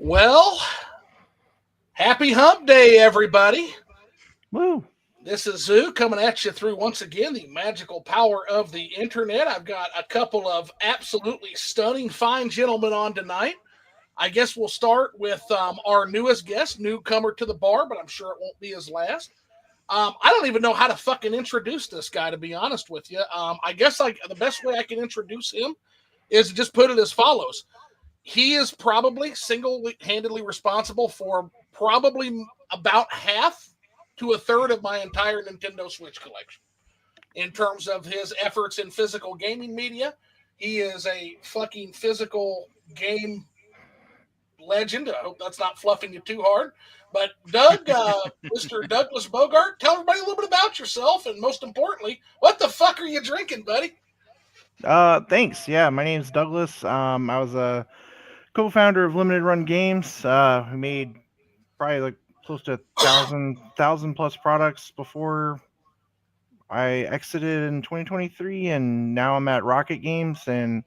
Well, happy hump day, everybody. Woo. This is Zoo coming at you through, once again, the magical power of the internet. I've got a couple of absolutely stunning, fine gentlemen on tonight. I guess we'll start with our newest guest, newcomer to the bar, but I'm sure it won't be his last. I don't even know how to fucking introduce this guy, to be honest with you. I guess the best way I can introduce him is to just put it as follows. He is probably single-handedly responsible for probably about half to a third of my entire Nintendo Switch collection. In terms of his efforts in physical gaming media, he is a fucking physical game legend. I hope that's not fluffing you too hard. But Doug, Mr. Douglas Bogart, tell everybody a little bit about yourself, and most importantly, what the fuck are you drinking, buddy? Thanks. Yeah, my name's Douglas. I was a co-founder of Limited Run Games. We made probably like close to thousand plus products before I exited in 2023, and now I'm at Rocket Games and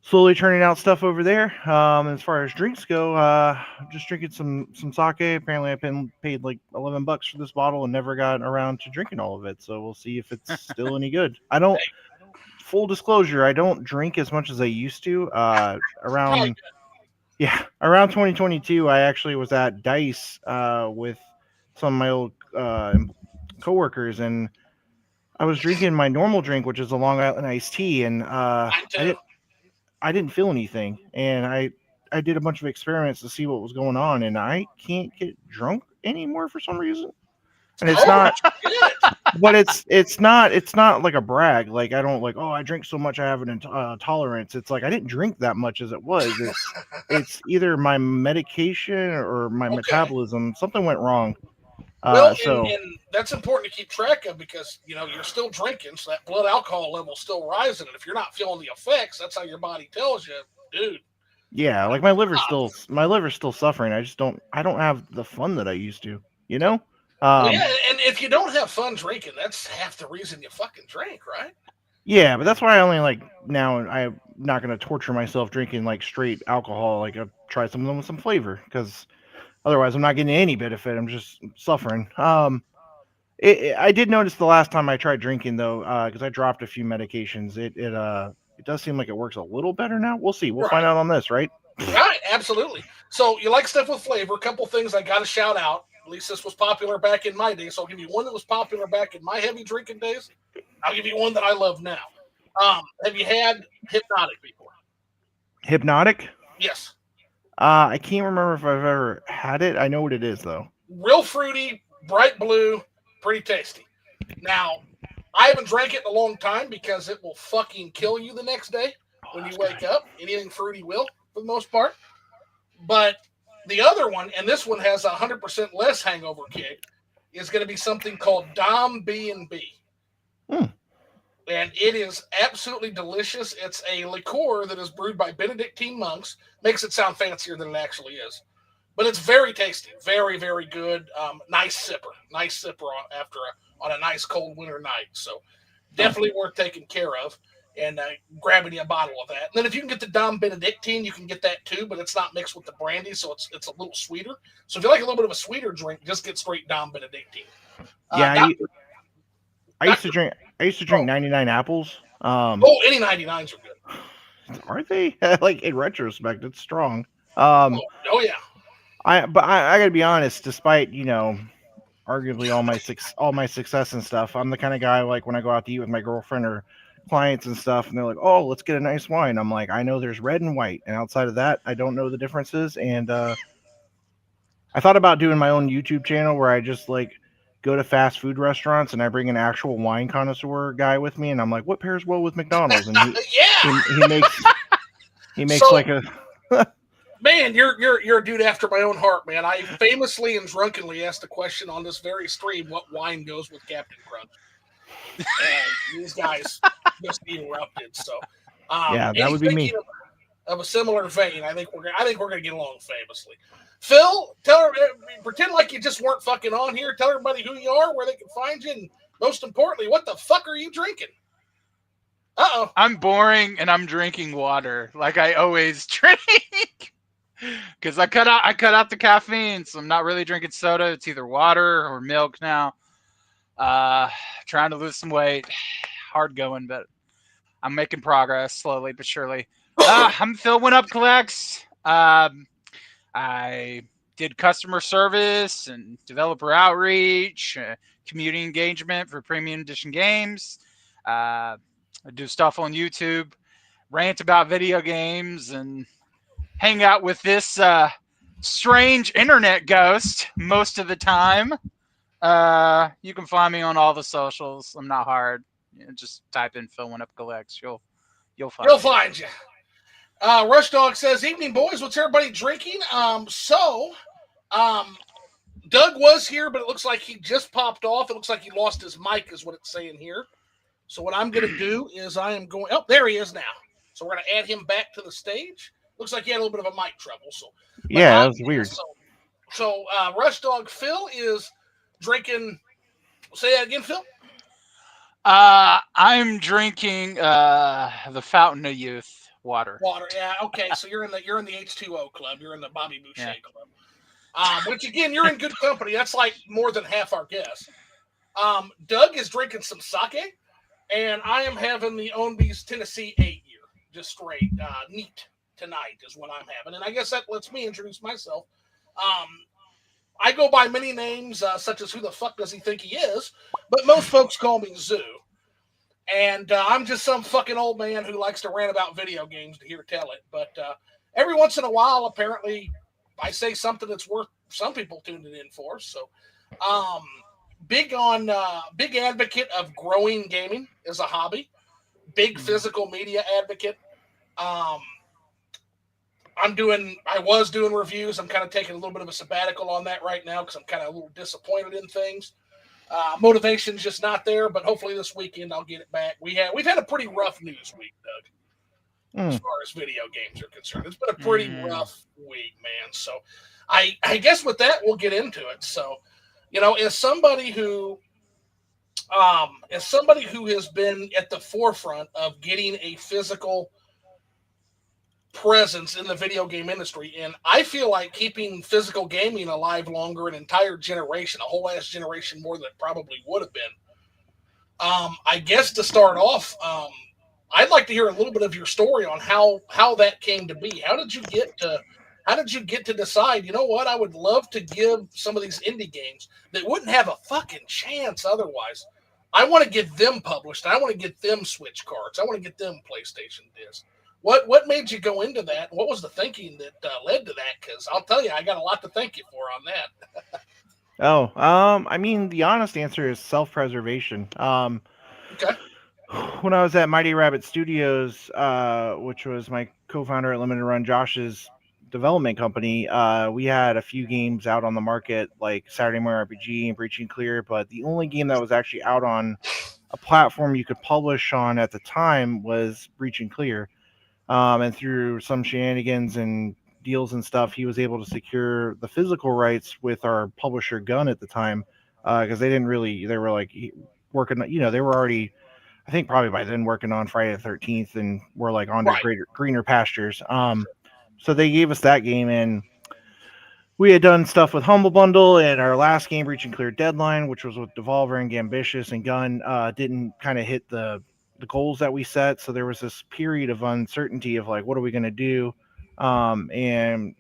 slowly turning out stuff over there. As far as drinks go, I'm just drinking some sake. Apparently, I've been paid like $11 for this bottle and never got around to drinking all of it. So we'll see if it's still any good. I don't. Full disclosure, I don't drink as much as I used to. Around 2022, I actually was at Dice with some of my old coworkers, and I was drinking my normal drink, which is a Long Island iced tea, and I didn't feel anything. And I did a bunch of experiments to see what was going on, and I can't get drunk anymore for some reason. And it's not, but it's not like a brag. Like I don't like, oh, I drink so much I have an intolerance. It's like I didn't drink that much as it was. It's either my medication or my metabolism. Something went wrong. And that's important to keep track of because you're still drinking, so that blood alcohol level's still rising. And if you're not feeling the effects, that's how your body tells you, dude. Yeah, like my liver's still suffering. I don't have the fun that I used to. And if you don't have fun drinking, that's half the reason you fucking drink, right? Yeah, but that's why I only like now. I'm not gonna torture myself drinking like straight alcohol. Like I try some of them with some flavor because otherwise I'm not getting any benefit. I'm just suffering. I did notice the last time I tried drinking though, because I dropped a few medications. It does seem like it works a little better now. We'll see. We'll find out on this, right? Right, absolutely. So you like stuff with flavor. A couple things I got to shout out. At least this was popular back in my day. So I'll give you one that was popular back in my heavy drinking days. I'll give you one that I love now. Have you had Hypnotic before? Hypnotic? Yes. I can't remember if I've ever had it. I know what it is, though. Real fruity, bright blue, pretty tasty. Now, I haven't drank it in a long time because it will fucking kill you the next day when you wake up. Anything fruity will, for the most part. But the other one, and this one has 100% less hangover kick, is going to be something called Dom B&B. And it is absolutely delicious. It's a liqueur that is brewed by Benedictine monks. Makes it sound fancier than it actually is. But it's very tasty. Very, very good. Nice sipper on a nice cold winter night. So definitely worth taking care of. And grabbing you a bottle of that. And then if you can get the Dom Benedictine, you can get that too, but it's not mixed with the brandy, so it's a little sweeter. So if you like a little bit of a sweeter drink, just get straight Dom Benedictine. I used to drink 99 apples. Any 99s are good. Are they? Like in retrospect, it's strong. Yeah. I gotta be honest. Despite arguably all my success and stuff, I'm the kind of guy like when I go out to eat with my girlfriend or clients and stuff, and they're like, "Oh, let's get a nice wine." I'm like, I know there's red and white, and outside of that, I don't know the differences. And I thought about doing my own YouTube channel where I just like go to fast food restaurants and I bring an actual wine connoisseur guy with me, and I'm like, "What pairs well with McDonald's?" And he makes like a man, you're a dude after my own heart, man. I famously and drunkenly asked a question on this very stream: what wine goes with Captain Crunch? And these guys just erupted. So, that would be me. Of a similar vein, I think we're gonna get along famously. Phil, pretend like you just weren't fucking on here. Tell everybody who you are, where they can find you, and most importantly, what the fuck are you drinking? I'm boring and I'm drinking water like I always drink. because I cut out the caffeine, so I'm not really drinking soda. It's either water or milk now. Uh, Trying to lose some weight, hard going, but I'm making progress slowly but surely. I'm Phil1UpCollects. I did customer service and developer outreach, community engagement for premium edition games. I do stuff on YouTube, rant about video games, and hang out with this strange internet ghost most of the time. You can find me on all the socials. I'm not hard. Just type in Phil1UpCollects. You'll He'll find me. find you. Rush Dog says, "Evening, boys. What's everybody drinking?" Um, Doug was here, but it looks like he just popped off. It looks like he lost his mic, is what it's saying here. So what I'm going to do is I am going. Oh, there he is now. So we're going to add him back to the stage. Looks like he had a little bit of a mic trouble. So, but Yeah, that was weird. Rush Dog Phil is drinking. Say that again, Phil. I'm drinking the Fountain of Youth water. Water. Yeah. Okay. So you're in the H2O club. You're in the Bobby Boucher Yeah. club. Which again, you're in good company. That's like more than half our guests. Doug is drinking some sake, and I am having the Onby's Tennessee 8-year, just straight neat tonight is what I'm having. And I guess that lets me introduce myself. Um, I go by many names, such as who the fuck does he think he is, but most folks call me Zoo. And I'm just some fucking old man who likes to rant about video games to hear tell it. But every once in a while, apparently, I say something that's worth some people tuning in for. So, um, big advocate of growing gaming as a hobby. Big physical media advocate. Um, I was doing reviews. I'm kind of taking a little bit of a sabbatical on that right now because I'm kind of a little disappointed in things. Motivation's just not there, but hopefully this weekend I'll get it back. We've had a pretty rough news week, Doug, as Mm. far as video games are concerned. It's been a pretty Mm. rough week, man. So I guess with that we'll get into it. So, as somebody who has been at the forefront of getting a physical presence in the video game industry, and I feel like keeping physical gaming alive longer, an entire generation, a whole ass generation more than it probably would have been. I guess to start off, I'd like to hear a little bit of your story on how that came to be. How did you get to decide? You know what? I would love to give some of these indie games that wouldn't have a fucking chance otherwise. I want to get them published. I want to get them Switch cards. I want to get them PlayStation discs. What made you go into that? What was the thinking that led to that? Because I'll tell you, I got a lot to thank you for on that. Oh, I mean, the honest answer is self-preservation. Okay. When I was at Mighty Rabbit Studios, which was my co-founder at Limited Run, Josh's development company, we had a few games out on the market, like Saturday Morning RPG and Breaching Clear, but the only game that was actually out on a platform you could publish on at the time was Breaching Clear. And through some shenanigans and deals and stuff, he was able to secure the physical rights with our publisher Gun at the time, because they didn't really, they were like working, they were already, I think probably by then working on Friday the 13th and we're like on to Right. greater greener pastures. So they gave us that game, and we had done stuff with Humble Bundle and our last game, Reaching Clear Deadline, which was with Devolver and Gambitious, and Gun didn't kind of hit the goals that we set. So there was this period of uncertainty of like, what are we going to do? And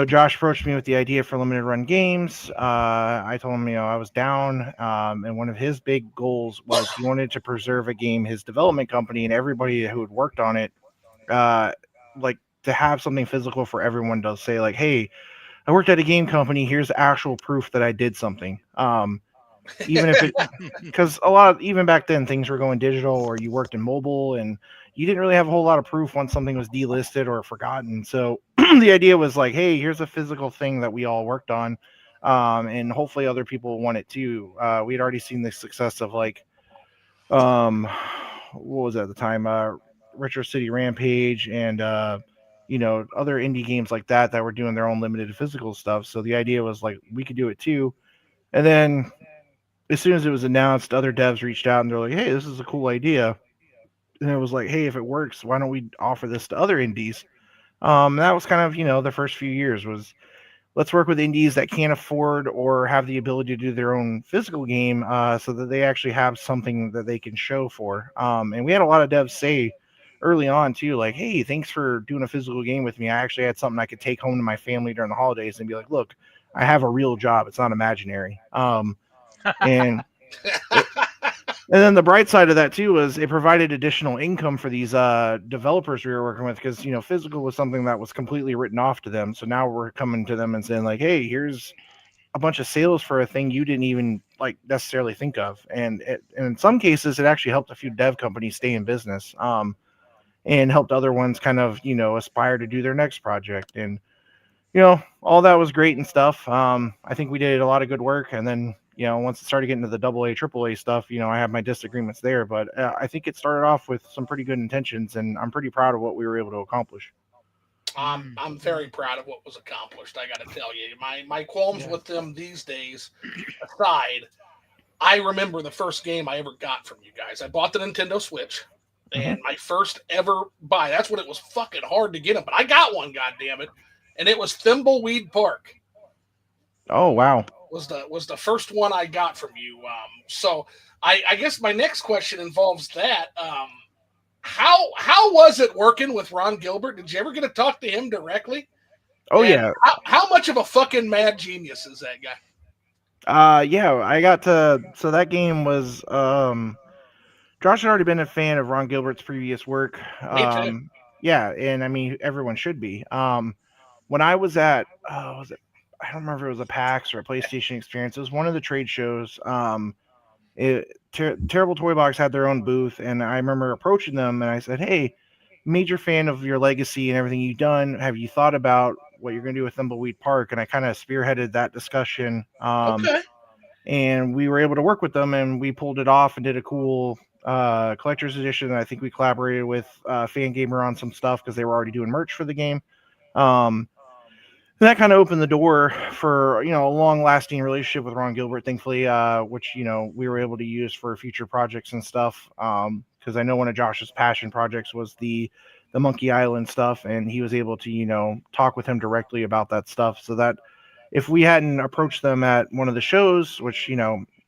Josh approached me with the idea for limited run games. I told him, I was down. And one of his big goals was he wanted to preserve a game, his development company, and everybody who had worked on it, like to have something physical for everyone to say, like, hey, I worked at a game company. Here's actual proof that I did something. Even if it, because a lot of, even back then, things were going digital or you worked in mobile and you didn't really have a whole lot of proof once something was delisted or forgotten. So the idea was like, hey, here's a physical thing that we all worked on. And hopefully other people want it too. We had already seen the success of like, um, what was it at the time? Retro City Rampage and, other indie games like that were doing their own limited physical stuff. So the idea was like, we could do it too. And then as soon as it was announced, other devs reached out and they're like, hey, this is a cool idea. And it was like, hey, if it works, why don't we offer this to other indies? That was kind of, the first few years was let's work with indies that can't afford or have the ability to do their own physical game, so that they actually have something that they can show for. And we had a lot of devs say early on too, like, hey, thanks for doing a physical game with me. I actually had something I could take home to my family during the holidays and be like, look, I have a real job. It's not imaginary. And it, and then the bright side of that too was it provided additional income for these developers we were working with, because physical was something that was completely written off to them. So now we're coming to them and saying like, hey, here's a bunch of sales for a thing you didn't even like necessarily think of, and in some cases it actually helped a few dev companies stay in business, and helped other ones kind of aspire to do their next project. And all that was great and stuff. I think we did a lot of good work, and then once it started getting to the double A, triple A stuff, I have my disagreements there. But I think it started off with some pretty good intentions, and I'm pretty proud of what we were able to accomplish. I'm very proud of what was accomplished. I got to tell you, my qualms with them these days aside, I remember the first game I ever got from you guys. I bought the Nintendo Switch, and my first ever buy. That's when it was fucking hard to get them, but I got one. God damn it! And it was Thimbleweed Park. Oh wow! Was the first one I got from you. So I guess my next question involves that. How was it working with Ron Gilbert? Did you ever get to talk to him directly? Oh And yeah. how much of a fucking mad genius is that guy? Yeah, I got to. So that game was. Josh had already been a fan of Ron Gilbert's previous work. Me too. Yeah, and I mean everyone should be. When I was at, was it? I don't remember if it was a PAX or a PlayStation Experience. It was one of the trade shows. Terrible Toy Box had their own booth, and I remember approaching them and I said, "Hey, major fan of your legacy and everything you've done. Have you thought about what you're going to do with Thimbleweed Park?" And I kind of spearheaded that discussion. Okay. And we were able to work with them, and we pulled it off and did a cool collector's edition. I think we collaborated with Fangamer on some stuff because they were already doing merch for the game. Um, that kind of opened the door for a long lasting relationship with Ron Gilbert, thankfully, which we were able to use for future projects and stuff. Because I know one of Josh's passion projects was the Monkey Island stuff, and he was able to talk with him directly about that stuff. So that if we hadn't approached them at one of the shows, which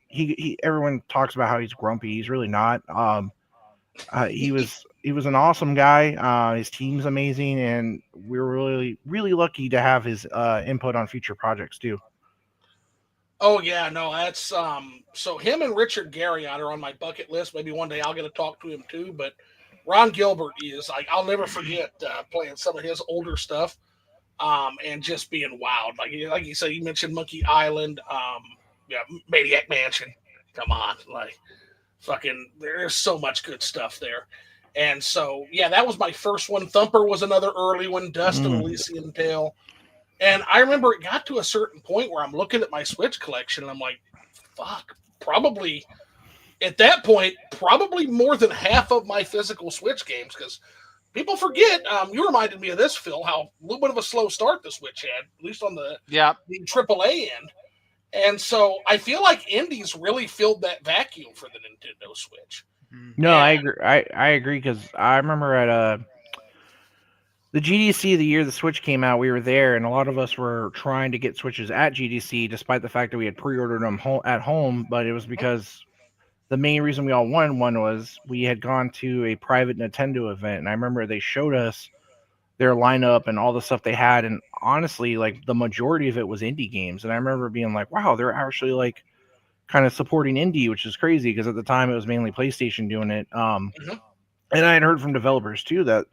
he everyone talks about how he's grumpy, he's really not. He was an awesome guy. His team's amazing, and we were really really lucky to have his input on future projects too. Oh yeah, no, that's so him and Richard Garriott are on my bucket list. Maybe one day I'll get to talk to him too. But Ron Gilbert is like I'll never forget playing some of his older stuff, and just being wild. Like you said, you mentioned Monkey Island, yeah, Maniac Mansion. Come on, like fucking, there's so much good stuff there. And so yeah, that was my first one. Thumper was another early one. Dust of Mm. Elysian Tale. And I remember it got to a certain point where I'm looking at my Switch collection and I'm like, fuck, probably at that point, probably more than half of my physical Switch games, because people forget, you reminded me of this, Phil, how a little bit of a slow start the Switch had, at least on the AAA end. And so I feel like indies really filled that vacuum for the Nintendo Switch. No, And I agree. I agree because I remember at the GDC the year the Switch came out, we were there, and a lot of us were trying to get Switches at GDC, despite the fact that we had pre-ordered them at home. But it was because the main reason we all wanted one was we had gone to a private Nintendo event, and I remember they showed us their lineup and all the stuff they had, and honestly, like the majority of it was indie games. And I remember being like, "Wow, they're actually like kind of supporting indie," which is crazy because at the time it was mainly PlayStation doing it. Mhm. And I had heard from developers too that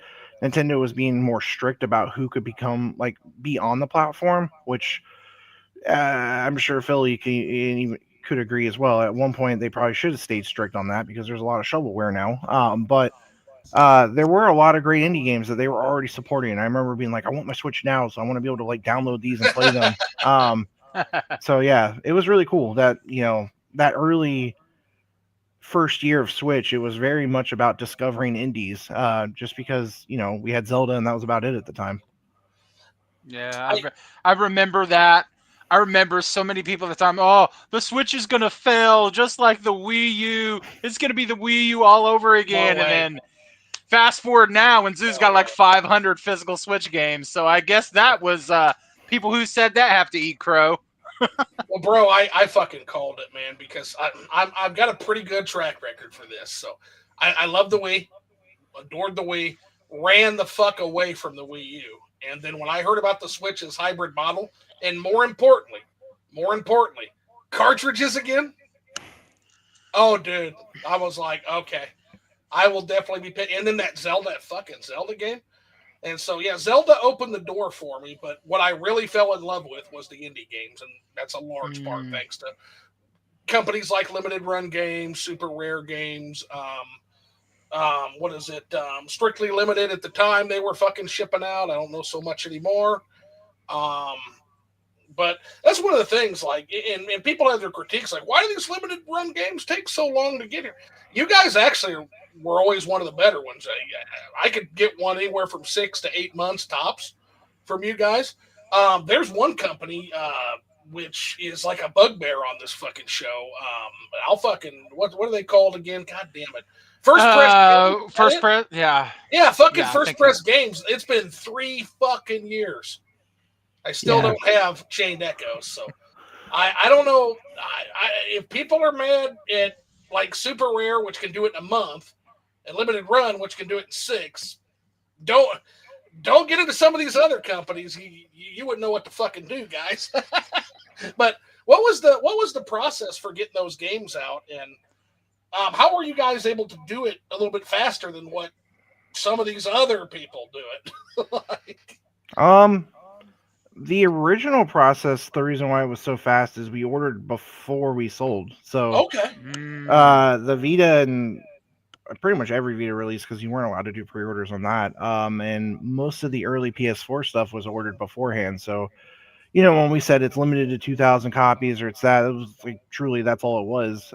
Nintendo was being more strict about who could be on the platform, which I'm sure Phil you even could agree as well. At one point, they probably should have stayed strict on that because there's a lot of shovelware now. But there were a lot of great indie games that they were already supporting. And I remember being like, I want my Switch now, so I want to be able to like download these and play them. So yeah, it was really cool that that early first year of Switch, it was very much about discovering indies. Just because we had Zelda and that was about it at the time. Yeah, I, I remember that. I remember so many people at the time. Oh, the Switch is gonna fail, just like the Wii U. It's gonna be the Wii U all over no again. And way. then fast forward now when Zoo's got like 500 physical Switch games. So I guess that was people who said that have to eat crow. Well, bro, I fucking called it, man, because I've got a pretty good track record for this. So I love the Wii, adored the Wii, ran the fuck away from the Wii U. And then when I heard about the Switch's hybrid model, and more importantly, cartridges again. Oh, dude, I was like, okay, I will definitely be. And then that fucking Zelda game. And so, yeah, Zelda opened the door for me. But what I really fell in love with was the indie games, and that's a large part thanks to companies like Limited Run Games, Super Rare Games. What is it? Strictly Limited at the time they were fucking shipping out. I don't know so much anymore. Um, but that's one of the things, like, and people have their critiques, like, why do these limited run games take so long to get here? You guys actually were always one of the better ones. I could get one anywhere from 6 to 8 months tops from you guys. There's one company, which is like a bugbear on this fucking show. I'll fucking, what are they called again? God damn it. First Press, yeah. Yeah, fucking First Press Games. It's been 3 fucking years. I still don't have Chained Echoes, so I don't know. If people are mad at like Super Rare, which can do it in a month, and Limited Run, which can do it in 6, don't get into some of these other companies. You wouldn't know what to fucking do, guys. But what was the process for getting those games out, and how were you guys able to do it a little bit faster than what some of these other people do it? The original process, the reason why it was so fast is we ordered before we sold. So okay. The Vita and pretty much every Vita release, because you weren't allowed to do pre-orders on that. And most of the early PS4 stuff was ordered beforehand. So, when we said it's limited to 2,000 copies or it's that, it was like truly that's all it was.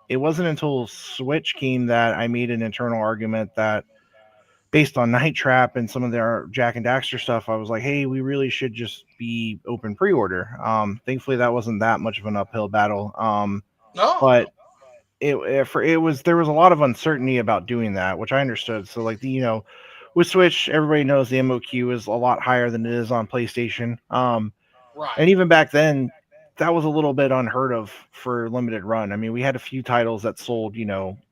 It wasn't until Switch came that I made an internal argument that, based on Night Trap and some of their Jack and Daxter stuff, I was like, hey, we really should just be open pre-order. Thankfully, that wasn't that much of an uphill battle. But there was a lot of uncertainty about doing that, which I understood. So, like, with Switch, everybody knows the MOQ is a lot higher than it is on PlayStation. Right. And even back then, that was a little bit unheard of for Limited Run. I mean, we had a few titles that sold,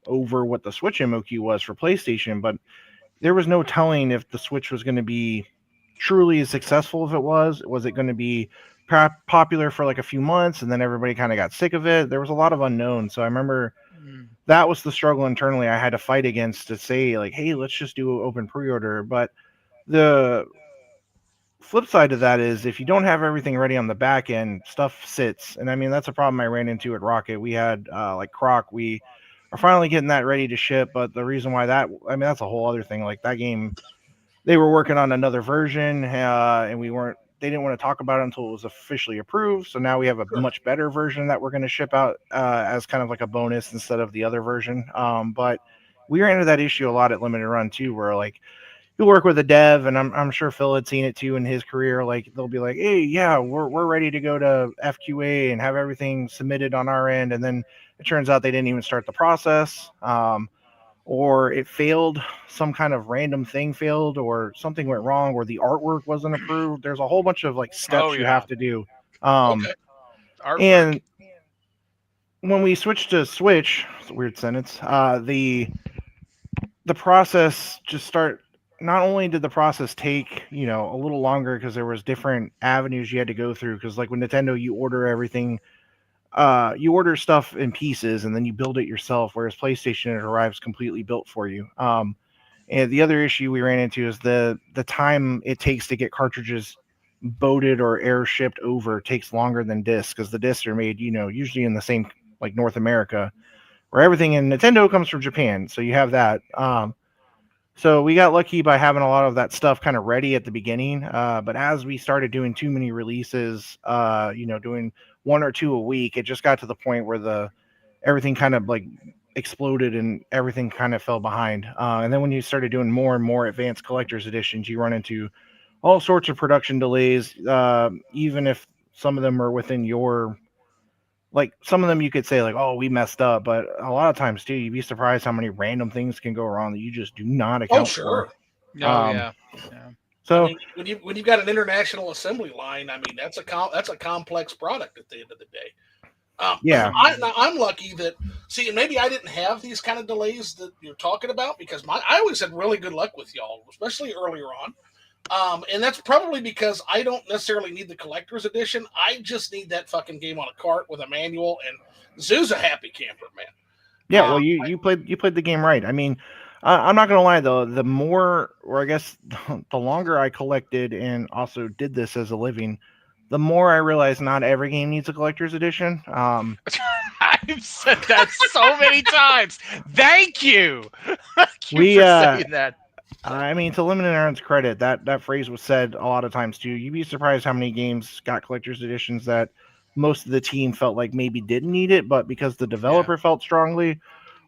over what the Switch MOQ was for PlayStation, but there was no telling if the Switch was going to be truly as successful as it was. Was it going to be popular for like a few months and then everybody kind of got sick of it? There was a lot of unknown. So I remember that was the struggle internally I had to fight against, to say, like, hey, let's just do open pre-order. But the flip side of that is, if you don't have everything ready on the back end, stuff sits. And I mean, that's a problem I ran into at Rocket. We had like Croc, we are finally getting that ready to ship, but the reason why that's a whole other thing. Like, that game, they were working on another version, and they didn't want to talk about it until it was officially approved. So now we have a much better version that we're going to ship out as kind of like a bonus instead of the other version. But we ran into that issue a lot at Limited Run too, where like, you'll work with a dev, and I'm sure Phil had seen it too in his career. Like, they'll be like, hey, yeah, we're ready to go to FQA and have everything submitted on our end. And then it turns out they didn't even start the process, or it failed, some kind of random thing failed, or something went wrong, or the artwork wasn't approved. There's a whole bunch of like steps you have to do. And when we switched to Switch, it's a weird sentence, the process just not only did the process take, a little longer because there was different avenues you had to go through. Because like with Nintendo, you order everything, you order stuff in pieces and then you build it yourself. Whereas PlayStation, it arrives completely built for you. And the other issue we ran into is the time it takes to get cartridges boated or air shipped over takes longer than discs, because the discs are made, usually in the same, like, North America, where everything in Nintendo comes from Japan. So you have that. So we got lucky by having a lot of that stuff kind of ready at the beginning. But as we started doing too many releases, doing 1 or 2 a week, it just got to the point where everything kind of like exploded and everything kind of fell behind. And then when you started doing more and more advanced collector's editions, you run into all sorts of production delays, even if some of them are within your like some of them you could say like, oh, we messed up, but a lot of times too, you'd be surprised how many random things can go wrong that you just do not Oh, account for. sure. Oh Um, yeah. Yeah. I so mean, when you've got an international assembly line, I mean that's a complex product at the end of the day. yeah, I'm lucky that see, and maybe I didn't have these kind of delays that you're talking about because I always had really good luck with y'all, especially earlier on. And that's probably because I don't necessarily need the collector's edition. I just need that fucking game on a cart with a manual, and Zoo's a happy camper, man. yeah. Well, Um, you played the game right. I mean, I'm not gonna lie though. The more, or I guess, the longer I collected and also did this as a living, the more I realized not every game needs a collector's edition. I've said that so many times. Thank you. Thank you We for saying that. I mean, to Limited Iron's credit, that phrase was said a lot of times too. You'd be surprised how many games got collector's editions that most of the team felt like maybe didn't need it, but because the Yeah. developer felt strongly,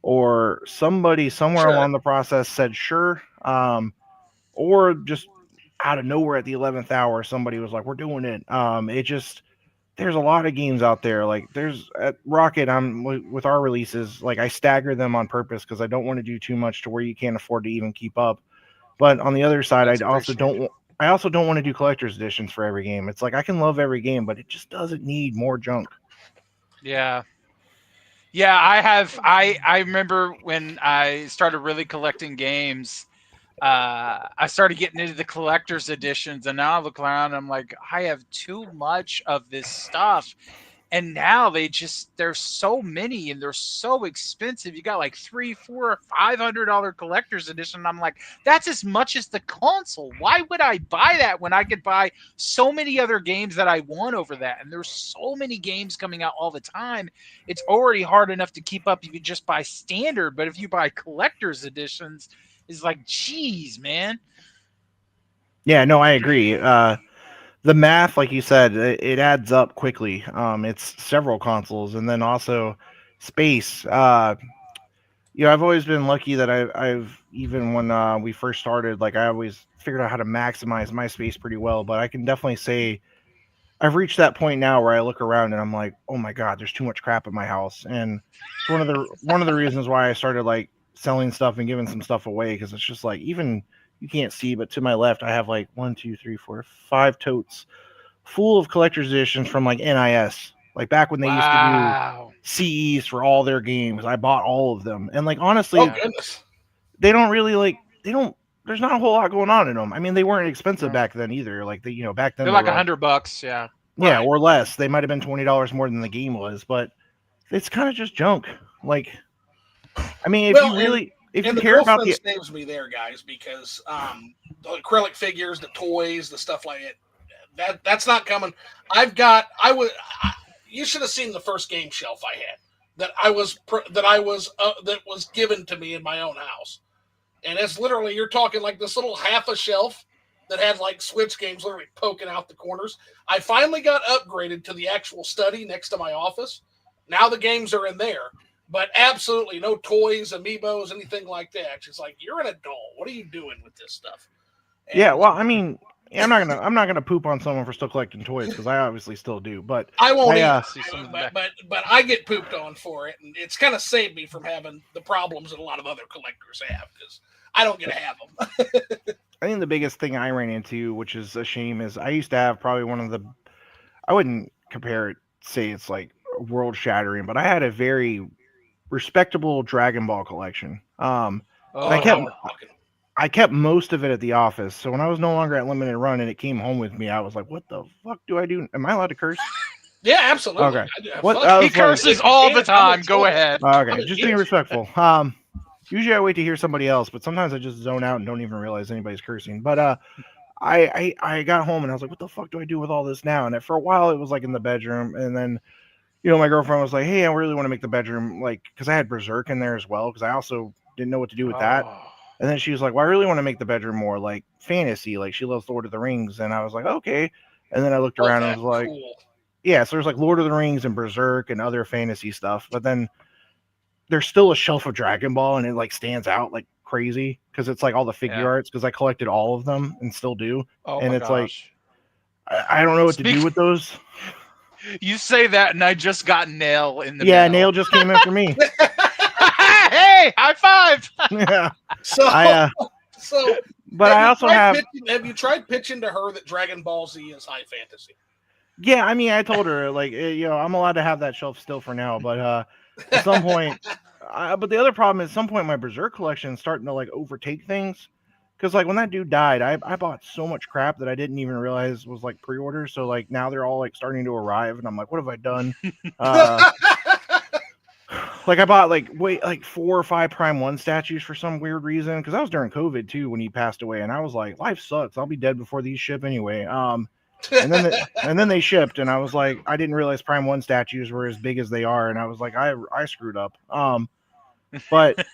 or somebody somewhere sure. along the process said sure, or just out of nowhere at the 11th hour, somebody was like, "We're doing it." It just there's a lot of games out there. Like there's at Rocket, with our releases, like I stagger them on purpose because I don't want to do too much to where you can't afford to even keep up. But on the other side, That's appreciated. I also don't want to do collector's editions for every game. It's like I can love every game, but it just doesn't need more junk. Yeah. Yeah, I remember when I started really collecting games, I started getting into the collector's editions, and now I look around and I'm like, I have too much of this stuff. And now there's so many and they're so expensive. You got like three, four, $500 collector's edition. And I'm like, that's as much as the console. Why would I buy that when I could buy so many other games that I want over that? And there's so many games coming out all the time. It's already hard enough to keep up if you just buy standard, but if you buy collector's editions, it's like, geez, man. Yeah, no, I agree. The math, like you said, it adds up quickly. It's several consoles, and then also space. I've always been lucky that I've even when we first started, like I always figured out how to maximize my space pretty well. But I can definitely say I've reached that point now where I look around and I'm like, oh my god, there's too much crap in my house, and it's one of the reasons why I started like selling stuff and giving some stuff away because it's just like even you can't see, but to my left I have like one, two, three, four, five totes full of collector's editions from like NIS, like back when they used to do Wow. CEs for all their games. I bought all of them, and like Oh honestly, Yeah. goodness. they don't really like they don't. There's not a whole lot going on in them. I mean, they weren't expensive No. back then either. Like back then They're they like were like $100. Yeah. yeah, Right. or less. They might have been $20 more than the game was, but it's kind of just junk. Like, I mean, Well, if you and the care about girlfriend the saves me there, guys, because the acrylic figures, the toys, the stuff like it, that's not coming. I've got. You should have seen the first game shelf I had that was given to me in my own house, and it's literally you're talking like this little half a shelf that had like Switch games literally poking out the corners. I finally got upgraded to the actual study next to my office. Now the games are in there, but absolutely no toys, amiibos, anything like that. She's like, "You're an adult. What are you doing with this stuff?" yeah, And well, I mean, yeah, I'm not gonna poop on someone for still collecting toys because I obviously still do. But I won't I either. Yeah. See some of the back. But I get pooped on for it, and it's kind of saved me from having the problems that a lot of other collectors have because I don't get to have them. I think the biggest thing I ran into, which is a shame, is I used to have probably one of the I wouldn't compare it, say it's like world shattering, but I had a very respectable Dragon Ball collection. And Oh, now we're talking. I kept most of it at the office. So when I was no longer at limited run and it came home with me, I was like, "What the fuck do I do? Am I allowed to curse?" Yeah, absolutely. Okay. What Fuck I He was like, curses all the time. Go ahead. okay, just being respectful. Usually I wait to hear somebody else, but sometimes I just zone out and don't even realize anybody's cursing. But I got home and I was like, "What the fuck do I do with all this now?" And for a while it was like in the bedroom, and then my girlfriend was like, "Hey, I really want to make the bedroom like," because I had Berserk in there as well, because I also didn't know what to do with that. Oh. And then she was like, "Well, I really want to make the bedroom more like fantasy, like she loves Lord of the Rings." And I was like, "Okay." And then I looked Oh, around and that's was like, cool. "Yeah." So there's like Lord of the Rings and Berserk and other fantasy stuff, but then there's still a shelf of Dragon Ball, and it like stands out like crazy because it's like all the figure Yeah. arts because I collected all of them and still do. Oh And my it's like gosh. I don't know what to do Speak. with those. You say that, and I just got Nail in the Yeah, mail. Nail just came in for me. Hey, high five! Yeah, So, I so but I also have. Have you tried pitching to her that Dragon Ball Z is high fantasy? Yeah, I mean, I told her like, I'm allowed to have that shelf still for now, but at some point. But the other problem is, at some point, my Berserk collection is starting to like overtake things. Because like when that dude died, I bought so much crap that I didn't even realize was like pre-order. So like now they're all like starting to arrive, and I'm like, what have I done? Like I bought like 4 or 5 Prime 1 statues for some weird reason, because that was during COVID too when he passed away, and I was like, life sucks. I'll be dead before these ship anyway. And then they shipped, and I was like, I didn't realize Prime 1 statues were as big as they are, and I was like, I screwed up. But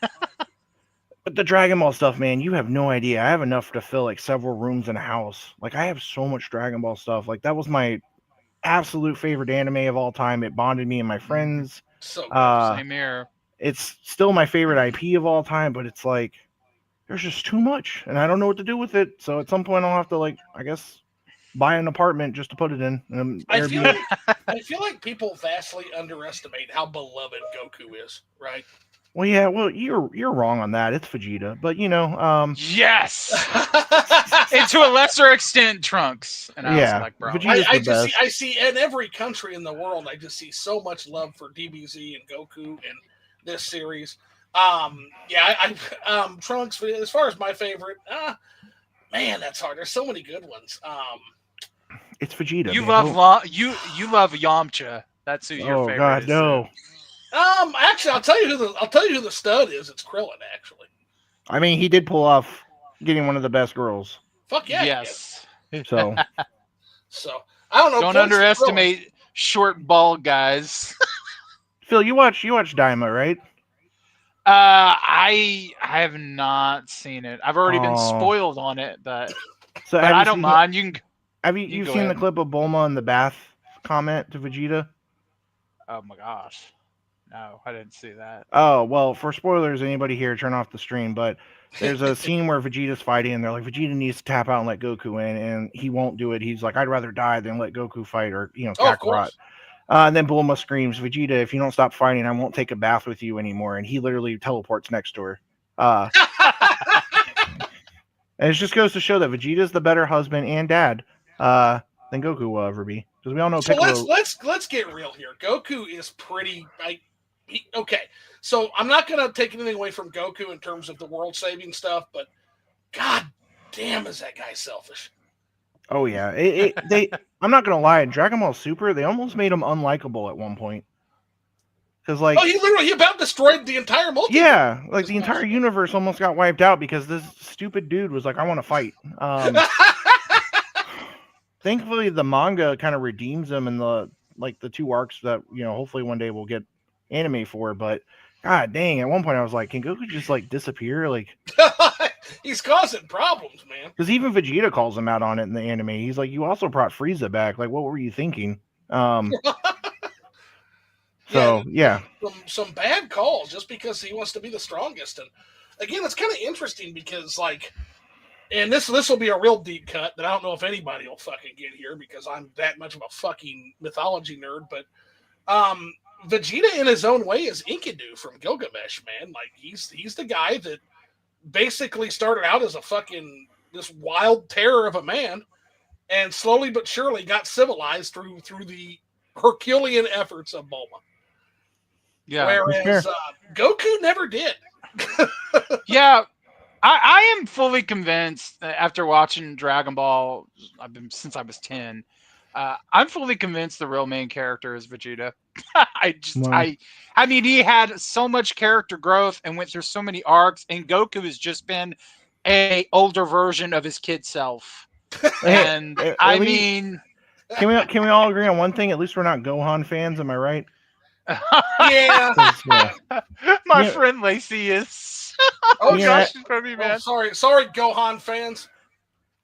the Dragon Ball stuff, man, you have no idea. I have enough to fill like several rooms in a house. Like I have so much Dragon Ball stuff. Like that was my absolute favorite anime of all time. It bonded me and my friends. So good. Same here. It's still my favorite IP of all time, but it's like there's just too much, and I don't know what to do with it. So at some point, I'll have to like, I guess, buy an apartment just to put it in. I feel like people vastly underestimate how beloved Goku is, right? Well, yeah, well, you're wrong on that. It's Vegeta, but Yes, and to a lesser extent, Trunks. And I was like, bro, Vegeta's I see in every country in the world, I just see so much love for DBZ and Goku in this series. Trunks, as far as my favorite, man, that's hard. There's so many good ones. It's Vegeta. You man. love you love Yamcha. That's who your favorite God, is. no. Actually, I'll tell you who the stud is. It's Krillin, actually. I mean, he did pull off getting one of the best girls. Fuck yeah. Yes. So I don't know. Don't underestimate short, bald guys. Phil, you watch Daima, right? I have not seen it. I've already been spoiled on it, but I don't mind. Have you seen the clip of Bulma in the bath comment to Vegeta? Oh my gosh. No, I didn't see that. Oh, well, for spoilers, anybody here, turn off the stream. But there's a scene where Vegeta's fighting, and they're like, Vegeta needs to tap out and let Goku in, and he won't do it. He's like, I'd rather die than let Goku fight, or, Kakarot. And then Bulma screams, Vegeta, if you don't stop fighting, I won't take a bath with you anymore. And he literally teleports next to her. And it just goes to show that Vegeta's the better husband and dad than Goku will ever be. Because we all know Piccolo... So let's get real here. Goku is pretty... okay, so I'm not going to take anything away from Goku in terms of the world-saving stuff, but god damn is that guy selfish. Oh, yeah. I'm not going to lie, in Dragon Ball Super, they almost made him unlikable at one point. Because, like... he about destroyed the entire multiverse. Yeah, like the entire universe almost got wiped out because this stupid dude was like, I want to fight. Thankfully, the manga kind of redeems him in the 2 arcs that, hopefully one day we'll get anime for, but god dang, at one point I was like, can Goku just like disappear? Like he's causing problems, man. Because even Vegeta calls him out on it in the anime. He's like, you also brought Frieza back. Like, what were you thinking? Some bad calls just because he wants to be the strongest. And again, it's kind of interesting because and this will be a real deep cut that I don't know if anybody will fucking get here because I'm that much of a fucking mythology nerd, but Vegeta in his own way is Enkidu from Gilgamesh, man. Like he's the guy that basically started out as a fucking this wild terror of a man and slowly but surely got civilized through the Herculean efforts of Bulma. Yeah. Whereas Goku never did. Yeah. I am fully convinced that after watching Dragon Ball since I was 10, I'm fully convinced the real main character is Vegeta. I mean, he had so much character growth and went through so many arcs, and Goku has just been a older version of his kid self. And can we all agree on one thing? At least we're not Gohan fans, am I right? Yeah. My friend Lacey is. Oh gosh, she's gonna be mad. Sorry, Gohan fans.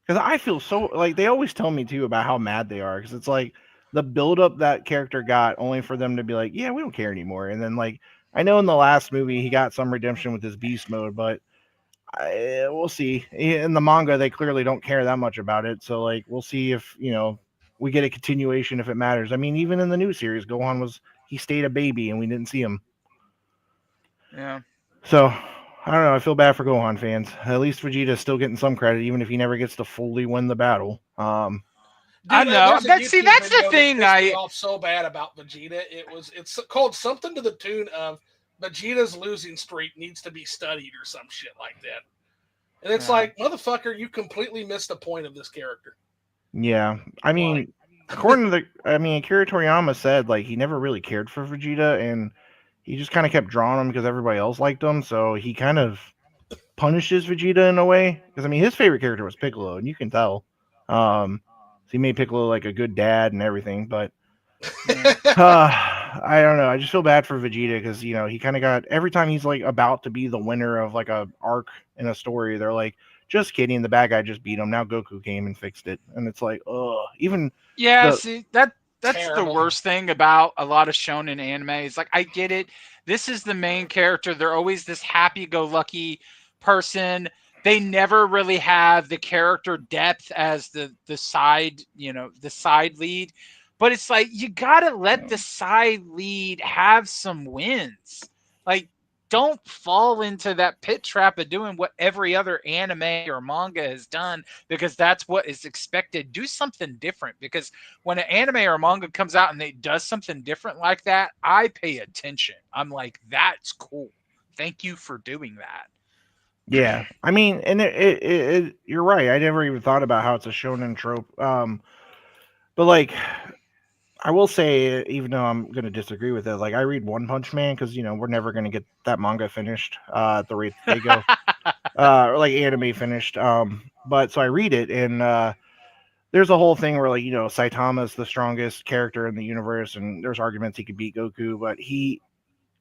Because I feel so like they always tell me too about how mad they are. Because it's like the buildup that character got, only for them to be like, yeah, we don't care anymore. And then like I know in the last movie he got some redemption with his beast mode, but we'll see. In the manga, they clearly don't care that much about it. So like we'll see if we get a continuation if it matters. I mean, even in the new series, Gohan he stayed a baby and we didn't see him. Yeah. So I don't know. I feel bad for Gohan fans. At least Vegeta's still getting some credit, even if he never gets to fully win the battle. I Dude, know. there's a See, YouTube that's the video that thing. pissed me off so bad about Vegeta. It's called something to the tune of Vegeta's losing streak needs to be studied or some shit like that. And it's like, motherfucker, you completely missed the point of this character. Yeah, I mean, according to Akira Toriyama said like he never really cared for Vegeta, and he just kind of kept drawing him because everybody else liked him. So he kind of punishes Vegeta in a way. Because I mean, his favorite character was Piccolo, and you can tell. So he made Piccolo like a good dad and everything, but I don't know. I just feel bad for Vegeta because he kind of got every time he's like about to be the winner of like a arc in a story, they're like, just kidding, the bad guy just beat him. Now Goku came and fixed it, and it's like, even Yeah, the see that's the Terrible. worst thing about a lot of shonen anime. It's like I get it. This is the main character. They're always this happy-go-lucky person. They never really have the character depth as the side, the side lead. But it's like you gotta let the side lead have some wins. Like, don't fall into that pit trap of doing what every other anime or manga has done because that's what is expected. Do something different, because when an anime or a manga comes out and it does something different like that, I pay attention. I'm like, that's cool. Thank you for doing that. yeah. I mean, and you're right. I never even thought about how it's a shonen trope. But like, I will say, even though I'm going to disagree with it, like I read One Punch Man because we're never going to get that manga finished at the rate that they go, or like anime finished. But so I read it, and there's a whole thing where like Saitama's the strongest character in the universe, and there's arguments he could beat Goku, but he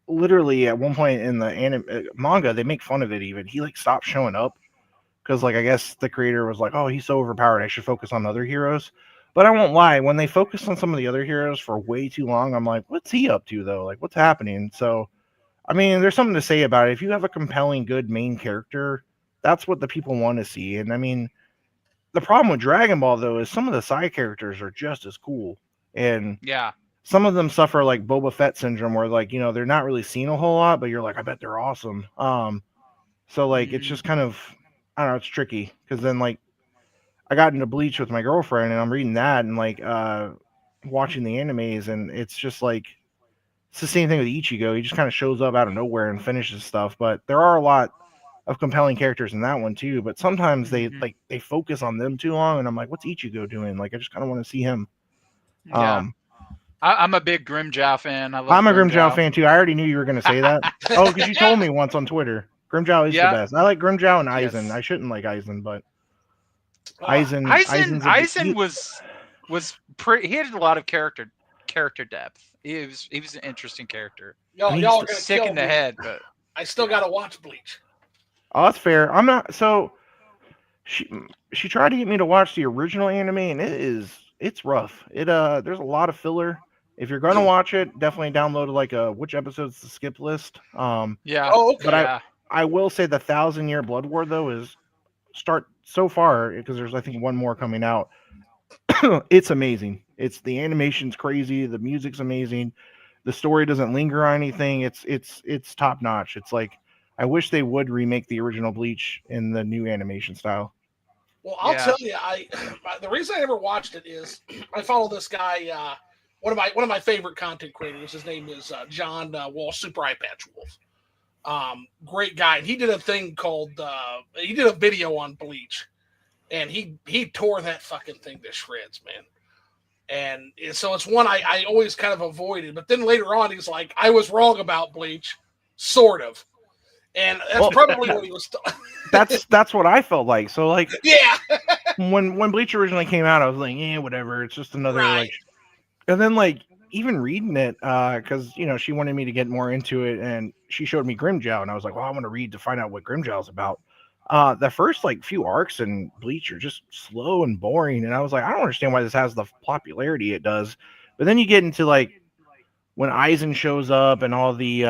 literally at one point in the manga they make fun of it. Even he like stopped showing up because like I guess the creator was like, oh, he's so overpowered, I should focus on other heroes. But I won't lie, when they focused on some of the other heroes for way too long, I'm like, what's he up to though? Like, what's happening? So, I mean, there's something to say about it. If you have a compelling, good main character, that's what the people want to see. And I mean, the problem with Dragon Ball though is some of the side characters are just as cool, and Yeah. some of them suffer like Boba Fett syndrome, where like they're not really seen a whole lot, but you're like, I bet they're awesome. So like it's just kind of, I don't know, it's tricky because then like I got into Bleach with my girlfriend, and I'm reading that and like watching the animes, and it's just like it's the same thing with Ichigo. He just kind of shows up out of nowhere and finishes stuff. But there are a lot of compelling characters in that one too. But sometimes they focus on them too long, and I'm like, what's Ichigo doing? Like I just kind of want to see him. Yeah. I'm a big Grimjow fan. I love I'm a Grimjow Grimjow. fan too. I already knew you were going to say that. Oh, because you told me once on Twitter. Grimjow is the best. I like Grimjow and Aizen. Yes. I shouldn't like Aizen, but Aizen Aizen's was pretty. He had a lot of character depth. He was an interesting character. Y'all are gonna Sick kill in the me. head, but I still gotta watch Bleach. Oh, that's fair. I'm not. So she tried to get me to watch the original anime, and it's rough. There's a lot of filler. If you're gonna watch it, definitely download like which episodes to skip list. yeah. Oh, okay. But I will say the 1,000-Year Blood War though is start so far because there's I think one more coming out. It's amazing. It's the animation's crazy, the music's amazing, the story doesn't linger on anything. It's top notch. It's like I wish they would remake the original Bleach in the new animation style. Well, I'll tell you, the reason I never watched it is I follow this guy, one of my favorite content creators. His name is John Walsh, Super Eye Patch Wolf. Great guy. And he did a thing called he did a video on Bleach, and he tore that fucking thing to shreds, man. And so it's one I always kind of avoided. But then later on, he's like, I was wrong about Bleach, sort of. And that's probably what he was. That's what I felt like. So like, yeah. when Bleach originally came out, I was like, yeah, whatever. It's just another like. And then like even reading it, because she wanted me to get more into it, and she showed me Grimjow, and I was like, well, I want to read to find out what Grimjow's about. The first like few arcs in Bleach are just slow and boring, and I was like, I don't understand why this has the popularity it does. But then you get into like when Aizen shows up and all the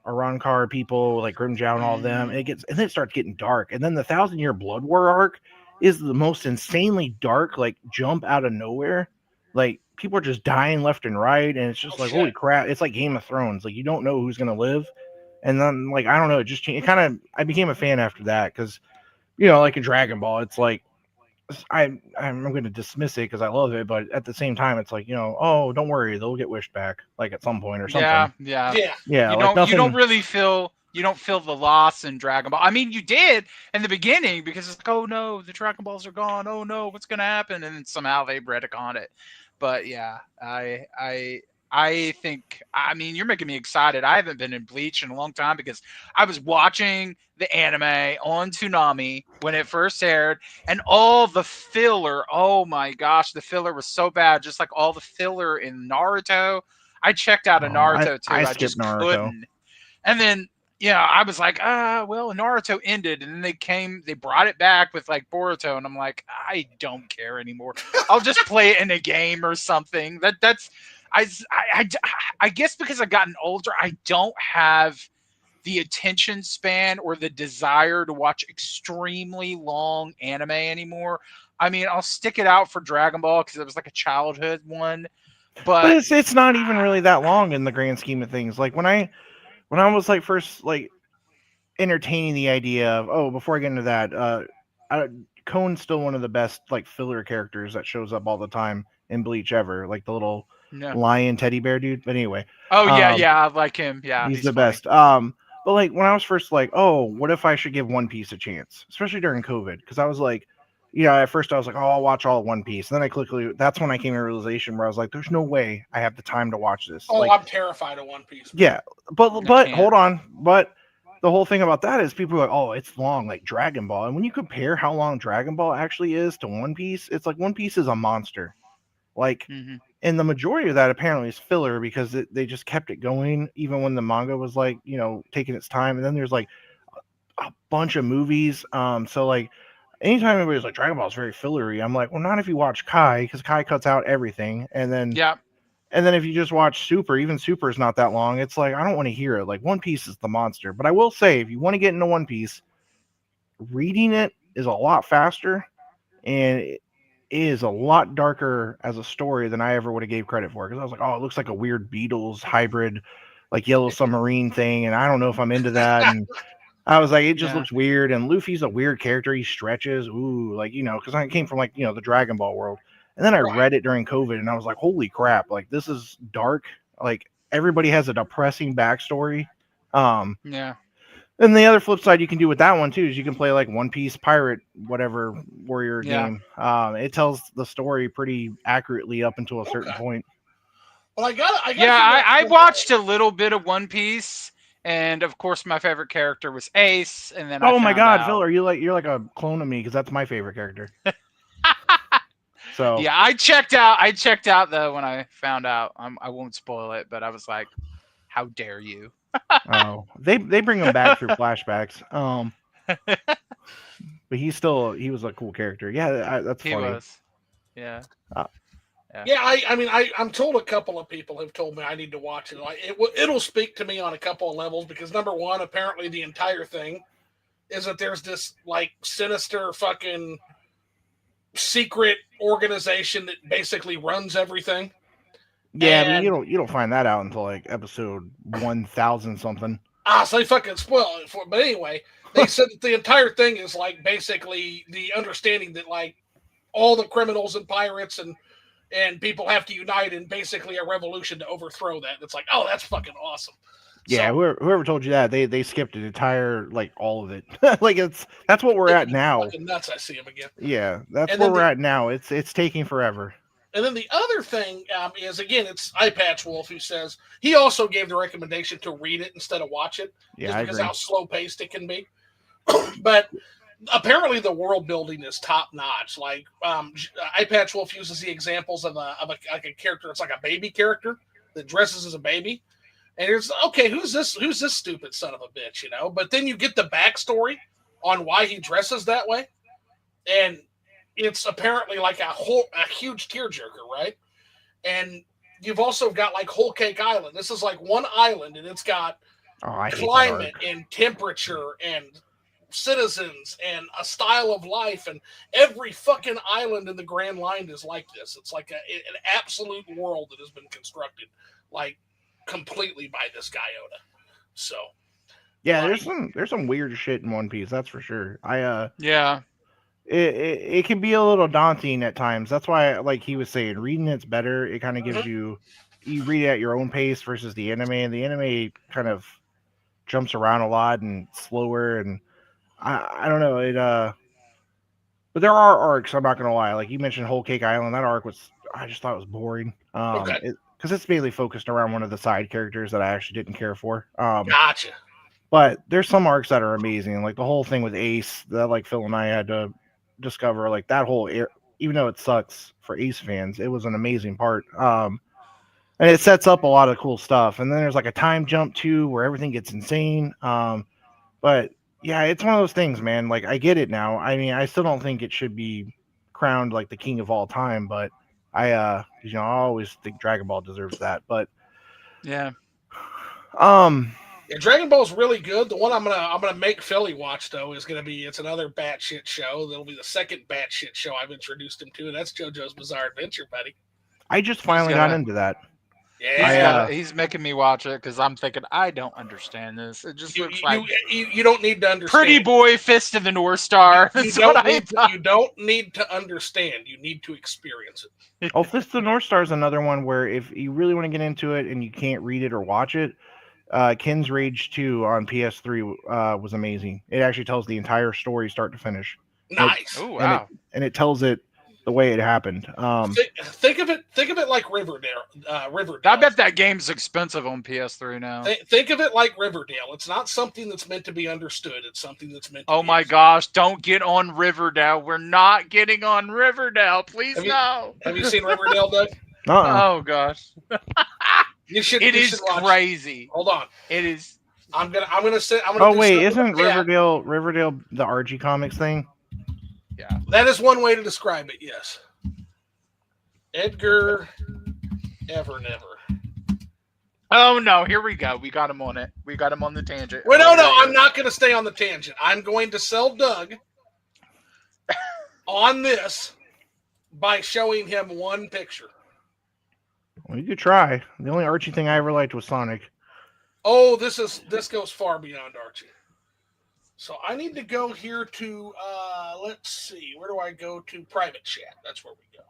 Arrancar people like Grimjow and all of them, and then it starts getting dark. And then the 1,000-Year Blood War arc is the most insanely dark like jump out of nowhere. like people are just dying left and right, and it's just Oh like holy shit. crap! It's like Game of Thrones. Like you don't know who's gonna live, and then like I don't know, it just changed. It kind of I became a fan after that because like in Dragon Ball, it's like I'm going to dismiss it because I love it, but at the same time, it's like oh, don't worry, they'll get wished back like at some point or something. Yeah, yeah. Yeah. Yeah, You like don't nothing. really feel the loss in Dragon Ball. I mean, you did in the beginning because it's like, oh no, the Dragon Balls are gone. Oh no, what's gonna happen? And then somehow they retcon it. But yeah, I think, I mean, you're making me excited. I haven't been in Bleach in a long time because I was watching the anime on Toonami when it first aired, and all the filler. Oh my gosh, the filler was so bad. Just like all the filler in Naruto. I checked out of Oh, I Naruto I too. I skipped just Naruto. couldn't. And then I was like, well, Naruto ended, and then they brought it back with like Boruto, and I'm like, I don't care anymore. I'll just play it in a game or something. That's I I I guess because I've gotten older, I don't have the attention span or the desire to watch extremely long anime anymore. I mean, I'll stick it out for Dragon Ball because it was like a childhood one, But but it's not even really that long in the grand scheme of things. Like when I was like first like entertaining the idea of before I get into that, I, Cone's still one of the best like filler characters that shows up all the time in Bleach ever, like the little no. lion teddy bear dude. But anyway, Oh yeah, um, yeah, I like him. Yeah, he's he's the funny. best. But like when I was first like, oh, what if I should give One Piece a chance, especially during COVID, because I was like, at first I was like, oh, I'll watch all of One Piece, and then I quickly that's when I came to a realization where I was like, there's no way I have the time to watch this. Oh, Like, I'm terrified of One Piece, man. yeah, but I can't. hold on, but the whole thing about that is people are like, oh, it's long like Dragon Ball, and when you compare how long Dragon Ball actually is to One Piece, it's like One Piece is a monster. Like, Hmm. and the majority of that apparently is filler because they just kept it going even when the manga was like taking its time, and then there's like a bunch of movies. So like anytime anybody's like Dragon Ball is very fillery, I'm like, well, not if you watch Kai because Kai cuts out everything, Yeah, and then if you just watch Super, even Super is not that long. It's like I don't want to hear it. Like One Piece is the monster. But I will say, if you want to get into One Piece, reading it is a lot faster and it is a lot darker as a story than I ever would have gave credit for. Because I was like, oh, it looks like a weird Beatles hybrid, like Yellow Submarine thing, and I don't know if I'm into that. And I was like, it just yeah, looks weird. And Luffy's a weird character. He stretches. Ooh, like, because I came from like, the Dragon Ball world. And then I Right. read it during COVID and I was like, holy crap, like this is dark. Like everybody has a depressing backstory. Um, yeah, and the other flip side you can do with that one too is you can play like One Piece Pirate, whatever warrior yeah. game. It tells the story pretty accurately up until a certain Okay. point. Well, I gotta Yeah, figure out I some way. watched a little bit of One Piece, and of course, my favorite character was Ace, and then I Oh my found God, Phil, out. are you're like a clone of me because that's my favorite character. So Yeah, I checked out. I checked out though when I found out. I won't spoil it, but I was like, "How dare you?" they bring him back through flashbacks. But he was a cool character. Yeah, that's He funny. was. Yeah, Uh, yeah, Yeah, I mean, I'm told a couple of people have told me I need to watch it. Like, it'll speak to me on a couple of levels because number one, apparently the entire thing is that there's this like sinister fucking secret organization that basically runs everything. yeah, but And you don't find that out until like episode 1,000 something. so they fucking spoil it for. But anyway, they said that the entire thing is like basically the understanding that like all the criminals and pirates and people have to unite in basically a revolution to overthrow that. It's like, oh, that's fucking awesome. Yeah, So whoever told you that they skipped an entire like all of it. Like that's what we're making at me now. fucking nuts. I see him again. Yeah, that's And where then we're the at now. It's taking forever. and then the other thing is again, it's Eye Patch Wolf who says he also gave the recommendation to read it instead of watch it, Yeah, just I because how agree. slow paced it can be. But apparently the world building is top notch. Like Eye Patch Wolf uses the examples of like a character that's like a baby character that dresses as a baby, and it's okay. Who's this? Who's this stupid son of a bitch? But then you get the backstory on why he dresses that way, and it's apparently like a huge tearjerker, right? And you've also got like Whole Cake Island. This is like one island, and it's got Oh, I hate that climate arc. and temperature and citizens and a style of life, and every fucking island in the Grand Line is like this. It's like an absolute world that has been constructed like completely by this guy Oda. So Yeah, like, there's some weird shit in One Piece, that's for sure. Yeah. It can be a little daunting at times. That's why, like he was saying, reading it's better. It kind of gives you read it at your own pace versus the anime. And the anime kind of jumps around a lot and slower, and I don't know but there are arcs. I'm not gonna lie. Like you mentioned, Whole Cake Island. That arc was I just thought it was boring. okay, Because it's mainly focused around one of the side characters that I actually didn't care for. gotcha. But there's some arcs that are amazing, like the whole thing with Ace that like Phil and I had to discover. Like that whole, even though it sucks for Ace fans, it was an amazing part. And it sets up a lot of cool stuff. And then there's like a time jump too, where everything gets insane. But yeah, it's one of those things, man. Like I get it now. I mean, I still don't think it should be crowned like the king of all time, but I always think Dragon Ball deserves that. But Yeah. Yeah, Dragon Ball's really good. The one I'm gonna make Philly watch though is gonna be it's another batshit show. That'll be the second batshit show I've introduced him to, and that's JoJo's Bizarre Adventure, buddy. I just finally got into that. Yeah, He's making me watch it because I'm thinking I don't understand this. It just looks like you don't need to understand. Pretty Boy, Fist of the North Star. You don't need to understand. You need to experience it. Oh, Fist of the North Star is another one where if you really want to get into it and you can't read it or watch it, Ken's Rage 2 on PS3 was amazing. It actually tells the entire story start to finish. Nice. Oh wow! And it tells it the way it happened. Think of it like Riverdale. Riverdale. I bet that game's expensive on PS3 now. Think of it like Riverdale. It's not something that's meant to be understood. It's something that's meant to Oh be my understood. gosh, don't get on Riverdale. We're not getting on Riverdale. Please no. Have you seen Riverdale, Doug? Oh gosh. You should. It you is should watch crazy. Hold on. It is. I'm gonna say. Oh wait, isn't Riverdale the Archie Comics thing? Yeah. That is one way to describe it. Yes. Edgar Evernever. Oh no, here we go. We got him on it. We got him on the tangent. Well, no, I'm not going to stay on the tangent. I'm going to sell Doug on this by showing him one picture. Well, you could try. The only Archie thing I ever liked was Sonic. Oh, this goes far beyond Archie. So I need to go here to let's see, where do I go to? Private chat. That's where we go.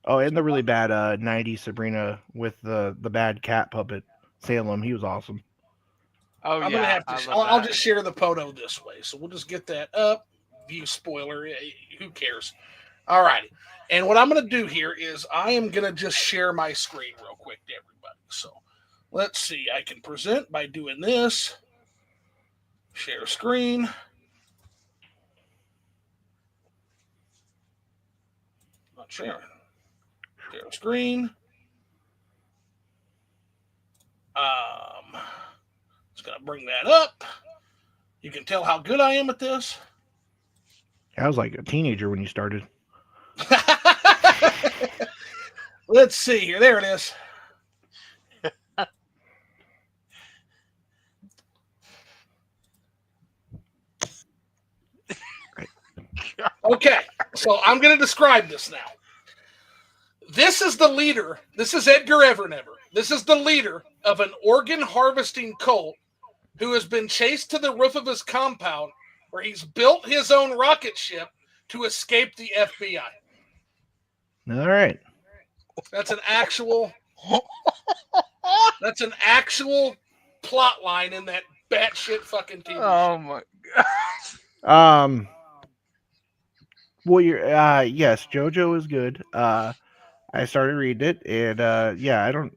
Oh, and the really bad 90s Sabrina with the bad cat puppet Salem. He was awesome. Oh I'm yeah. gonna have to. I'll just share the photo this way. So we'll just get that up. View spoiler. Who cares? All righty. And what I'm gonna do here is I am gonna just share my screen real quick to everybody. So let's see. I can present by doing this. Share screen. Not sharing. Share screen. Just gonna bring that up. You can tell how good I am at this. I was like a teenager when you started. Let's see here. There it is. Okay, so I'm going to describe this now. This is the leader. This is Edgar Evernever. This is the leader of an organ harvesting cult who has been chased to the roof of his compound where he's built his own rocket ship to escape the FBI. All right. That's an actual plot line in that batshit fucking TV show. Oh my god. Well, yes, JoJo is good. I started reading it, and yeah, I don't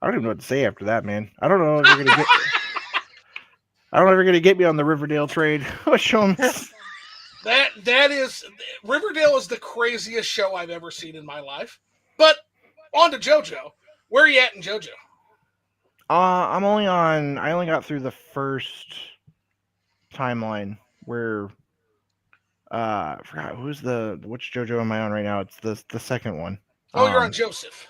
even know what to say after that, man. I don't know if you're gonna get. I don't know if you're gonna get me on the Riverdale trade. Show 'em. That is Riverdale is the craziest show I've ever seen in my life. But on to JoJo. Where are you at in JoJo? I'm only on. I only got through the first timeline where. I forgot which JoJo am I on right now? It's the second one. Oh, you're on Joseph.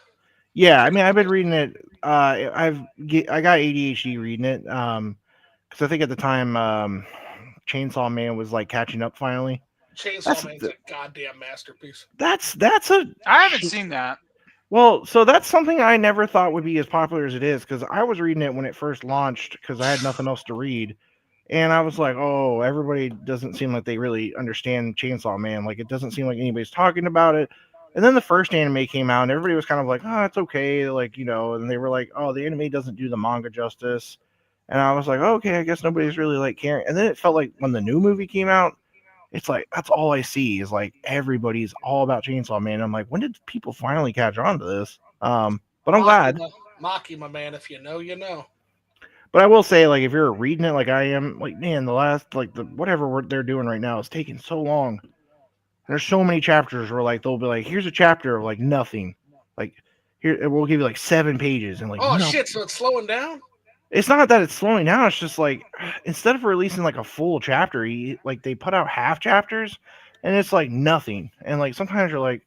Yeah, I mean, I've been reading it. I got ADHD reading it. Because I think at the time, Chainsaw Man was like catching up finally. Chainsaw That's Man's a goddamn masterpiece. that's a I haven't seen that. well, so that's something I never thought would be as popular as it is because I was reading it when it first launched because I had nothing else to read. And I was like, oh, everybody doesn't seem like they really understand Chainsaw Man. Like, it doesn't seem like anybody's talking about it. And then the first anime came out, and everybody was kind of like, oh, it's okay. Like, and they were like, oh, the anime doesn't do the manga justice. And I was like, okay, I guess nobody's really like caring. And then it felt like when the new movie came out, it's like, that's all I see is like everybody's all about Chainsaw Man. I'm like, when did people finally catch on to this? But I'm glad. Maki, my man, if you know, you know. But I will say, like, if you're reading it like I am, like, man, the last, like, the whatever they're doing right now is taking so long. There's so many chapters where, like, they'll be like, here's a chapter of, like, nothing. Like, here, we'll give you, like, 7 pages and, like, oh, no. shit, so it's slowing down? It's not that it's slowing down. It's just, like, instead of releasing, like, a full chapter, like, they put out half chapters, and it's, like, nothing. And, like, sometimes you're like,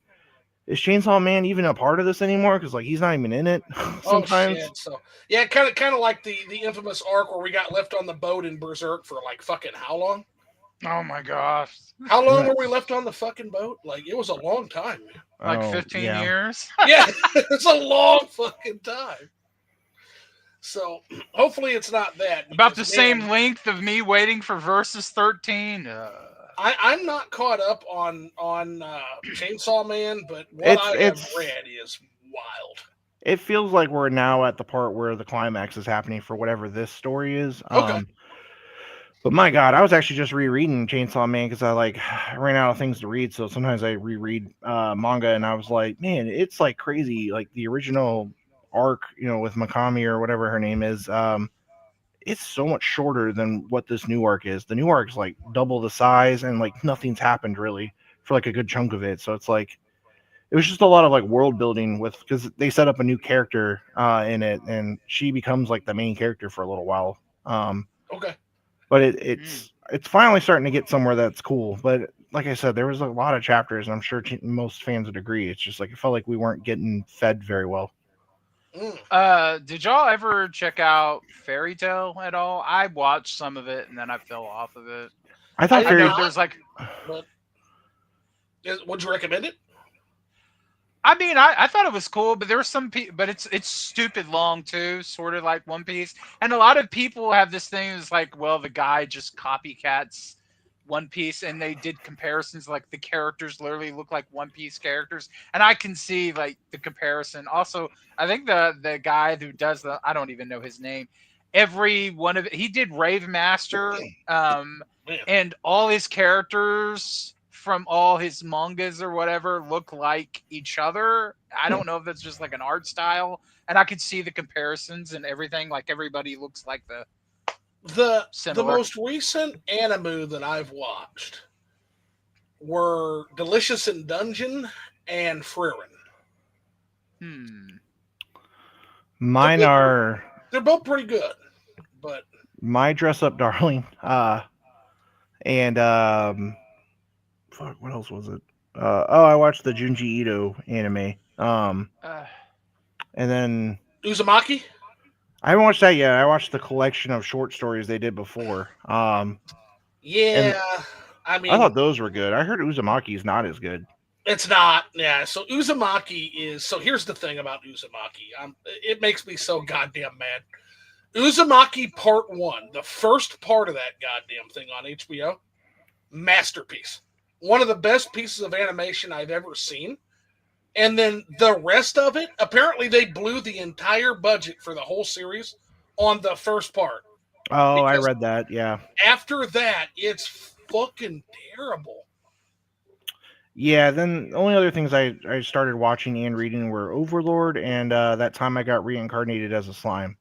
is Chainsaw Man even a part of this anymore? Because, like, he's not even in it sometimes. Oh, shit. So, yeah, kind of like the infamous arc where we got left on the boat in Berserk for, like, fucking how long? Oh my gosh. How long were we left on the fucking boat? Like, it was a long time, man. Like 15 years? Yeah, it's a long fucking time. So, hopefully it's not that. About the same length of me waiting for Versus 13. I'm not caught up on Chainsaw Man, but what I have read is wild. It feels like we're now at the part where the climax is happening for whatever this story is. Okay. But my God, I was actually just rereading Chainsaw Man because I ran out of things to read. So sometimes I reread manga, and I was like, man, it's like crazy. Like the original arc, with Mikami or whatever her name is, it's so much shorter than what this new arc is. The new arc is like double the size, and like nothing's happened really for like a good chunk of it. So it's like it was just a lot of like world building because they set up a new character in it, and she becomes like the main character for a little while. Okay. But it's finally starting to get somewhere that's cool. But like I said, there was a lot of chapters, and I'm sure most fans would agree. It's just like it felt like we weren't getting fed very well. Did y'all ever check out Fairy Tail at all? I watched some of it and then I fell off of it. I thought there's like. But would you recommend it? I mean, I thought it was cool, but there were some people, but it's stupid long too, sort of like One Piece. And a lot of people have this thing is like, well, the guy just copycats One Piece, and they did comparisons like the characters literally look like One Piece characters, and I can see like the comparison. Also, I think the guy who does I don't even know his name. Every one of he did Rave Master, and all his characters from all his mangas or whatever look like each other. I don't know if that's just like an art style, and I could see the comparisons and everything. Like everybody looks like the most recent anime that I've watched were Delicious in Dungeon and Frieren. Mine they're both pretty good, but My Dress Up Darling, and fuck, what else was it? I watched the Junji Ito anime. And then Uzumaki. I haven't watched that yet. I watched the collection of short stories they did before. Yeah, I mean, I thought those were good. I heard Uzumaki is not as good. It's not, yeah. So Uzumaki is. So here's the thing about Uzumaki. It makes me so goddamn mad. Uzumaki Part 1, the first part of that goddamn thing on HBO, masterpiece. One of the best pieces of animation I've ever seen. And then the rest of it, apparently they blew the entire budget for the whole series on the first part. Oh, I read that, yeah. After that, it's fucking terrible. Yeah, then the only other things I started watching and reading were Overlord and that time I got reincarnated as a slime.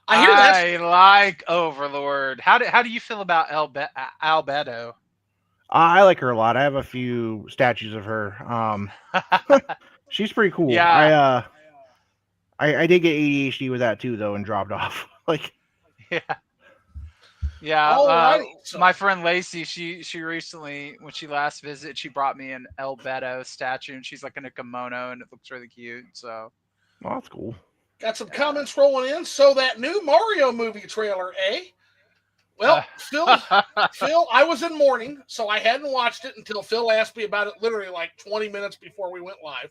I like Overlord. How do you feel about Albedo? I like her a lot. I have a few statues of her. She's pretty cool. Yeah. I did get ADHD with that too, though, and dropped off. Yeah. My friend Lacey, she recently, when she last visited, she brought me an Albedo statue, and she's like in a kimono, and it looks really cute. So, well, that's cool. Got some comments rolling in. So that new Mario movie trailer, Well, Phil, I was in mourning, so I hadn't watched it until Phil asked me about it literally like 20 minutes before we went live.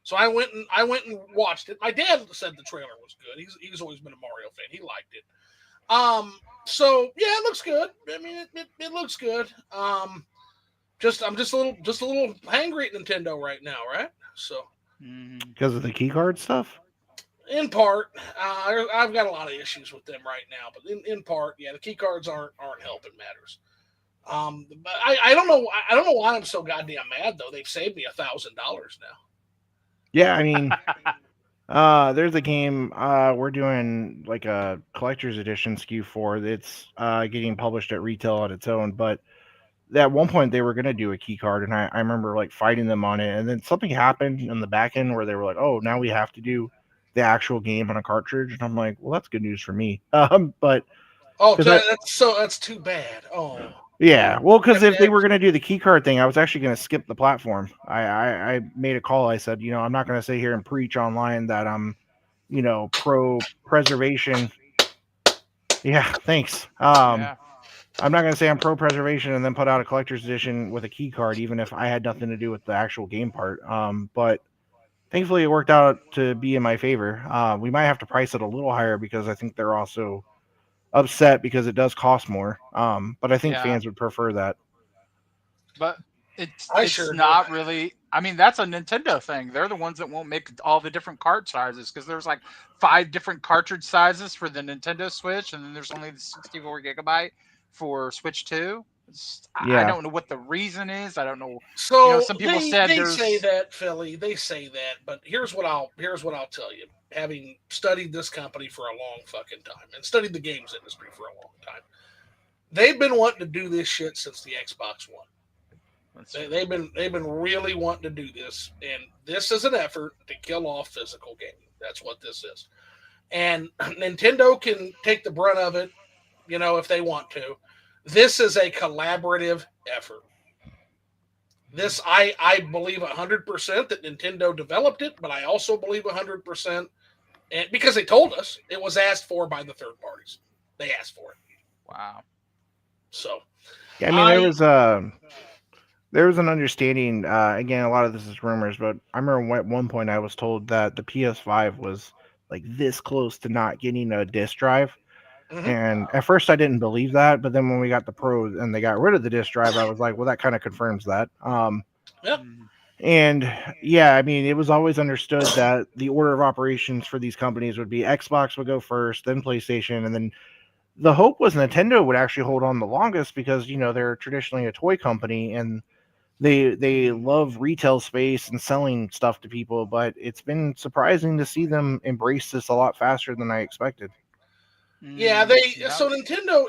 So I went and watched it. My dad said the trailer was good. He's always been a Mario fan. He liked it. So yeah, it looks good. I mean, it looks good. I'm just a little hangry at Nintendo right now, right? So Because of the keycard stuff. in part, I've got a lot of issues with them right now, but in part, yeah, the key cards aren't helping matters. But I don't know. I don't know why I'm so goddamn mad though. They've saved me $1,000 now. Yeah, I mean, there's a game we're doing like a collector's edition SKU for. It's getting published at retail on its own, but at one point they were going to do a key card, and I remember like fighting them on it, and then something happened in the back end where they were like, oh, now we have to do the actual game on a cartridge, and I'm like, well, that's good news for me. But that's too bad. Oh yeah, well, because if they were going to do the key card thing, I was actually going to skip the platform. I made a call. I said, I'm not going to sit here and preach online that I'm, pro preservation. Yeah, thanks. Yeah. I'm not going to say I'm pro preservation and then put out a collector's edition with a key card, even if I had nothing to do with the actual game part. But thankfully, it worked out to be in my favor. We might have to price it a little higher because I think they're also upset because it does cost more. But I think fans would prefer that. But it's not really. I mean, that's a Nintendo thing. They're the ones that won't make all the different card sizes because there's like 5 different cartridge sizes for the Nintendo Switch, and then there's only the 64 gigabyte for Switch 2. I don't know what the reason is. I don't know. So some people said they say that, Philly. They say that, but here's what I'll tell you. Having studied this company for a long fucking time and studied the games industry for a long time, they've been wanting to do this shit since the Xbox One. They've been really wanting to do this, and this is an effort to kill off physical gaming. That's what this is. And Nintendo can take the brunt of it, if they want to. This is a collaborative effort. This, I believe 100% that Nintendo developed it, but I also believe 100%, and because they told us it was asked for by the third parties. They asked for it. Wow. So, yeah, I mean, there was an understanding. Again, a lot of this is rumors, but I remember at one point I was told that the PS5 was like this close to not getting a disc drive. Mm-hmm. And at first I didn't believe that, but then when we got the Pro and they got rid of the disc drive, I was like, well, that kind of confirms that. Yep. And yeah, I mean, it was always understood that the order of operations for these companies would be Xbox would go first, then PlayStation, and then the hope was Nintendo would actually hold on the longest because, they're traditionally a toy company and they love retail space and selling stuff to people, but it's been surprising to see them embrace this a lot faster than I expected. Yeah, so Nintendo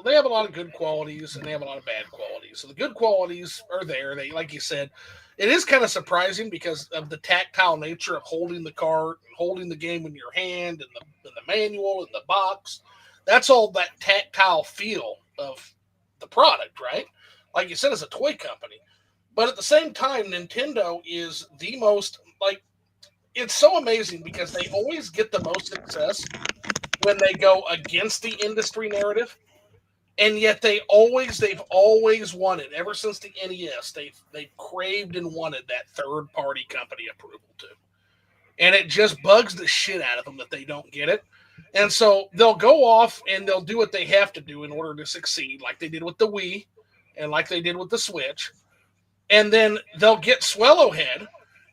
they have a lot of good qualities and they have a lot of bad qualities. So the good qualities are there. They, like you said, it is kind of surprising because of the tactile nature of holding the cart, holding the game in your hand, and the manual and the box. That's all that tactile feel of the product, right? Like you said, it's a toy company. But at the same time, Nintendo is the most, it's so amazing because they always get the most success when they go against the industry narrative, and yet they've always wanted, ever since the NES, they've craved and wanted that third party company approval too, and it just bugs the shit out of them that they don't get it, and so they'll go off and they'll do what they have to do in order to succeed, like they did with the Wii, and like they did with the Switch, and then they'll get swallowhead.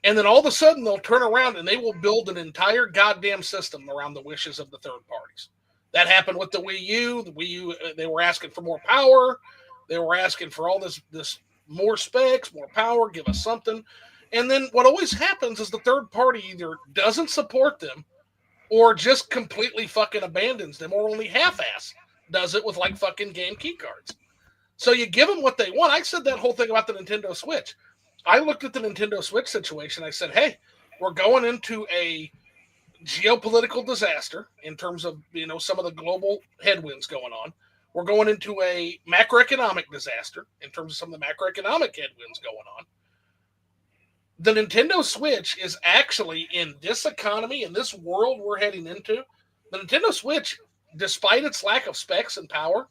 And then all of a sudden they'll turn around and they will build an entire goddamn system around the wishes of the third parties. That happened with the Wii U. The Wii U, they were asking for more power. They were asking for all this more specs, more power, give us something. And then what always happens is the third party either doesn't support them or just completely fucking abandons them, or only half-ass does it with like fucking game key cards. So you give them what they want. I said that whole thing about the Nintendo Switch. I looked at the Nintendo Switch situation. I said, hey, we're going into a geopolitical disaster in terms of, some of the global headwinds going on. We're going into a macroeconomic disaster in terms of some of the macroeconomic headwinds going on. The Nintendo Switch is actually, in this economy, in this world we're heading into, the Nintendo Switch, despite its lack of specs and power,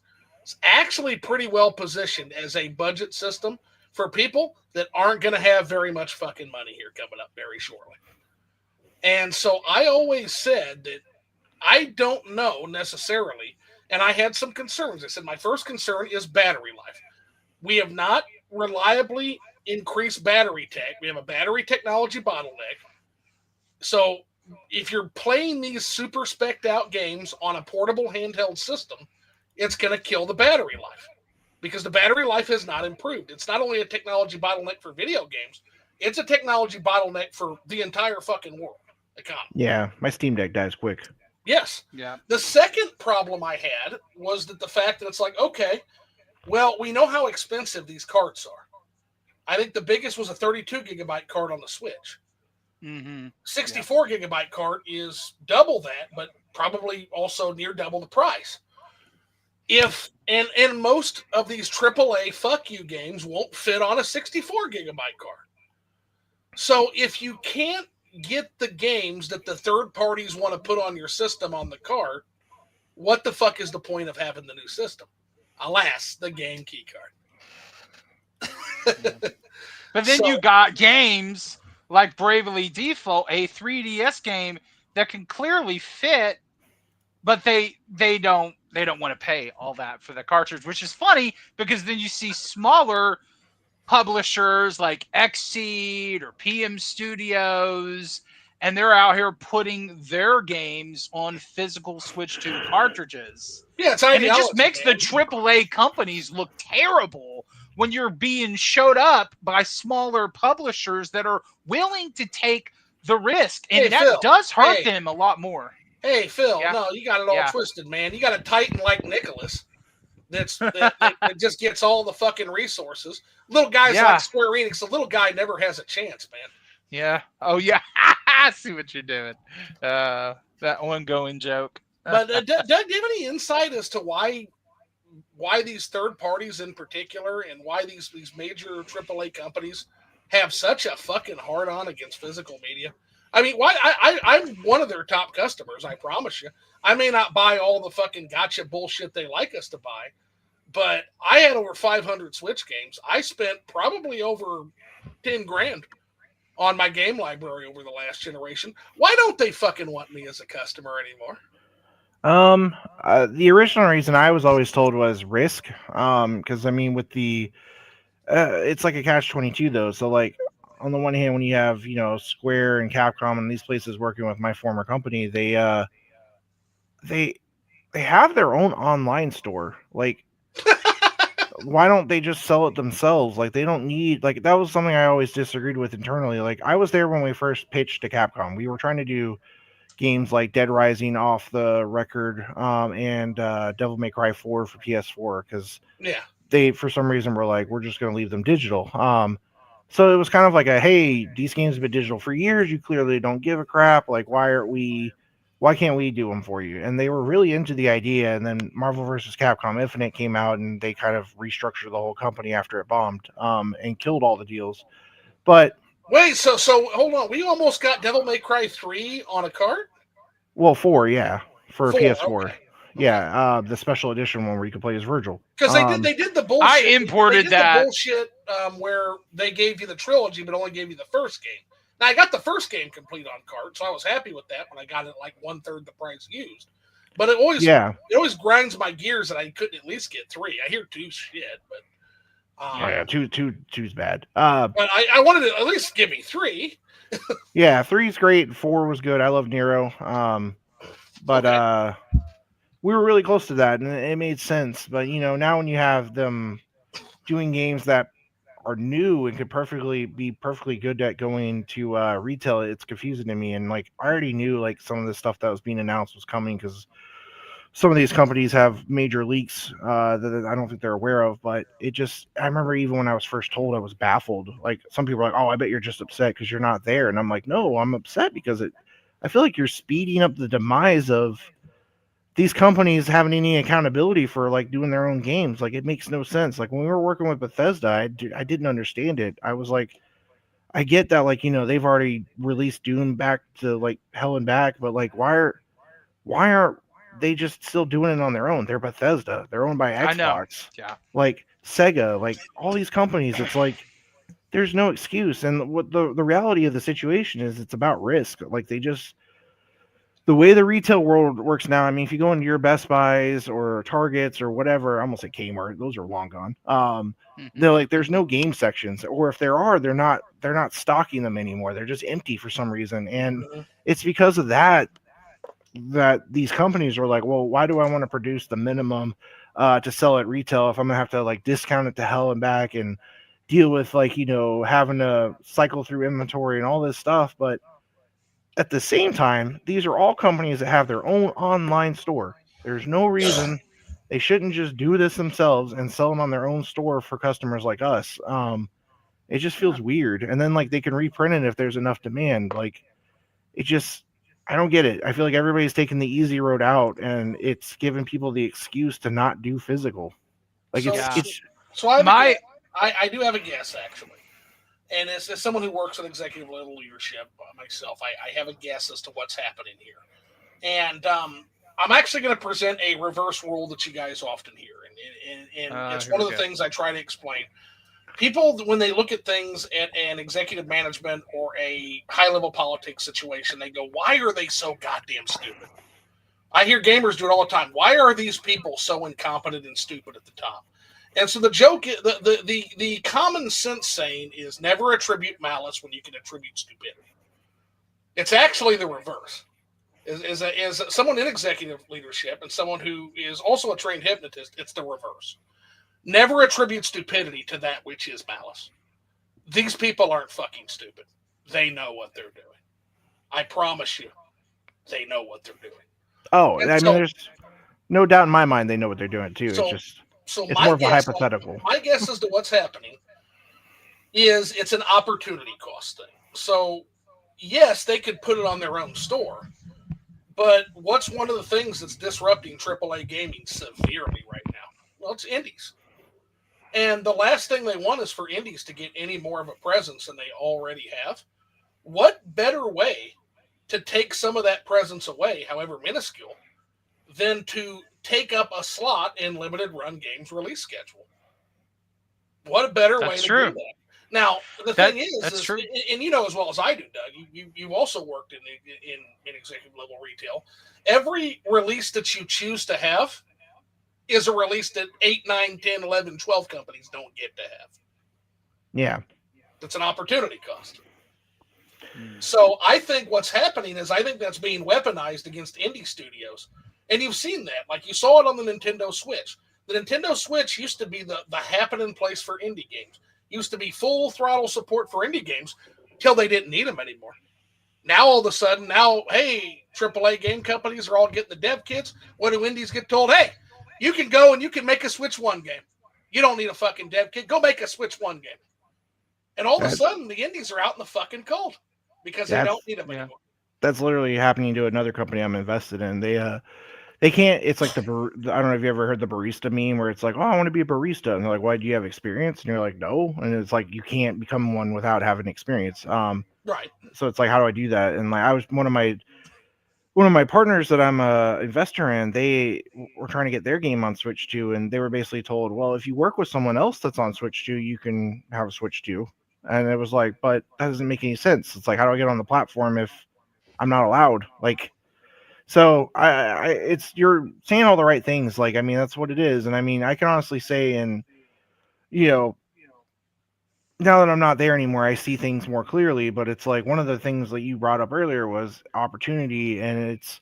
It's actually pretty well positioned as a budget system for people that aren't going to have very much fucking money here coming up very shortly. And so I always said that I don't know necessarily, and I had some concerns. I said my first concern is battery life. We have not reliably increased battery tech. We have a battery technology bottleneck. So if you're playing these super spec'd out games on a portable handheld system, it's going to kill the battery life because the battery life has not improved. It's not only a technology bottleneck for video games, it's a technology bottleneck for the entire fucking world economy. Yeah, my Steam Deck dies quick. Yes. Yeah. The second problem I had was that the fact that it's like, okay, well, we know how expensive these cards are. I think the biggest was a 32 gigabyte card on the Switch. 64 gigabyte card is double that, but probably also near double the price. If and most of these AAA fuck you games won't fit on a 64 gigabyte card. So if you can't get the games that the third parties want to put on your system on the card, what the fuck is the point of having the new system? Alas, the game key card. But then you got games like Bravely Default, a 3DS game that can clearly fit, but they don't want to pay all that for the cartridge, which is funny because then you see smaller publishers like Xseed or PM Studios, and they're out here putting their games on physical Switch 2 cartridges. Yeah, it's and it just makes the AAA companies look terrible when you're being showed up by smaller publishers that are willing to take the risk, and that Phil, does hurt them a lot more. Hey, Phil, no, you got it all twisted, man. You got a Titan like Nicholas that just gets all the fucking resources. Little guys like Square Enix, the little guy never has a chance, man. Yeah. Oh, yeah. I see what you're doing. That ongoing joke. But Doug, do you have any insight as to why these third parties in particular and why these major AAA companies have such a fucking hard on against physical media? I mean, why? I'm one of their top customers, I promise you. I may not buy all the fucking gotcha bullshit they like us to buy, but I had over 500 Switch games. I spent probably over 10 grand on my game library over the last generation. Why don't they fucking want me as a customer anymore? The original reason I was always told was risk. Because I mean, with the, it's like a catch-22 though. So like, on the one hand, when you have Square and Capcom and these places working with my former company, they have their own online store. Like, why don't they just sell it themselves? Like, they don't need, like, that was something I always disagreed with internally. Like, I was there when we first pitched to Capcom. We were trying to do games like Dead Rising off the record, and Devil May Cry 4 for PS4, because they, for some reason, were like, we're just going to leave them digital. So it was kind of like a, hey, these games have been digital for years. You clearly don't give a crap. Like, why can't we do them for you? And they were really into the idea. And then Marvel vs. Capcom Infinite came out, and they kind of restructured the whole company after it bombed, and killed all the deals. But wait, so hold on. We almost got Devil May Cry 3 on a cart? Well, 4, yeah, for 4, PS4. Okay. Yeah, the special edition one where you could play as Virgil. Because they did the bullshit. I imported that. The bullshit where they gave you the trilogy but only gave you the first game. Now, I got the first game complete on cart, so I was happy with that when I got it like 1/3 the price used. But it always grinds my gears that I couldn't at least get 3. I hear 2's shit, but 2's bad. But I wanted to at least give me 3. Yeah, 3's great. 4 was good. I love Nero. But we were really close to that, and it made sense. But now when you have them doing games that are new and could be perfectly good at going to retail, it's confusing to me. And like, I already knew like some of the stuff that was being announced was coming, because some of these companies have major leaks that I don't think they're aware of. But I remember even when I was first told, I was baffled. Like, some people are like, oh, I bet you're just upset because you're not there. And I'm like, no, I'm upset because I feel like you're speeding up the demise of these companies having any accountability for like doing their own games. Like, it makes no sense. Like, when we were working with Bethesda, I didn't understand it. I was like, I get that, like, they've already released Doom back to like hell and back, but like, why aren't they just still doing it on their own. They're Bethesda. They're owned by I know. Xbox. Yeah. Like Sega, like all these companies, it's like there's no excuse. And what the reality of the situation is, it's about risk. Like they just the way the retail world works now. I mean, if you go into your Best Buys or Targets or whatever, I almost say Kmart, those are long gone. They're like there's no game sections, or if there are, they're not stocking them anymore. They're just empty for some reason, and it's because of that these companies are like, well, why do I want to produce the minimum to sell at retail if I'm gonna have to like discount it to hell and back and deal with like having to cycle through inventory and all this stuff. But at the same time, these are all companies that have their own online store. There's no reason they shouldn't just do this themselves and sell them on their own store for customers like us. It just feels weird. And then like they can reprint it if there's enough demand. Like it just I don't get it. I feel like everybody's taking the easy road out, and it's giving people the excuse to not do physical. Like So, it's so I, have a My guess. I do have a guess actually, and as someone who works in executive level leadership myself, I have a guess as to what's happening here, and I'm actually going to present a reverse rule that you guys often hear, and it's here one we of the go. things I try to explain. People, when they look at things at an executive management or a high level politics situation, they go, "Why are they so goddamn stupid?" I hear gamers do it all the time. Why are these people so incompetent and stupid at the top? And so the joke, the common sense saying is never attribute malice when you can attribute stupidity. It's actually the reverse. Is someone in executive leadership and someone who is also a trained hypnotist, it's the reverse. Never attribute stupidity to that which is malice. These people aren't fucking stupid. They know what they're doing. I promise you, they know what they're doing. oh, And I mean, so, there's no doubt in my mind they know what they're doing too. It's so, just so it's more of a hypothetical. my guess as to what's happening is it's an opportunity cost thing. So, yes, they could put it on their own store, but what's one of the things that's disrupting AAA gaming severely right now? Well, it's indies. And the last thing they want is for indies to get any more of a presence than they already have. What better way to take some of that presence away, however minuscule, than to take up a slot in limited run games release schedule? What a better way That's to true. do that? Now, the That thing is, that's true. and you know as well as I do, Doug, you also worked in executive level retail. Every release that you choose to have is a release that 8, 9, 10, 11, 12 companies don't get to have. Yeah. That's an opportunity cost. So I think what's happening is I think that's being weaponized against indie studios. And you've seen that. Like you saw it on the Nintendo Switch. The Nintendo Switch used to be the happening place for indie games. Used to be full throttle support for indie games until they didn't need them anymore. Now all of a sudden, hey, AAA game companies are all getting the dev kits. What do indies get told? Hey, you can go and you can make a Switch 1 game. You don't need a fucking dev kit. Go make a Switch 1 game. And all of a sudden, the indies are out in the fucking cold because they don't need them anymore. That's literally happening to another company I'm invested in. They can't. It's like I don't know if you ever heard the barista meme where it's like, oh, I want to be a barista, and they're like, why do you have experience? And you're like, no, and it's like you can't become one without having experience. Right. So it's like, how do I do that? And like I was one of my partners that I'm a investor in, they were trying to get their game on Switch 2, and they were basically told, well, if you work with someone else that's on Switch 2, you can have a Switch 2. And it was like, but that doesn't make any sense. It's like, how do I get on the platform if I'm not allowed? Like, so it's you're saying all the right things. Like, I mean, that's what it is. And I mean, I can honestly say, and you know, now that I'm not there anymore, I see things more clearly. But it's like one of the things that you brought up earlier was opportunity, and it's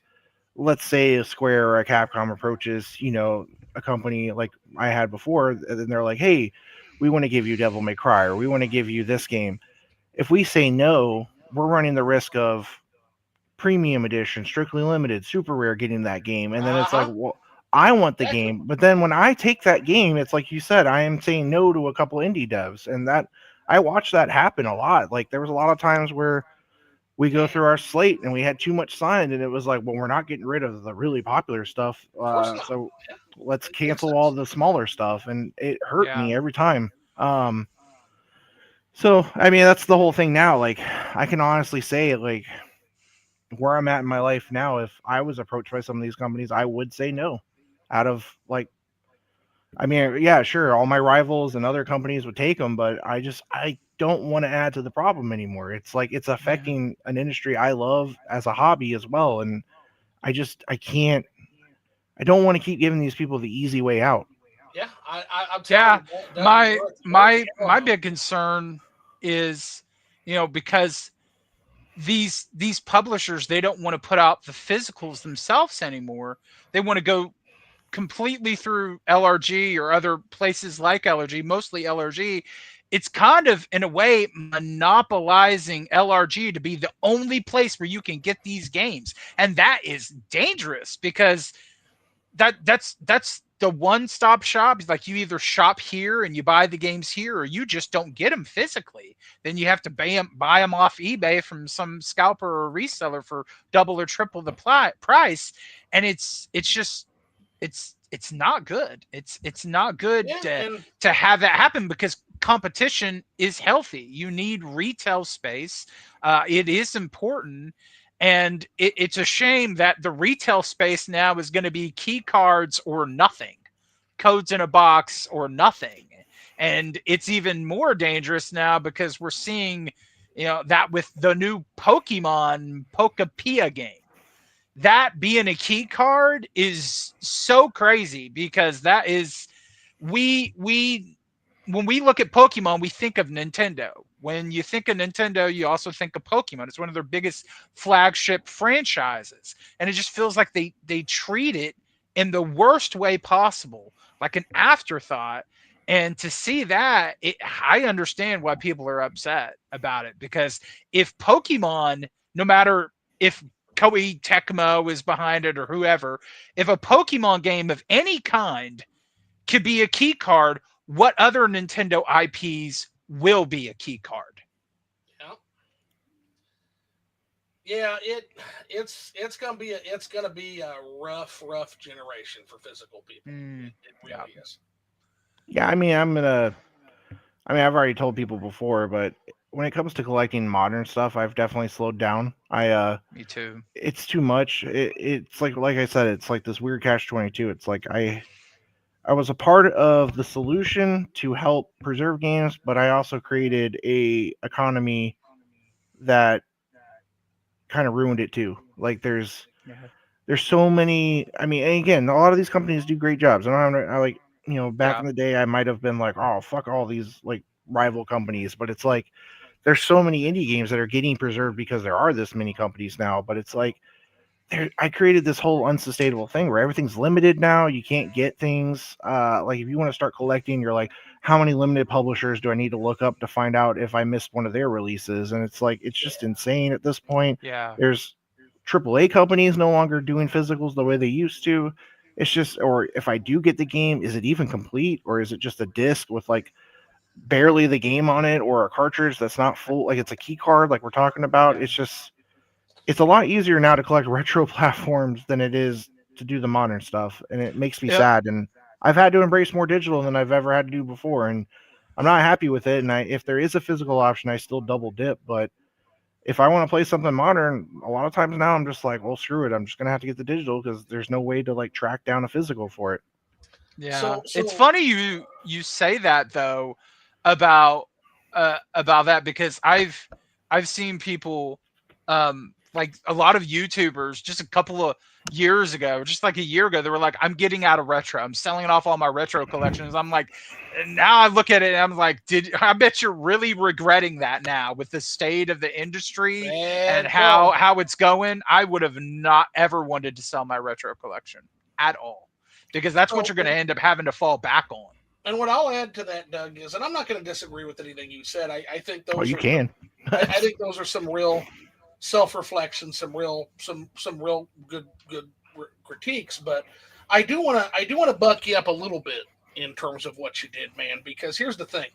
let's say a Square or a Capcom approaches, a company like I had before, and they're like, hey, we want to give you Devil May Cry, or we want to give you this game. If we say no, we're running the risk of premium edition, strictly limited, super rare getting that game. And then it's like, well, I want the game. But then when I take that game, it's like you said, I am saying no to a couple indie devs. And that I watched that happen a lot. Like there was a lot of times where we go through our slate and we had too much signed, and it was like, well, we're not getting rid of the really popular stuff. So let's cancel all the smaller stuff. And it hurt me every time. So, I mean, that's the whole thing now. Like, I can honestly say, like, where I'm at in my life now, if I was approached by some of these companies, I would say no. Out of like, I mean, yeah, sure, all my rivals and other companies would take them, but I don't want to add to the problem anymore. It's like it's Yeah. affecting an industry I love as a hobby as well, and I can't. I don't want to keep giving these people the easy way out. Yeah, I'm telling Yeah. you, Doug, My you're at the my arrow my though. big concern is, because these publishers, they don't want to put out the physicals themselves anymore. They want to go completely through LRG or other places like LRG, mostly LRG. It's kind of in a way monopolizing LRG to be the only place where you can get these games. And that is dangerous because that's the one-stop shop. It's like you either shop here and you buy the games here, or you just don't get them physically. Then you have to buy them off eBay from some scalper or reseller for double or triple the price, and it's just it's not good. It's not good Yeah, and to have that happen because competition is healthy. You need retail space. It is important, and it's a shame that the retail space now is going to be key cards or nothing, codes in a box or nothing. And it's even more dangerous now because we're seeing, that with the new Pokemon Pokapia game, that being a key card is so crazy because that is we when we look at Pokemon, we think of Nintendo. When you think of Nintendo, you also think of Pokemon. It's one of their biggest flagship franchises, and it just feels like they treat it in the worst way possible, like an afterthought. And to see that, I understand why people are upset about it, because if Pokemon, no matter if Koei Tecmo is behind it or whoever, if a Pokemon game of any kind could be a key card, what other Nintendo IPs will be a key card? yeah, yeah, it's gonna be a rough generation for physical people. Mm, It yeah, really is. Yeah, I mean, I've already told people before, but when it comes to collecting modern stuff, I've definitely slowed down. me too. It's too much. It's like I said, it's like this weird catch 22. It's like I was a part of the solution to help preserve games, but I also created a economy that kind of ruined it too. Like Yeah, there's so many. I mean, and again, a lot of these companies do great jobs. I like, back yeah, in the day, I might have been like, oh fuck all these like rival companies, but it's like there's so many indie games that are getting preserved because there are this many companies now. But it's like I created this whole unsustainable thing where everything's limited now. You can't get things. Like if you want to start collecting, you're like, how many limited publishers do I need to look up to find out if I missed one of their releases? And it's like it's just insane at this point. yeah, There's AAA companies no longer doing physicals the way they used to. It's just, or if I do get the game, is it even complete, or is it just a disc with like barely the game on it, or a cartridge that's not full? Like it's a key card, like we're talking about. yeah, It's a lot easier now to collect retro platforms than it is to do the modern stuff, and it makes me yep, sad. And I've had to embrace more digital than I've ever had to do before, and I'm not happy with it. And if there is a physical option, I still double dip. But if I want to play something modern, a lot of times now I'm just like, well, screw it. I'm just gonna have to get the digital because there's no way to like track down a physical for it. yeah. So It's so funny you say that though about about that, because I've seen people, like a lot of YouTubers just a couple of years ago, just like a year ago, they were like, I'm getting out of retro. I'm selling off all my retro collections. I'm like, and now I look at it and I'm like, I bet you're really regretting that now with the state of the industry and bad how call. how it's going. I would have not ever wanted to sell my retro collection at all, because that's what So you're going to end up having to fall back on. and what I'll add to that, Doug, is, and I'm not going to disagree with anything you said. I think Oh, those you are some. can. I think those are some real self-reflection, some real good critiques. But I do want to buck you up a little bit in terms of what you did, man. Because here's the thing: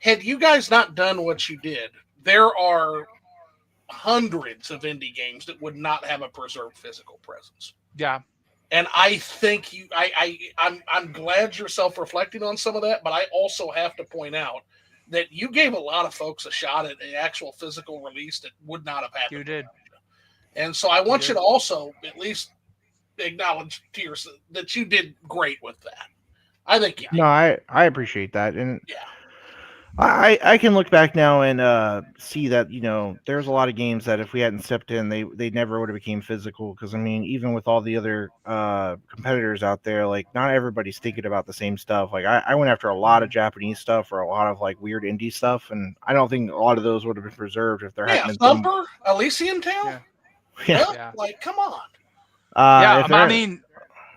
had you guys not done what you did, there are hundreds of indie games that would not have a preserved physical presence. Yeah, And I think I'm glad you're self-reflecting on some of that, but I also have to point out that you gave a lot of folks a shot at the actual physical release that would not have you happened did. without you. And so I want you to also at least acknowledge to yourself that you did great with that. I think you did. No, I appreciate that, and Yeah. I can look back now and see that there's a lot of games that if we hadn't stepped in, they never would have became physical. Because I mean, even with all the other competitors out there, like not everybody's thinking about the same stuff. Like I went after a lot of Japanese stuff or a lot of like weird indie stuff, and I don't think a lot of those would have been preserved if there hadn't been some. Thumper, Elysium Town. Yeah. Like come on. I mean,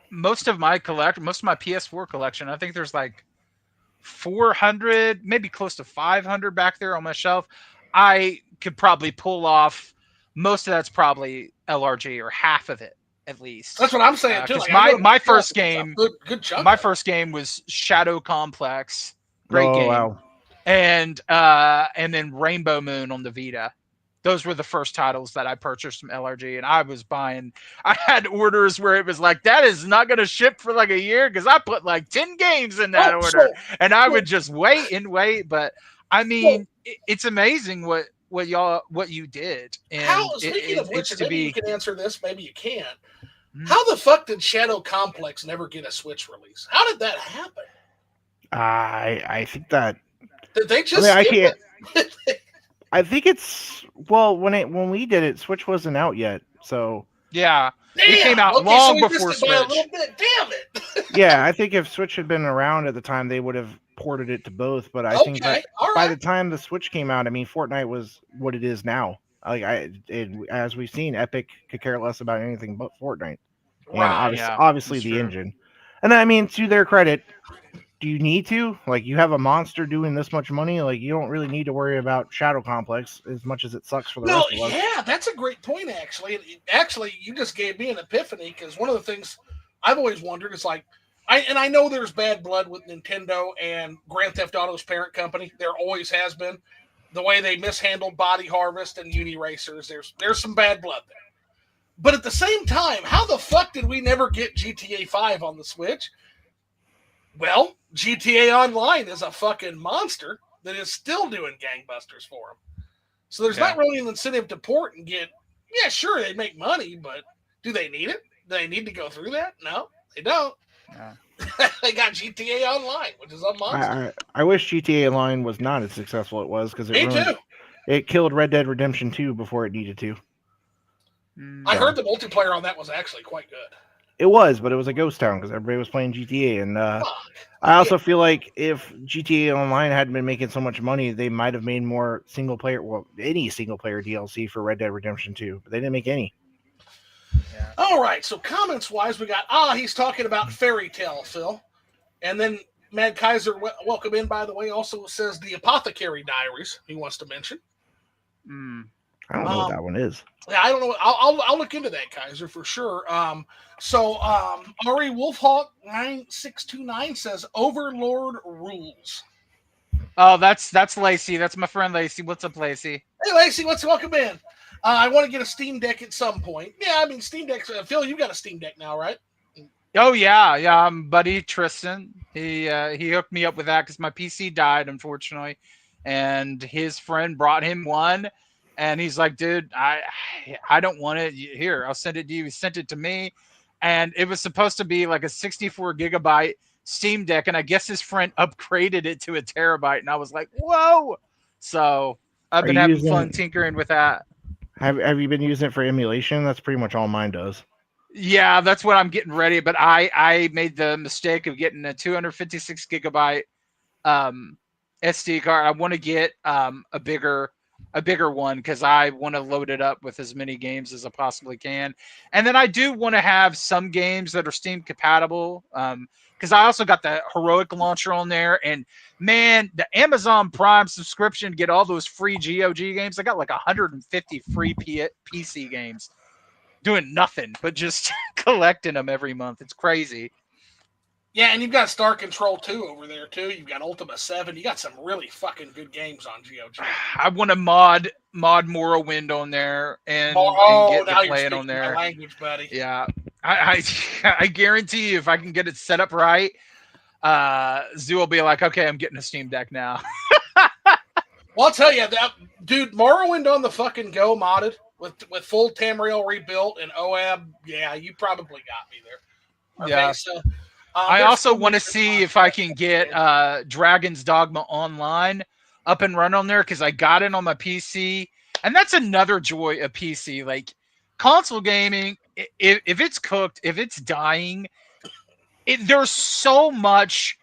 most of my PS4 collection, I think there's like 400, maybe close to 500 back there on my shelf. I could probably pull off most of that's probably LRG or half of it at least. That's what I'm saying too. Like my first game, good chunk. My first game was Shadow Complex, great game, wow. and then Rainbow Moon on the Vita. Those were the first titles that I purchased from LRG, and I was buying. I had orders where it was like, that is not going to ship for like a year because I put like 10 games in that order, and I would just wait and wait. But I mean, it's amazing what you did. And speaking of which, maybe you can answer this, maybe you can't. How the fuck did Shadow Complex never get a Switch release? How did that happen? I think that did they just? I can't. I think it's when we did it, Switch wasn't out yet, so yeah, it came out long before Switch. By a little bit. Damn it! Yeah, I think if Switch had been around at the time, they would have ported it to both. But I think that by the time the Switch came out, I mean, Fortnite was what it is now. Like as we've seen, Epic could care less about anything but Fortnite, and obviously the engine. And then, I mean, to their credit, do you need to? Like, you have a monster doing this much money, like you don't really need to worry about Shadow Complex as much as it sucks for the rest of us. Yeah, that's a great point, actually. Actually, you just gave me an epiphany, because one of the things I've always wondered is like, I know there's bad blood with Nintendo and Grand Theft Auto's parent company. There always has been. The way they mishandled Body Harvest and Uni Racers, there's some bad blood there. But at the same time, how the fuck did we never get GTA 5 on the Switch? Well, GTA Online is a fucking monster that is still doing gangbusters for them. So there's not really an incentive to port and get. Yeah, sure, they make money, but do they need it? Do they need to go through that? No, they don't. Yeah. They got GTA Online, which is a monster. I wish GTA Online was not as successful as it was, because it killed Red Dead Redemption 2 before it needed to. I heard the multiplayer on that was actually quite good. It was, but it was a ghost town because everybody was playing GTA. And I also feel like if GTA Online hadn't been making so much money, they might have made more any single player DLC for Red Dead Redemption 2, but they didn't make any. Yeah. All right, so comments wise, we got he's talking about Fairy Tale, Phil, and then Mad Kaiser, welcome in, by the way, also says the Apothecary Diaries. He wants to mention. I don't know what that one is. Yeah, I don't know. I'll look into that, Kaiser, for sure. So Ari Wolfhawk 9629 says Overlord rules. Oh, that's Lacey. That's my friend Lacey. What's up, Lacey? Hey, Lacey, welcome in. I want to get a Steam Deck at some point. Yeah, I mean, Steam Deck. Phil, you got a Steam Deck now, right? Oh yeah. Buddy Tristan, he hooked me up with that because my PC died, unfortunately, and his friend brought him one. And he's like, dude, I don't want it. Here, I'll send it to you. He sent it to me. And it was supposed to be like a 64 gigabyte Steam Deck. And I guess his friend upgraded it to a terabyte. And I was like, whoa. So I've been having fun tinkering with that. Have you been using it for emulation? That's pretty much all mine does. Yeah, that's what I'm getting ready. But I made the mistake of getting a 256 gigabyte SD card. I want to get a bigger one because I want to load it up with as many games as I possibly can. And then I do want to have some games that are Steam compatible because I also got the Heroic launcher on there. And man, the Amazon Prime subscription, get all those free GOG games. I got like 150 free PC games doing nothing but just collecting them every month. It's crazy. Yeah, and you've got Star Control 2 over there, too. You've got Ultima 7. You got some really fucking good games on GOG. I want to mod Morrowind on there and get to play it on there. My language, buddy. Yeah. I guarantee you, if I can get it set up right, Zoo will be like, okay, I'm getting a Steam Deck now. Well, I'll tell you, that dude, Morrowind on the fucking go modded with full Tamriel rebuilt and OAB, yeah, you probably got me there. Yeah. Okay, so I there's also still want to limited see if I contracts. can get Dragon's Dogma Online up and run on there because I got it on my PC, and that's another joy of PC. Like console gaming, if it's cooked, if it's dying, there's so much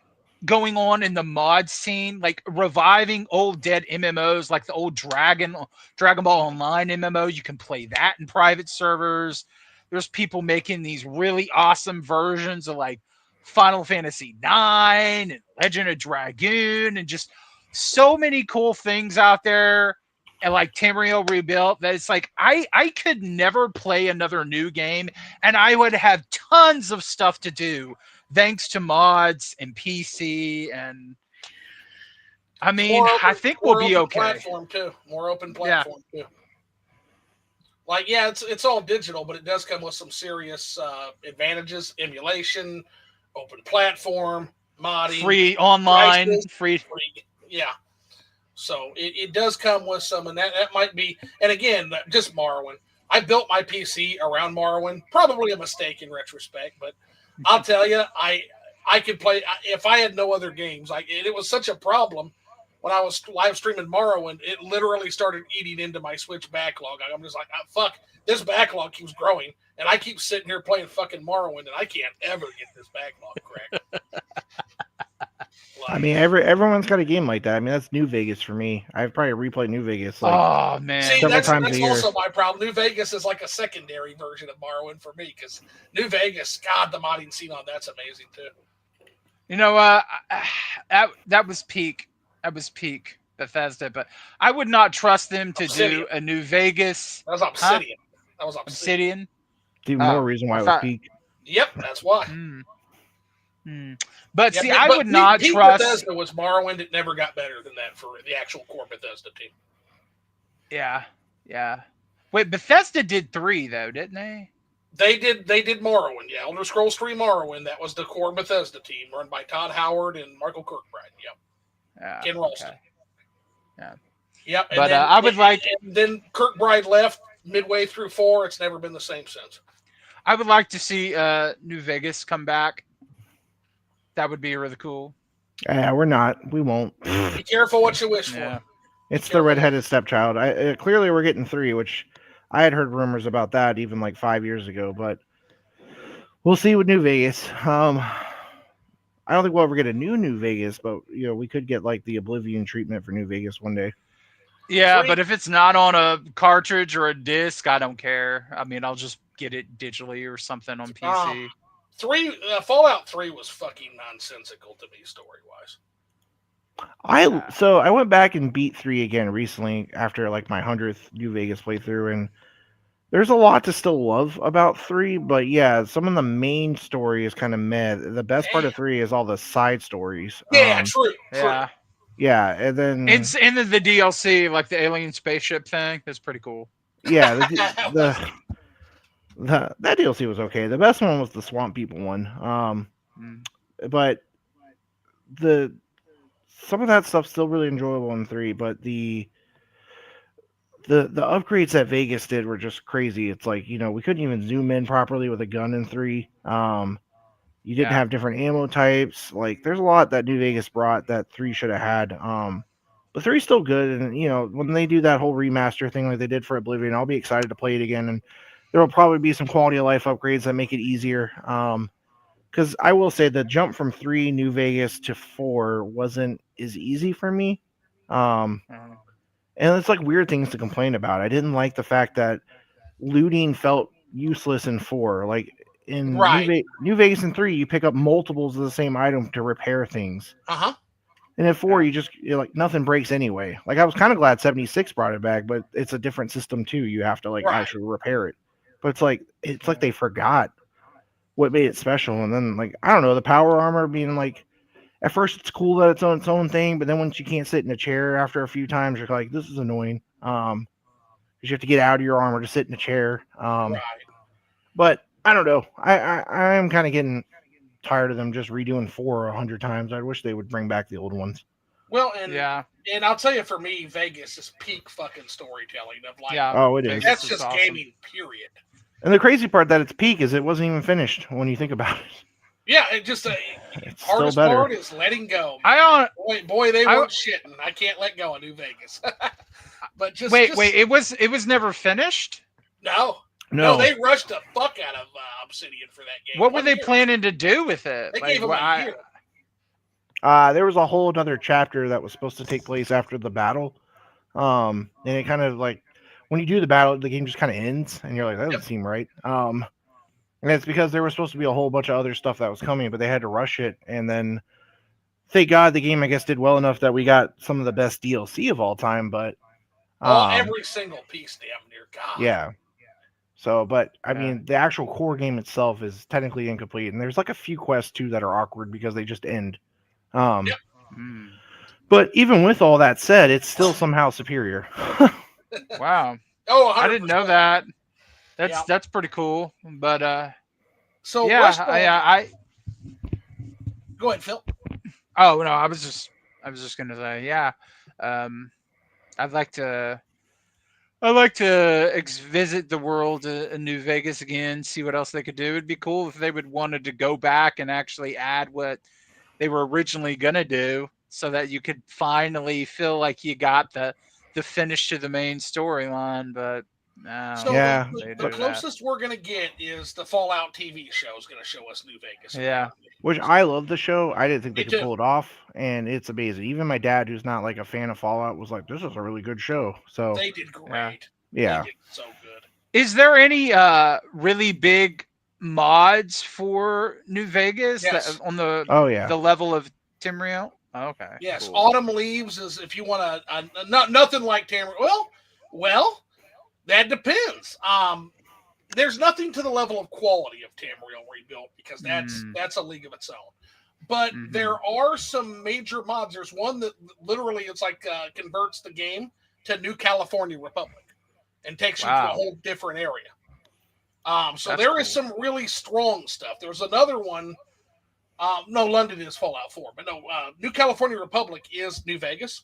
going on in the mod scene, like reviving old dead MMOs, like the old Dragon Ball Online MMO. You can play that in private servers. There's people making these really awesome versions of like Final Fantasy IX and Legend of Dragoon, and just so many cool things out there. And like Tamriel Rebuilt, that it's like I could never play another new game, and I would have tons of stuff to do thanks to mods and PC, and I mean, I think we'll be okay. Platform too. More open platform too. Like, yeah, it's all digital, but it does come with some serious advantages: emulation, open platform, modding, free online, free. Yeah. So it does come with some, and that might be, and again, just Morrowind. I built my PC around Morrowind, probably a mistake in retrospect, but I'll tell you, I could play if I had no other games. Like it was such a problem when I was live streaming Morrowind. It literally started eating into my Switch backlog. I'm just like, fuck, this backlog keeps growing, and I keep sitting here playing fucking Morrowind, and I can't ever get this backlog correct. I mean, everyone's got a game like that. I mean, that's New Vegas for me. I've probably replayed New Vegas like oh man, see, several times a year. That's also my problem. New Vegas is like a secondary version of Morrowind for me because New Vegas, God, the modding scene on that's amazing too. You know, that was peak. That was peak Bethesda, but I would not trust them to do a New Vegas. That was Obsidian. That was Obsidian. Even more reason why it was peak. Yep, that's why. But see, I would not trust. Bethesda was Morrowind. It never got better than that for the actual core Bethesda team. Yeah. Wait, Bethesda did 3 though, didn't they? They did Morrowind. Yeah, Elder Scrolls 3 Morrowind. That was the core Bethesda team, run by Todd Howard and Michael Kirkbride. Yep. Yeah. Ken Ralston. Okay. Yeah. Yep. But then, I would like. And then Kirkbride left midway through 4. It's never been the same since. I would like to see New Vegas come back. That would be really cool. Yeah, we're not. We won't. Be careful what you wish for. It's the redheaded stepchild. Clearly, we're getting 3, which I had heard rumors about that even like 5 years ago. But we'll see with New Vegas. I don't think we'll ever get a New Vegas, but we could get like the Oblivion treatment for New Vegas one day. Yeah, but if it's not on a cartridge or a disc, I don't care. I mean, I'll just get it digitally or something on PC. Fallout 3 was fucking nonsensical to me story-wise. I went back and beat 3 again recently after like my 100th New Vegas playthrough, and there's a lot to still love about 3, but yeah, some of the main story is kind of meh. The best part of 3 is all the side stories. Yeah, true. Yeah, and then it's in the DLC, like the alien spaceship thing. That's pretty cool. Yeah, that DLC was okay. The best one was the Swamp People one. But some of that stuff's still really enjoyable in 3, but the upgrades that Vegas did were just crazy. It's like, we couldn't even zoom in properly with a gun in 3. You didn't have different ammo types. Like, there's a lot that New Vegas brought that 3 should have had. But 3's still good, and when they do that whole remaster thing like they did for Oblivion, I'll be excited to play it again, and there will probably be some quality of life upgrades that make it easier. Because I will say the jump from 3 New Vegas to 4 wasn't as easy for me. And it's like weird things to complain about. I didn't like the fact that looting felt useless in 4. Like in New Vegas in 3, you pick up multiples of the same item to repair things. And in 4, you're like nothing breaks anyway. Like I was kind of glad 76 brought it back, but it's a different system too. You have to like actually repair it. But it's like they forgot what made it special. And then like I don't know, the power armor being like at first it's cool that it's on its own thing, but then once you can't sit in a chair after a few times, you're like, this is annoying. Because you have to get out of your armor to sit in a chair. But I don't know. I am kind of getting tired of them just redoing 4 100 times. I wish they would bring back the old ones. Well, and And I'll tell you, for me, Vegas is peak fucking storytelling of like, Yeah. Oh, it is. Vegas that's is just awesome. gaming, period. And the crazy part that it's peak is it wasn't even finished when you think about it. Yeah, it just It's hardest still better. part is letting go. Man. Boy, they weren't shitting. I can't let go of New Vegas. But wait. It was never finished. No, No, they rushed the fuck out of Obsidian for that game. What were they planning to do with it? They gave them a year. There was a whole other chapter that was supposed to take place after the battle. And it kind of like when you do the battle, the game just kind of ends, and you're like, that doesn't seem right. And it's because there was supposed to be a whole bunch of other stuff that was coming, but they had to rush it. And then, thank God, the game I guess did well enough that we got some of the best DLC of all time. But every single piece, damn near. God. Yeah. So, but I mean, the actual core game itself is technically incomplete, and there's like a few quests too that are awkward because they just end. But even with all that said, it's still somehow superior. Wow. Oh, 100%. I didn't know that. That's pretty cool. But so yeah, I go ahead, Phil. Oh no, I was just gonna say, yeah. I'd like to visit the world in New Vegas again, see what else they could do. It'd be cool if they would wanted to go back and actually add what they were originally gonna do, so that you could finally feel like you got the finish to the main storyline. But no, So Yeah, the closest we're gonna get is the Fallout TV show is gonna show us New Vegas. Yeah. Which I love the show. I didn't think they Me could too. pull it off, and it's amazing. Even my dad, who's not like a fan of Fallout, was like, "This is a really good show." So They did great. yeah. They did so good. Is there any really big mods for New Vegas Yes. that, on the the level of Tamriel? Oh, okay. Yes, Cool. Autumn Leaves is if you want to nothing like Tamriel. Well, that depends. There's nothing to the level of quality of Tamriel Rebuilt because that's a league of its own. But there are some major mods. There's one that literally it's like converts the game to New California Republic and takes you to a whole different area. So that's there is some really strong stuff. There's another one. No, London is Fallout 4, but no, New California Republic is New Vegas.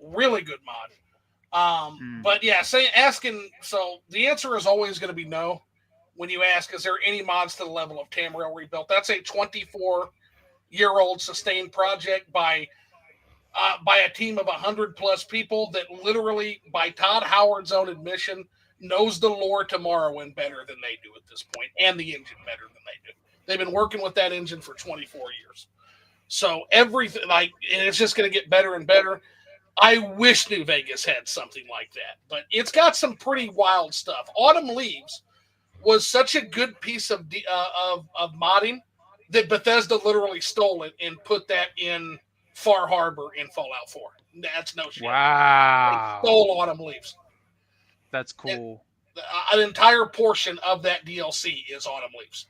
Really good mod. But yeah, asking. So the answer is always going to be no. When you ask, is there any mods to the level of Tamriel Rebuilt? That's a 24-year-old sustained project by a team of 100+ people that literally, by Todd Howard's own admission, knows the lore to Morrowind better than they do at this point, and the engine better than they do. They've been working with that engine for 24 years. So everything, and it's just going to get better and better. I wish New Vegas had something like that, but it's got some pretty wild stuff. Autumn Leaves was such a good piece of modding that Bethesda literally stole it and put that in Far Harbor in Fallout 4. That's no shit. Wow. They stole Autumn Leaves. That's cool. An entire portion of that DLC is Autumn Leaves.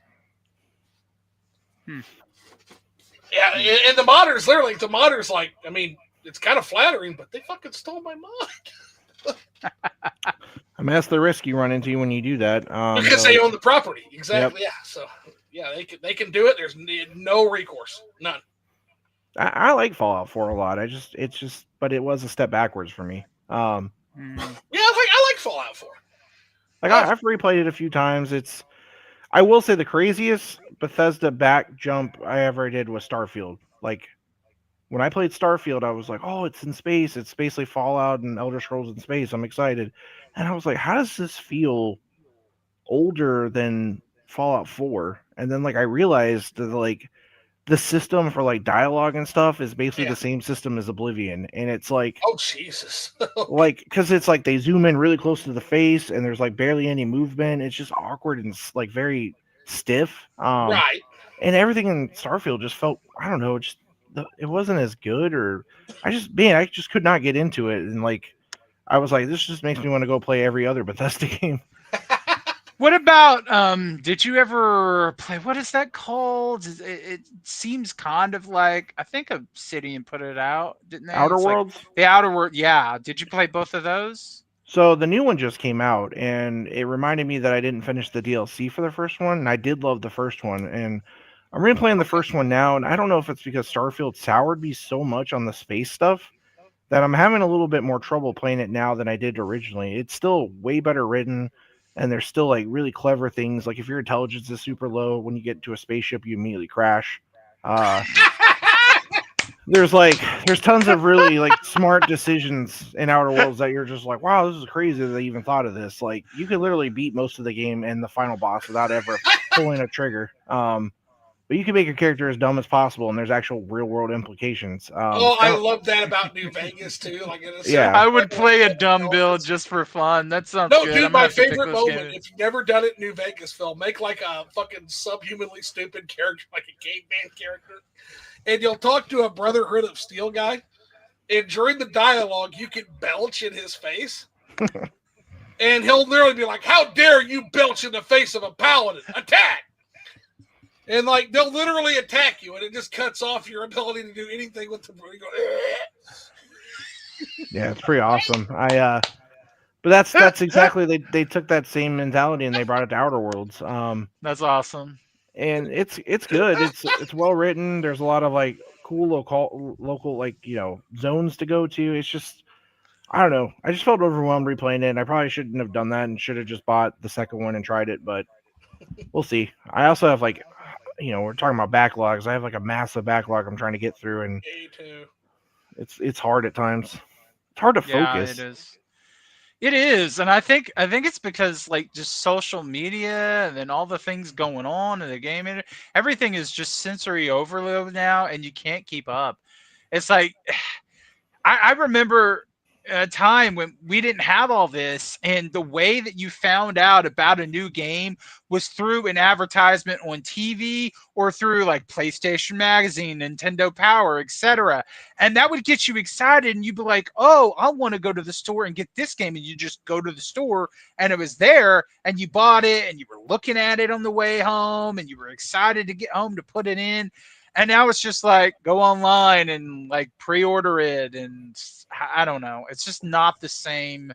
Yeah, and the modders, like, I mean, it's kind of flattering, but they fucking stole my mod. I mean, that's the risk you run into when you do that. Because they own the property. Exactly, yeah. So, yeah, they can do it. There's no recourse. None. I like Fallout 4 a lot. But it was a step backwards for me. Yeah, I like Fallout 4. Like, I've replayed it a few times. I will say the craziest Bethesda back jump I ever did was Starfield. Like, when I played Starfield, I was like, oh, it's in space. It's basically Fallout and Elder Scrolls in space. I'm excited. And I was like, how does this feel older than Fallout 4? And then, like, I realized that, like, the system for, like, dialogue and stuff is basically the same system as Oblivion. And it's like... Oh, Jesus. Like, because it's like they zoom in really close to the face and there's, like, barely any movement. It's just awkward and, like, very stiff. Right. And everything in Starfield just felt, I don't know, it wasn't as good, or I just could not get into it. And, like, I was like, this just makes me want to go play every other Bethesda game. What about, did you ever play, what is that called? It seems kind of like, I think Obsidian put it out, didn't they? Outer Worlds? Like the Outer World, yeah. Did you play both of those? So the new one just came out, and it reminded me that I didn't finish the DLC for the first one, and I did love the first one, and I'm replaying the first one now, and I don't know if it's because Starfield soured me so much on the space stuff that I'm having a little bit more trouble playing it now than I did originally. It's still way better written, and there's still like really clever things. Like if your intelligence is super low, when you get into a spaceship, you immediately crash. Uh, there's tons of really like smart decisions in Outer Worlds that you're just like, wow, this is crazy that they even thought of this. Like you could literally beat most of the game and the final boss without ever pulling a trigger. But you can make your character as dumb as possible, and there's actual real world implications. Oh, I love that about New Vegas too. Like in a certain Yeah. I would play a dumb build elements. just for fun. That sounds No, good. dude, I'm gonna my have to pick favorite this moment. game. If you've never done it in New Vegas, Phil, make like a fucking subhumanly stupid character, like a caveman character, and you'll talk to a Brotherhood of Steel guy, and during the dialogue, you can belch in his face, and he'll literally be like, "How dare you belch in the face of a paladin? Attack!" And like they'll literally attack you, and it just cuts off your ability to do anything with the. You go, Yeah, it's pretty awesome. But that's exactly they took that same mentality and they brought it to Outer Worlds. That's awesome. And it's good. It's well written. There's a lot of like cool local like zones to go to. It's just I don't know. I just felt overwhelmed replaying it. And I probably shouldn't have done that and should have just bought the second one and tried it. But we'll see. I also have like we're talking about backlogs. I have like a massive backlog I'm trying to get through, and Me too. it's hard at times. It's hard to Yeah, focus. it is. It is, and I think it's because like just social media and then all the things going on in the game, everything is just sensory overload now, and you can't keep up. It's like I remember a time when we didn't have all this, and the way that you found out about a new game was through an advertisement on TV or through like PlayStation Magazine, Nintendo Power, etc. And that would get you excited, and you'd be like, "Oh, I want to go to the store and get this game." And you just go to the store, and it was there, and you bought it, and you were looking at it on the way home, and you were excited to get home to put it in. And now it's just like go online and like pre-order it, and I don't know. It's just not the same.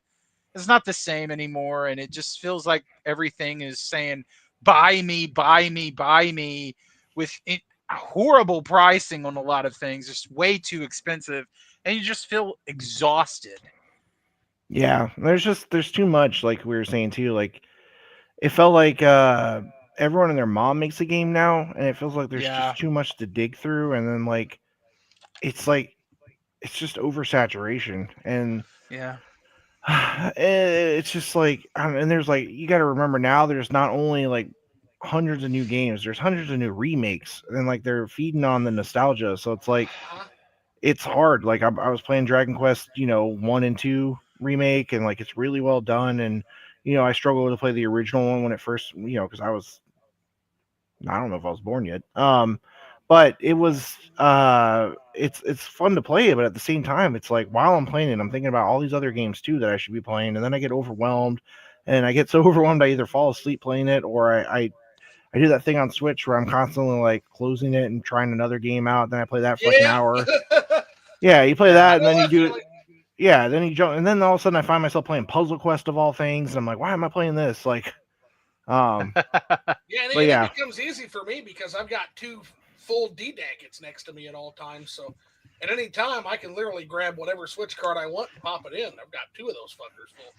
It's not the same anymore, and it just feels like everything is saying buy me, buy me, buy me, with horrible pricing on a lot of things. Just way too expensive, and you just feel exhausted. Yeah, there's too much, like we were saying too. Like it felt like everyone and their mom makes a game now, and it feels like there's Yeah, just too much to dig through, and then it's like it's just oversaturation, and yeah, it's just like and there's like you got to remember now there's not only like hundreds of new games, there's hundreds of new remakes, and like they're feeding on the nostalgia, so it's like Uh-huh. it's hard. Like I was playing Dragon Quest, 1 and 2 remake, and like it's really well done. And I struggled to play the original one when it first, because I don't know if I was born yet. But it was it's fun to play, but at the same time, it's like while I'm playing it, I'm thinking about all these other games too that I should be playing, and then I get overwhelmed, and I get so overwhelmed I either fall asleep playing it or I do that thing on Switch where I'm constantly like closing it and trying another game out. Then I play that for like an Yeah. hour. Yeah, you play yeah. I that and know then you that do it. feeling. Yeah, then you jump, and then all of a sudden I find myself playing Puzzle Quest of all things, and I'm like, why am I playing this? Like, um, Yeah, and but it yeah, becomes easy for me because I've got two full D-Dackets next to me at all times. So at any time, I can literally grab whatever Switch card I want and pop it in. I've got two of those fuckers full.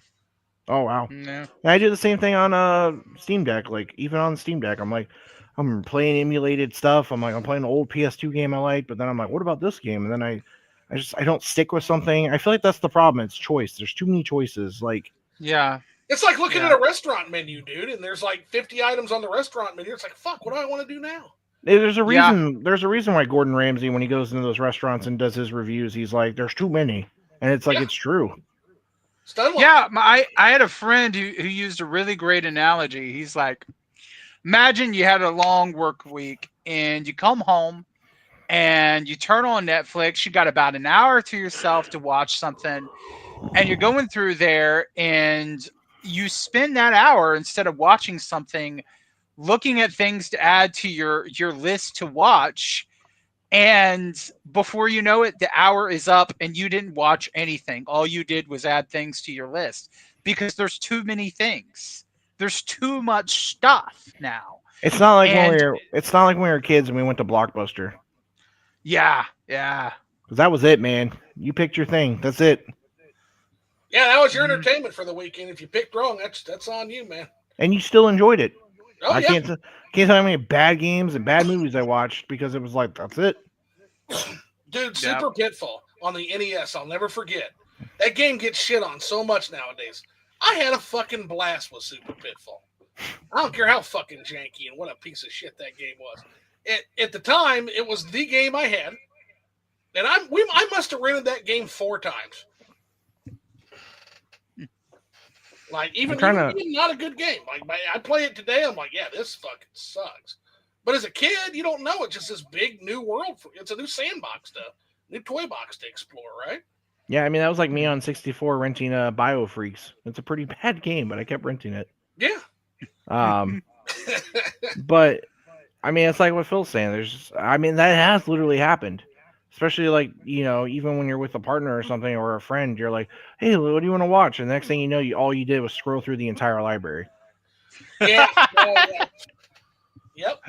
oh wow, No. and I do the same thing on Steam Deck. Like even on Steam Deck, I'm like, I'm playing emulated stuff. I'm like, I'm playing an old PS2 game I like, but then I'm like, what about this game? And then I don't stick with something. I feel like that's the problem. It's choice. There's too many choices. Like, Yeah, It's like looking at yeah, a restaurant menu, dude, and there's like 50 items on the restaurant menu. It's like, fuck, what do I want to do now? there's a yeah, reason. There's a reason why Gordon Ramsay, when he goes into those restaurants and does his reviews, he's like, "There's too many," and it's like Yeah, it's true. stun lock. yeah. I had a friend who used a really great analogy. He's like, imagine you had a long work week and you come home and you turn on Netflix. You got about an hour to yourself to watch something, and you're going through there and you spend that hour instead of watching something, looking at things to add to your list to watch. And before you know it, the hour is up and you didn't watch anything. All you did was add things to your list because there's too many things. There's too much stuff now. It's not like when And we were. It's not like when we were kids and we went to Blockbuster. yeah, yeah. Because that was it, man. You picked your thing. That's it. Yeah, that was your Mhm. entertainment for the weekend. If you picked wrong, that's on you, man. And you still enjoyed it. Oh I yeah, can't tell you how many bad games and bad movies I watched because it was like, that's it. dude, Yeah. Super Pitfall on the NES. I'll never forget. That game gets shit on so much nowadays. I had a fucking blast with Super Pitfall. I don't care how fucking janky and what a piece of shit that game was. At the time, it was the game I had, and I must have rented that game 4 times. Like I'm even trying even to. even not a good game. Like I play it today, I'm like, yeah, this fucking sucks. But as a kid, you don't know. It's just this big new world. It's a new sandbox new toy box to explore, right? Yeah, I mean, that was like me on 64 renting Biofreaks. It's a pretty bad game, but I kept renting it. Yeah. Um, but I mean, it's like what Phil's saying. I mean, that has literally happened. Especially like, even when you're with a partner or something or a friend, you're like, hey, what do you want to watch? And the next thing you know, all you did was scroll through the entire library. Yeah. Oh, yeah. Yep.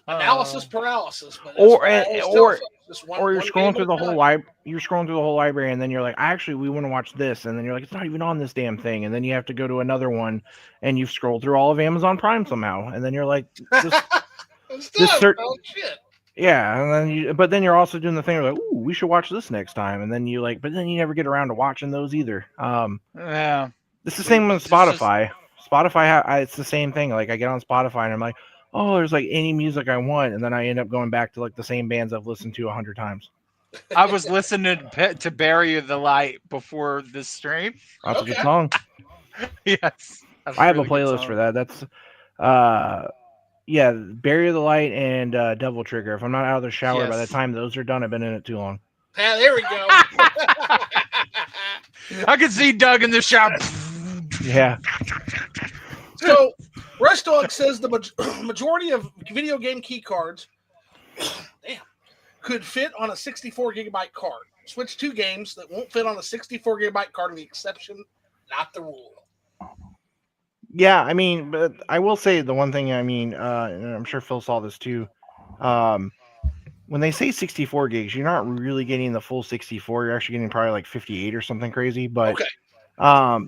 Analysis paralysis, but that's why I always tell folks just Or you're one game scrolling at through a the time. you're scrolling through the whole library, and then you're like, actually, we want to watch this, and then you're like, it's not even on this damn thing, and then you have to go to another one, and you've scrolled through all of Amazon Prime somehow, and then you're like, It's this done, cert, bro. Shit. yeah, and but then you're also doing the thing where like, ooh, we should watch this next time, and then but then you never get around to watching those either. Yeah. It's the same with It's just Spotify. Spotify, it's the same thing. Like I get on Spotify and I'm like, oh, there's like any music I want, and then I end up going back to like the same bands I've listened to 100 times. I was listening to Bury the Light before this stream. That's a good Okay. song. Yes. That's I have a really good playlist song. for that. That's yeah, Bury the Light and Devil Trigger. If I'm not out of the shower by the Yes. time those are done, I've been in it too long. Ah, there we go. I could see Doug in the shop. Yeah. So, Rush Dog says the majority of video game key cards could fit on a 64 gigabyte card. Switch 2 games that won't fit on a 64 gigabyte card are the exception, not the rule. Yeah, I mean, but I will say the one thing, I mean, and I'm sure Phil saw this too. When they say 64 gigs, you're not really getting the full 64. You're actually getting probably like 58 or something crazy. But Okay.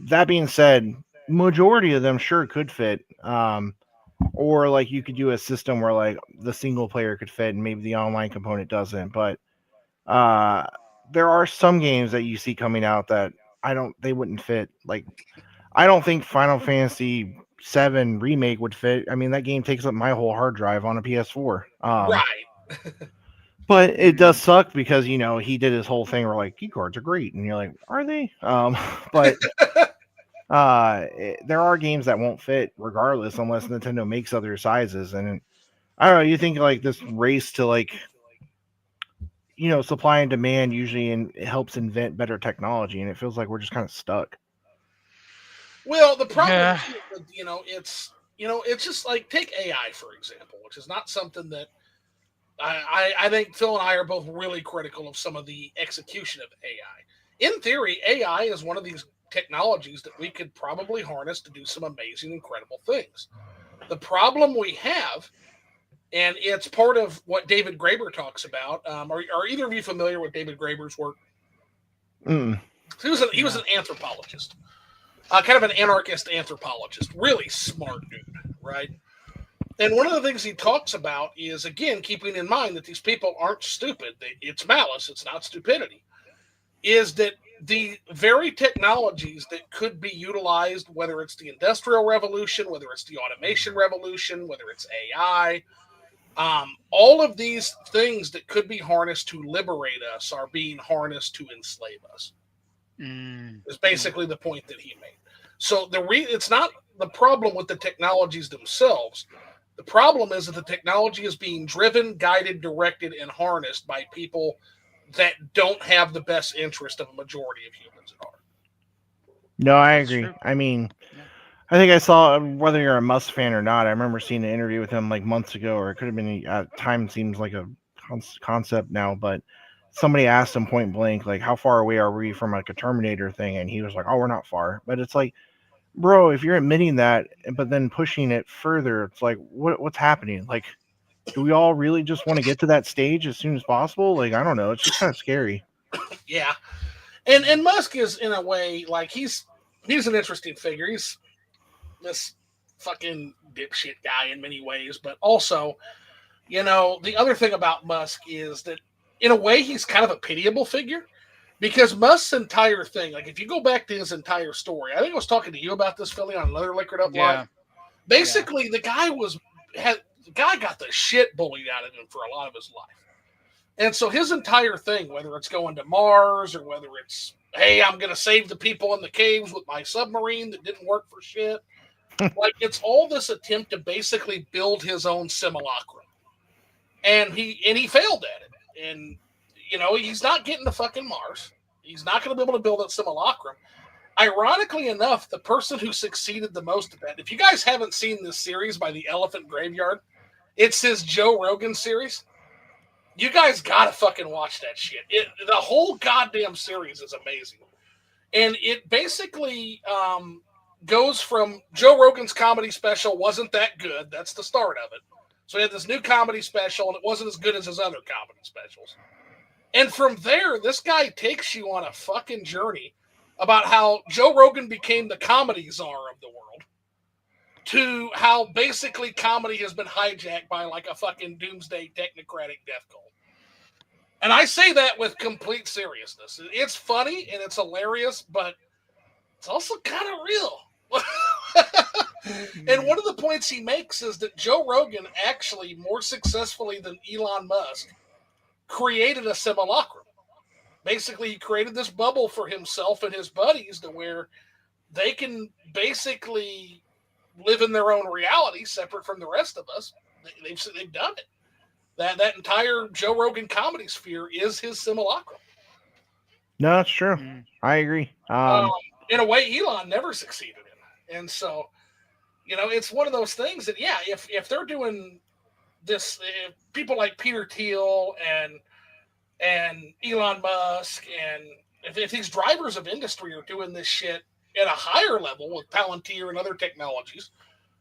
that being said, majority of them sure could fit. Or like you could do a system where like the single player could fit and maybe the online component doesn't. But there are some games that you see coming out that they wouldn't fit. Like I don't think Final Fantasy 7 remake would fit. I mean, that game takes up my whole hard drive on a PS4. Right. But it does suck because he did his whole thing where like key cards are great, and you're like, are they? But there are games that won't fit regardless unless Nintendo makes other sizes. And I don't know. You think like this race to like supply and demand usually it helps invent better technology, and it feels like we're just kind of stuck. Well, the problem, Yeah. it's just like take AI for example, which is not something that I think Phil and I are both really critical of some of the execution of AI. In theory, AI is one of these technologies that we could probably harness to do some amazing, incredible things. The problem we have, and it's part of what David Graeber talks about. Are either of you familiar with David Graeber's work? Mm. He was an anthropologist, kind of an anarchist anthropologist, really smart dude, right? And one of the things he talks about is, again, keeping in mind that these people aren't stupid. It's malice, it's not stupidity. Is that the very technologies that could be utilized, whether it's the Industrial Revolution, whether it's the Automation Revolution, whether it's AI, all of these things that could be harnessed to liberate us are being harnessed to enslave us. Is basically the point that he made. So it's not the problem with the technologies themselves. The problem is that the technology is being driven, guided, directed, and harnessed by people that don't have the best interest of a majority of humans at heart. No, I That's agree. true. I mean, I think I saw whether you're a Musk fan or not. I remember seeing an interview with him like months ago, or it could have been. Time seems like a concept now, but somebody asked him point blank, like, "How far away are we from like a Terminator thing?" And he was like, "Oh, we're not far." But it's like, bro, if you're admitting that, but then pushing it further, it's like, what's happening? Like, do we all really just want to get to that stage as soon as possible? Like, I don't know. It's just kind of scary. Yeah, and Musk is in a way like he's an interesting figure. He's this fucking dipshit guy in many ways, but also, the other thing about Musk is that in a way he's kind of a pitiable figure because Musk's entire thing, like if you go back to his entire story, I think I was talking to you about this, Philly, on another Liquored Up Live. Yeah. Basically, the guy got the shit bullied out of him for a lot of his life. And so his entire thing, whether it's going to Mars or whether it's, hey, I'm going to save the people in the caves with my submarine that didn't work for shit, like it's all this attempt to basically build his own simulacrum. And he failed at it. And, he's not getting to fucking Mars. He's not going to be able to build that simulacrum. Ironically enough, the person who succeeded the most at that, if you guys haven't seen this series by the Elephant Graveyard, it's his Joe Rogan series. You guys gotta fucking watch that shit. The whole goddamn series is amazing. And it basically goes from Joe Rogan's comedy special wasn't that good. That's the start of it. So he had this new comedy special, and it wasn't as good as his other comedy specials. And from there, this guy takes you on a fucking journey about how Joe Rogan became the comedy czar of the world to how basically comedy has been hijacked by like a fucking doomsday technocratic death cult. And I say that with complete seriousness. It's funny and it's hilarious, but it's also kind of real. And one of the points he makes is that Joe Rogan actually more successfully than Elon Musk created a simulacrum. Basically, he created this bubble for himself and his buddies to where they can basically live in their own reality separate from the rest of us. They've done it. That entire Joe Rogan comedy sphere is his simulacrum. No, that's true. I agree. In a way, Elon never succeeded in. And so, it's one of those things that, yeah, if they're doing this, people like Peter Thiel and Elon Musk, and if these drivers of industry are doing this shit at a higher level with Palantir and other technologies,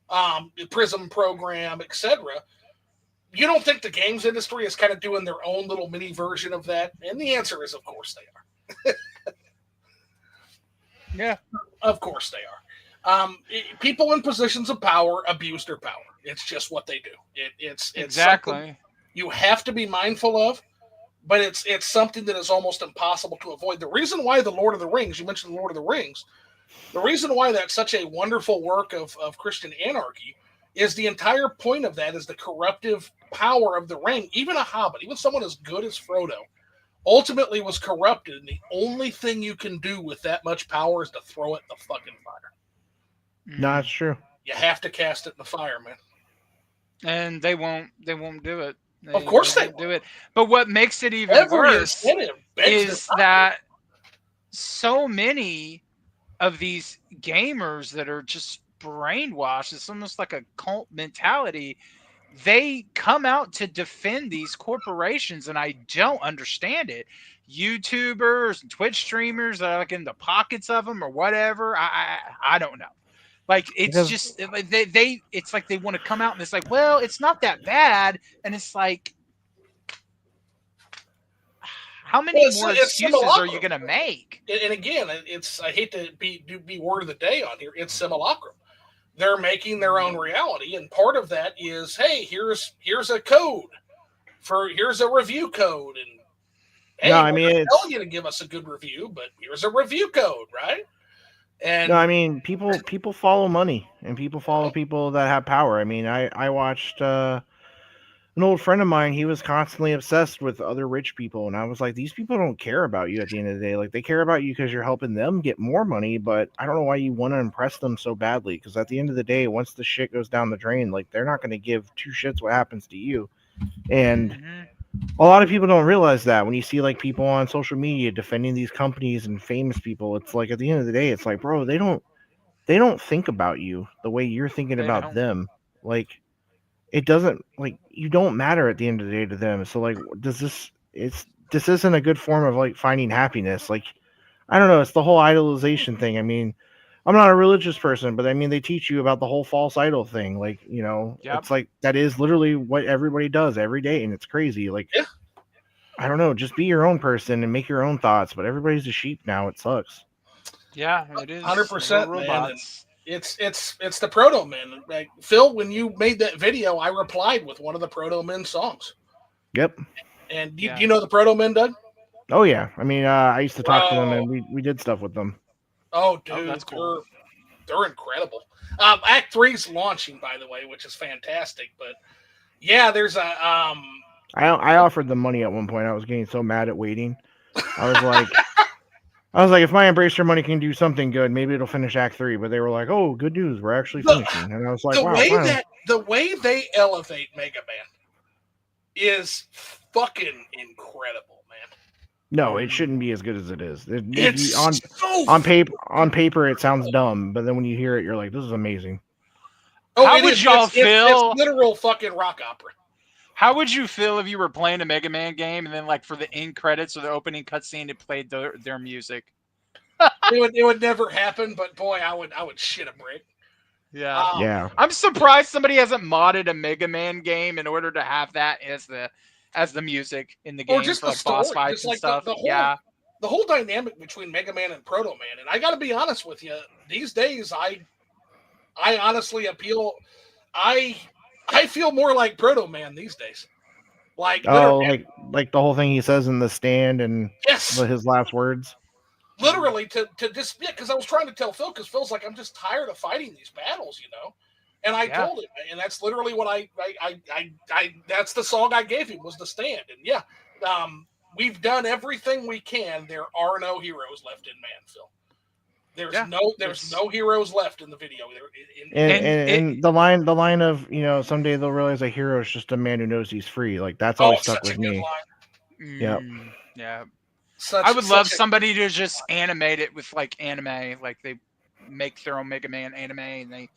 the Prism program, etc., you don't think the games industry is kind of doing their own little mini version of that? And the answer is, of course they are. Yeah. Of course they are. People in positions of power abuse their power. It's just what they do. It's exactly. You have to be mindful of, but it's something that is almost impossible to avoid. The reason why the Lord of the Rings, you mentioned the Lord of the Rings, the reason why that's such a wonderful work of Christian anarchy is the entire point of that is the corruptive power of the ring. Even a hobbit, even someone as good as Frodo, ultimately was corrupted, and the only thing you can do with that much power is to throw it in the fucking fire. No, that's true. You have to cast it in the fire, man. And they won't do it. Of course they won't do it. But what makes it even worse is that so many of these gamers that are just brainwashed, it's almost like a cult mentality. They come out to defend these corporations, and I don't understand it. YouTubers and Twitch streamers that are like in the pockets of them or whatever. I don't know. Like it's just they it's like they want to come out and it's like, well, it's not that bad, and it's like, how many more excuses are you going to make? And again, I hate to be word of the day on here. It's simulacrum. They're making their own reality, and part of that is, hey, here's a code here's a review code, and hey, no, I mean, we're telling you to give us a good review, but here's a review code, right? And no, I mean, people follow money, and people follow people that have power. I mean, I watched an old friend of mine. He was constantly obsessed with other rich people, and I was like, these people don't care about you at the end of the day. Like, they care about you because you're helping them get more money, but I don't know why you want to impress them so badly, because at the end of the day, once the shit goes down the drain, like, they're not going to give two shits what happens to you. And a lot of people don't realize that when you see like people on social media defending these companies and famous people, it's like at the end of the day, it's like, bro, they don't think about you the way you're thinking about them. Like, it doesn't, like, you don't matter at the end of the day to them. So like, this isn't a good form of like finding happiness. Like, I don't know, it's the whole idolization thing. I mean, I'm not a religious person, but I mean, they teach you about the whole false idol thing. Like, Yep. It's like, that is literally what everybody does every day. And it's crazy. Like, I don't know, just be your own person and make your own thoughts. But everybody's a sheep now. It sucks. Yeah, it Hundred is. We're percent, man, and robots. it's the Proto Men. Like, Phil, when you made that video, I replied with one of the Proto Men songs. Yep. And do Yeah. you know the Proto Men, Doug? Oh yeah. I mean, I used to talk to them, Bro, and we did stuff with them. oh Oh, dude, that's cool. they're incredible. Act Three's launching, by the way, which is fantastic. But yeah, there's a I offered them money at one point. I was getting so mad at waiting. I was like, if my Embracer money can do something good, maybe it'll finish Act 3. But they were like, oh, good news, we're actually the finishing. And I was like, the wow, way fine. they elevate Mega Man is fucking incredible, man. No, it shouldn't be as good as it is. It's so On paper, it sounds dumb, but then when you hear it, you're like, this is amazing. oh, How it would is. y'all It's feel? literal fucking rock opera. How would you feel if you were playing a Mega Man game and then, like, for the end credits or the opening cutscene, it played their music? It would never happen, but boy, I would shit a brick. Yeah. Yeah. I'm surprised somebody hasn't modded a Mega Man game in order to have that as the music in the Or game just for the like boss story, fights just and like stuff. the whole Yeah. the whole dynamic between Mega Man and Proto Man. And I got to be honest with you, these days I honestly appeal. I feel more like Proto Man these days. Like Oh, literally, like the whole thing he says in the stand and yes, his last words. literally to just because I was trying to tell Phil because Phil's like I'm just tired of fighting these battles, you know. And I Yeah. told him, and that's literally what I that's the song I gave him was the stand, and yeah, we've done everything we can. There are no heroes left in Manville. There's no heroes left in the video. And the line of, someday they'll realize a hero is just a man who knows he's free. Like that's Oh, always stuck such a with good me. line. Yep. Yeah. Such, I would such love a, somebody to just animate it with like anime, like they make their own Mega Man anime, and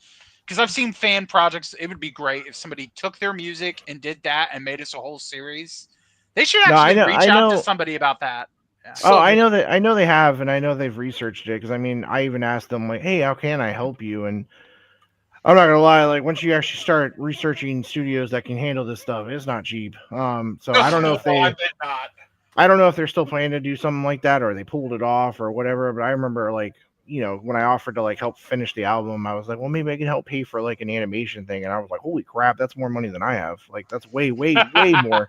because I've seen fan projects. It would be great if somebody took their music and did that and made us a whole series. They should No, actually I reach out to know. somebody about that. Yeah. Oh, so I good. know that. I know they have, and I know they've researched it. Because I mean, I even asked them like, "Hey, how can I help you?" And I'm not gonna lie, like once you actually start researching studios that can handle this stuff, it's not cheap. So I don't know if I they, bet not. I don't know if they're still planning to do something like that or they pulled it off or whatever. But I remember like, when I offered to like help finish the album, I was like, well, maybe I can help pay for like an animation thing, and I was like, holy crap, that's more money than I have. Like that's way, way, way more.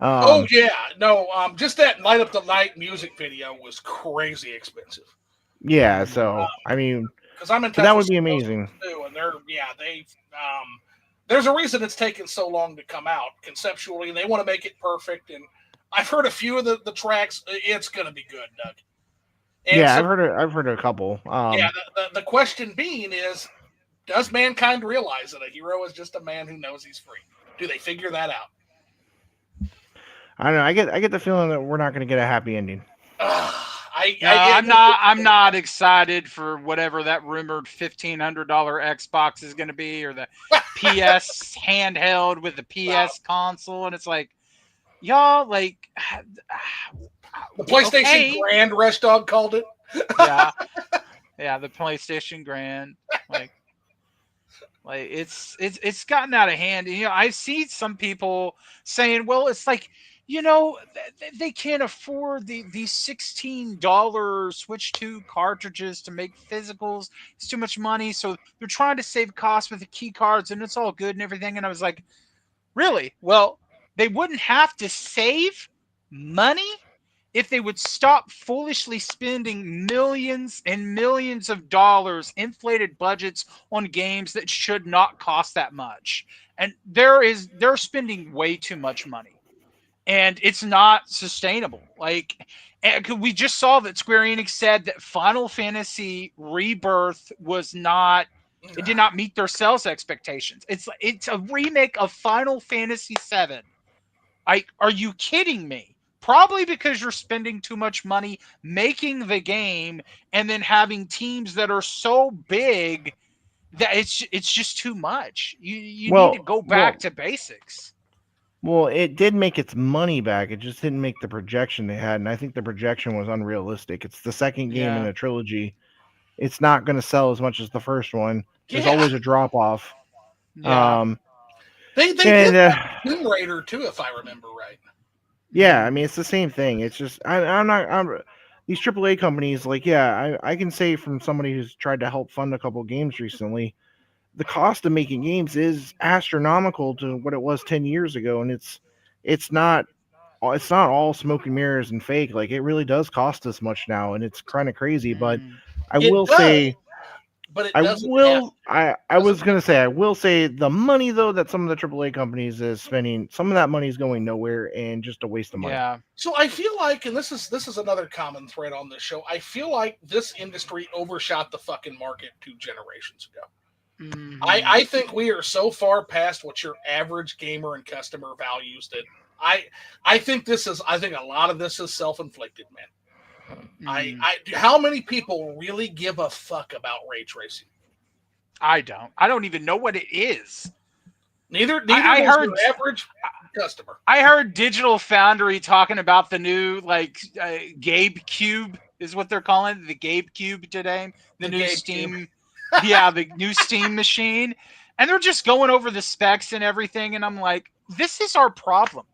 Oh yeah, no, just that Light Up the Night music video was crazy expensive. Yeah. So I mean, Because I'm in but touch that with would be some of those amazing. too, and there's a reason it's taken so long to come out conceptually, and they want to make it perfect. And I've heard a few of the tracks. It's going to be good, Doug. And Yeah, so, I've heard a couple. yeah, the question being is, does mankind realize that a hero is just a man who knows he's free? Do they figure that out? I don't know. I get the feeling that we're not going to get a happy ending. I'm not excited for whatever that rumored $1,500 Xbox is going to be, or the PS handheld with the PS console, and it's like, y'all, like, the PlayStation okay. Grand, Rush Dog called it. Yeah, the PlayStation Grand, like it's gotten out of hand. I see some people saying, well, it's like, they can't afford these $16 Switch 2 cartridges to make physicals. It's too much money, so they're trying to save costs with the key cards, and it's all good and everything. And I was like, really? Well, they wouldn't have to save money if they would stop foolishly spending millions and millions of dollars, inflated budgets on games that should not cost that much. And they're spending way too much money. And it's not sustainable. Like, we just saw that Square Enix said that Final Fantasy Rebirth it did not meet their sales expectations. It's a remake of Final Fantasy VII. Are you kidding me? Probably because you're spending too much money making the game and then having teams that are so big that it's just too much. You need to go back to basics. Well, it did make its money back. It just didn't make the projection they had, and I think the projection was unrealistic. It's the second game in a trilogy. It's not going to sell as much as the first one. There's always a drop off. Yeah. They did that Tomb Raider too, if I remember right. Yeah, I mean it's the same thing. It's just I'm not. These AAA companies, like, yeah, I can say from somebody who's tried to help fund a couple games recently, the cost of making games is astronomical to what it was 10 years ago, and it's not it's not all smoke and mirrors and fake. Like, it really does cost this much now, and it's kind of crazy. But Mm. I It will does, say, but it I doesn't have. will. I Doesn't was gonna say I will say the money though that some of the AAA companies is spending, some of that money is going nowhere and just a waste of money. Yeah. So I feel like, and this is another common thread on this show. I feel like this industry overshot the fucking market 2 generations ago. Hmm. I think we are so far past what your average gamer and customer values that I I think a lot of this is self inflicted, man. Mm. How many people really give a fuck about ray tracing? I don't. I don't even know what it is. Neither I does your heard average customer. I heard Digital Foundry talking about the new Gabe Cube is what they're calling it, the Gabe Cube today, the The new Gabe Cube. Steam, yeah, the new Steam machine, and they're just going over the specs and everything, and I'm like, this is our problem.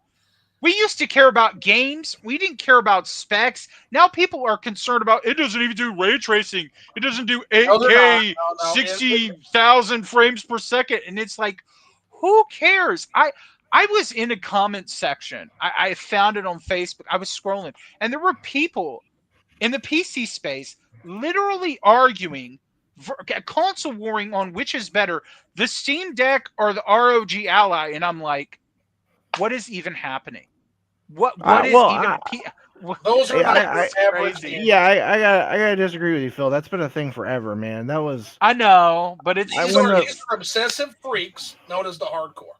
We used to care about games. We didn't care about specs. Now people are concerned about it doesn't even do ray tracing. It doesn't do No, they're not. 8K, No, no. 60,000 frames per second. And it's like, who cares? I was in a comment section. I found it on Facebook. I was scrolling, and there were people in the PC space literally arguing, console warring on which is better, the Steam Deck or the ROG Ally. And I'm like, what is even happening? What is Well, even Those are not your I it's average crazy. gamer. yeah, I gotta disagree with you, Phil. That's been a thing forever, man. That was I know, but it's I just when the These are obsessive freaks known as the hardcore.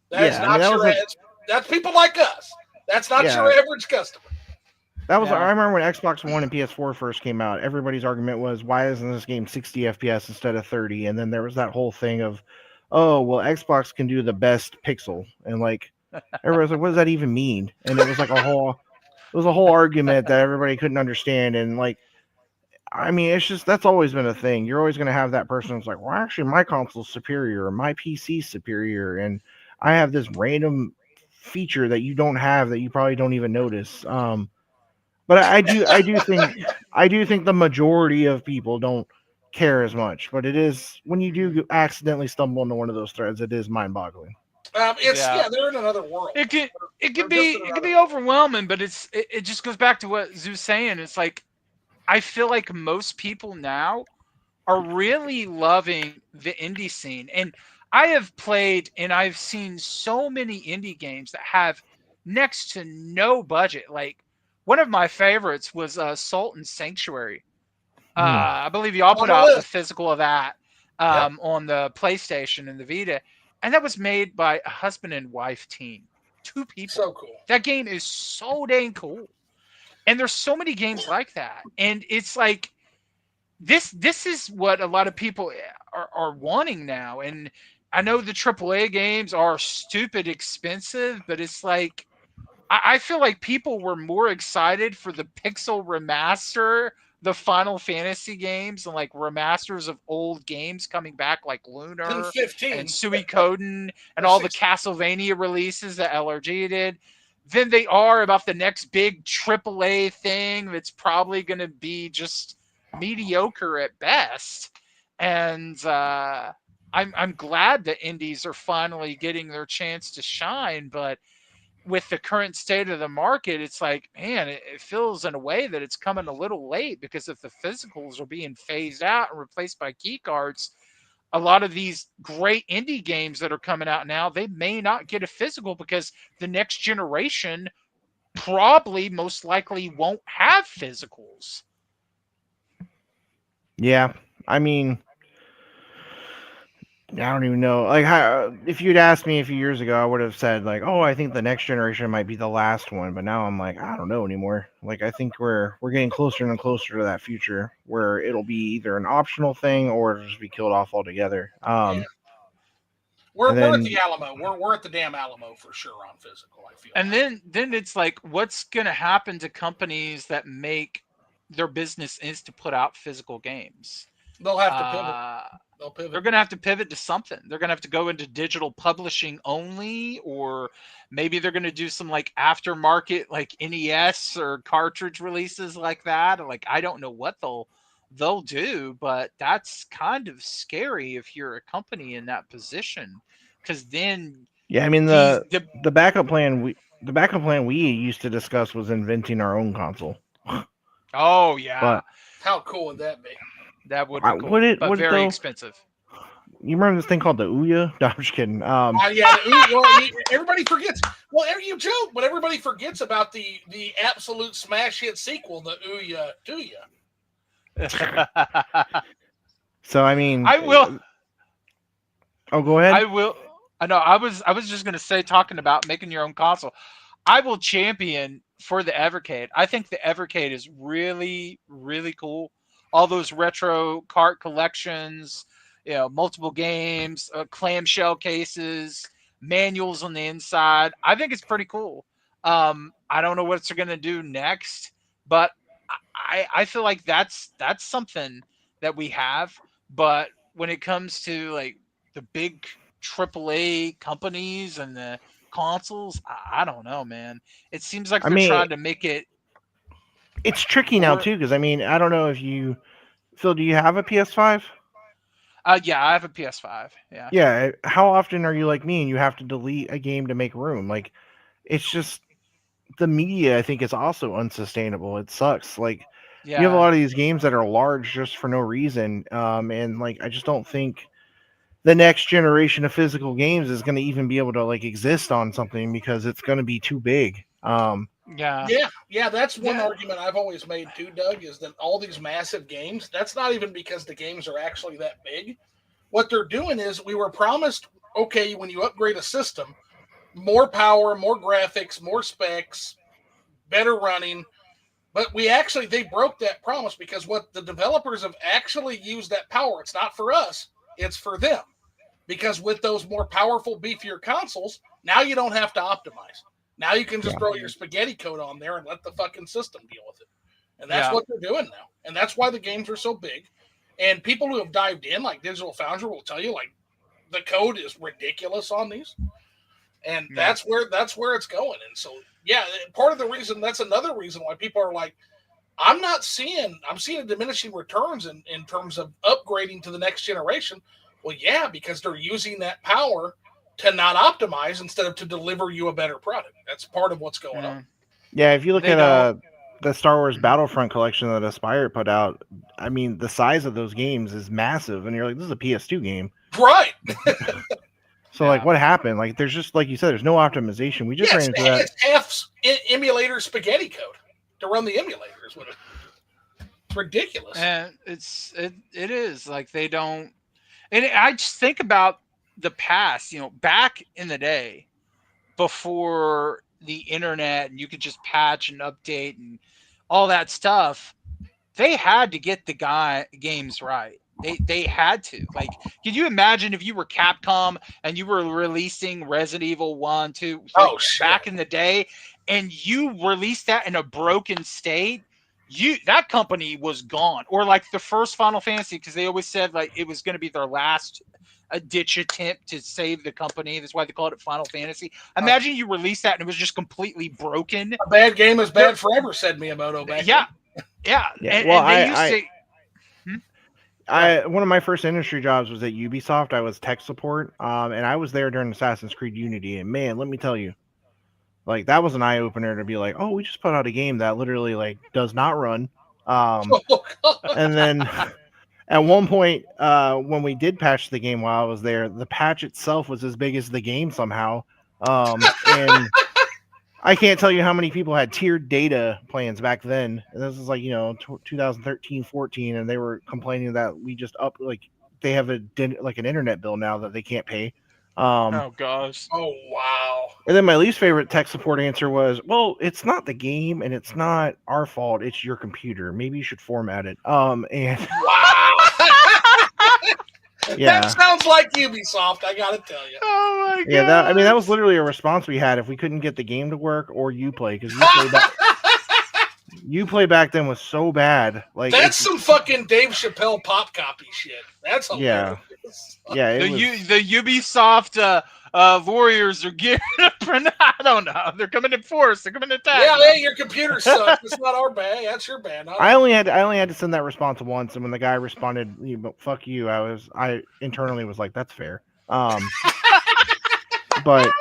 That is yeah, I mean not that your was a that's people like us. That's not your yeah, average customer. that was. yeah. I remember when Xbox One and PS4 first came out. Everybody's argument was, why isn't this game 60 FPS instead of 30? And then there was that whole thing of, oh well, Xbox can do the best pixel, and like everybody's like, what does that even mean? And it was a whole argument that everybody couldn't understand. And like, I mean, it's just that's always been a thing. You're always going to have that person who's like, well, actually, my console's superior, or my PC's superior, and I have this random feature that you don't have that you probably don't even notice. But I do think the majority of people don't care as much. But it is when you Mm, do accidentally stumble into one of those threads, it is mind-boggling. It's yeah. yeah, they're in another world. It could They're just in it could another be world. overwhelming, but it just goes back to what Zoo's saying. It's like I feel like most people now are really loving the indie scene. And I have played and I've seen so many indie games that have next to no budget. Like one of my favorites was Salt and Sanctuary. Hmm. I believe y'all On put the out the list. physical of that Yep. on the PlayStation and the Vita, and that was made by a husband and wife team, 2 people. So cool. That game is so dang cool, and there's so many games like that, and it's like this is what a lot of people are wanting now. And I know the AAA games are stupid expensive, but it's like I feel like people were more excited for the pixel remaster, the Final Fantasy games, and like remasters of old games coming back, like Then Lunar and 15 Suikoden and or all the 16. Castlevania releases that LRG did, than they are about the next big AAA thing that's probably going to be just mediocre at best. And I'm glad that indies are finally getting their chance to shine, but with the current state of the market, it's like, man, it feels in a way that it's coming a little late, because if the physicals are being phased out and replaced by key cards, a lot of these great indie games that are coming out now, they may not get a physical because the next generation probably most likely won't have physicals. Yeah, I mean, I don't even know. Like, how, if you'd asked me a few years ago, I would have said like, "Oh, I think the next generation might be the last one." But now I'm like, I don't know anymore. Like, I think we're getting closer and closer to that future where it'll be either an optional thing or it'll just be killed off altogether. Yeah. And We're at the then Alamo. We're at the damn Alamo for sure on physical, I feel And like. then it's like, what's going to happen to companies that make their business is to put out physical games? They'll have to pivot. Uh, They'll pivot. They're going to have to pivot to something. They're going to have to go into digital publishing only, or maybe they're going to do some like aftermarket, like NES or cartridge releases like that. Like, I don't know what they'll do, but that's kind of scary if you're a company in that position, because then Yeah, I mean the the backup plan we used to discuss was inventing our own console. oh yeah, But How cool would that be? that would be cool, but would it very though? expensive. You remember this thing called the Ouya? No, I'm just kidding. Yeah, everybody forgets. Well, you joke, but everybody forgets about the absolute smash hit sequel, the Ouya Dooya. So I mean, I will. Oh, go ahead. I will. I know. I was just gonna say, talking about making your own console. I will champion for the Evercade. I think the Evercade is really, really cool. All those retro cart collections, multiple games, clamshell cases, manuals on the inside. I think it's pretty cool. I don't know what they're gonna do next, but I feel like that's something that we have. But when it comes to like the big AAA companies and the consoles, I don't know, man. It seems like they're trying to make it. It's tricky now too, because I mean, I don't know if you, Phil, do you have a PS5? Yeah, I have a PS5. Yeah. Yeah. How often are you like me and you have to delete a game to make room? Like, it's just the media. I think is also unsustainable. It sucks. Like, you have a lot of these games that are large just for no reason, and like I just don't think the next generation of physical games is going to even be able to like exist on something because it's going to be too big. Yeah. That's one argument I've always made too, Doug, is that all these massive games, that's not even because the games are actually that big. What they're doing is we were promised, okay, when you upgrade a system, more power, more graphics, more specs, better running. But they broke that promise, because what the developers have actually used that power, it's not for us, it's for them. Because with those more powerful, beefier consoles, now you don't have to optimize. Now you can just throw your spaghetti code on there and let the fucking system deal with it. And that's what they're doing now. And that's why the games are so big. And people who have dived in, like Digital Foundry, will tell you, like, the code is ridiculous on these. And that's where it's going. And so, yeah, part of the reason, that's another reason why people are like, I'm seeing a diminishing returns in terms of upgrading to the next generation. Well, yeah, because they're using that power to not optimize instead of to deliver you a better product. That's part of what's going on. Yeah, if you look at the Star Wars Battlefront collection that Aspire put out, I mean, the size of those games is massive, and you're like, this is a PS2 game. Right. So, like, what happened? Like, there's just, like you said, there's no optimization. We just ran into that. It's half emulator spaghetti code to run the emulators. It's ridiculous. And it is. Like, they don't. And I just think about the past, back in the day, before the internet, and you could just patch and update and all that stuff. They had to get the games right. They had to. Like, can you imagine if you were Capcom and you were releasing Resident Evil 1, 2, back in the day, and you released that in a broken state? That company was gone. Or like the first Final Fantasy, because they always said like it was going to be their last ditch attempt to save the company. That's why they called it Final Fantasy. Imagine you released that and it was just completely broken. A bad game is bad forever, said Miyamoto back then. Yeah. Well, and they used to. One of my first industry jobs was at Ubisoft. I was tech support, and I was there during Assassin's Creed Unity. And man, let me tell you, like, that was an eye opener to be like, oh, we just put out a game that literally like does not run. And then at one point, when we did patch the game while I was there, the patch itself was as big as the game somehow. And I can't tell you how many people had tiered data plans back then. And this is like, 2013, 14, and they were complaining that we just they have an internet bill now that they can't pay. Oh gosh. Oh wow. And then my least favorite tech support answer was, well, it's not the game and it's not our fault, it's your computer. Maybe you should format it. And wow. Yeah. That sounds like Ubisoft, I gotta tell you. Oh my god. Yeah, that was literally a response we had if we couldn't get the game to work or Uplay, because Uplay back then was so bad. Like That's some fucking Dave Chappelle pop copy shit. That's hilarious. Yeah, it The was. the Ubisoft Warriors are gearing up for. I don't know. They're coming in force. They're coming to attack. Yeah, hey, your computer sucks. It's not our bad. That's your bad. I only had to send that response once, and when the guy responded, "Fuck you," I internally was like, "That's fair." But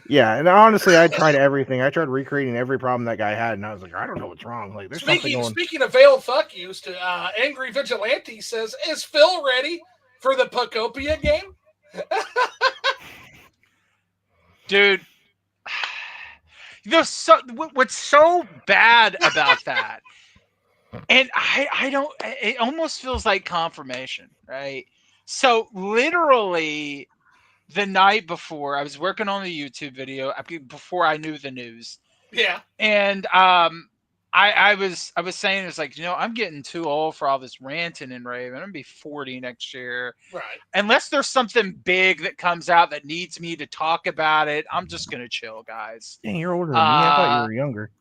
yeah, and honestly, I tried everything. I tried recreating every problem that guy had, and I was like, I don't know what's wrong. Like, there's something going. Speaking of veiled fuck yous, to Angry Vigilante says, "Is Phil ready for the Pocopia game?" Dude, what's so bad about that, and I don't. It almost feels like confirmation, right? So literally, the night before, I was working on the YouTube video before I knew the news. Yeah. And I was saying, it's like, I'm getting too old for all this ranting and raving. I'm gonna be 40 next year. Right. Unless there's something big that comes out that needs me to talk about it, I'm just gonna chill, guys. Dang, you're older than me. I thought you were younger.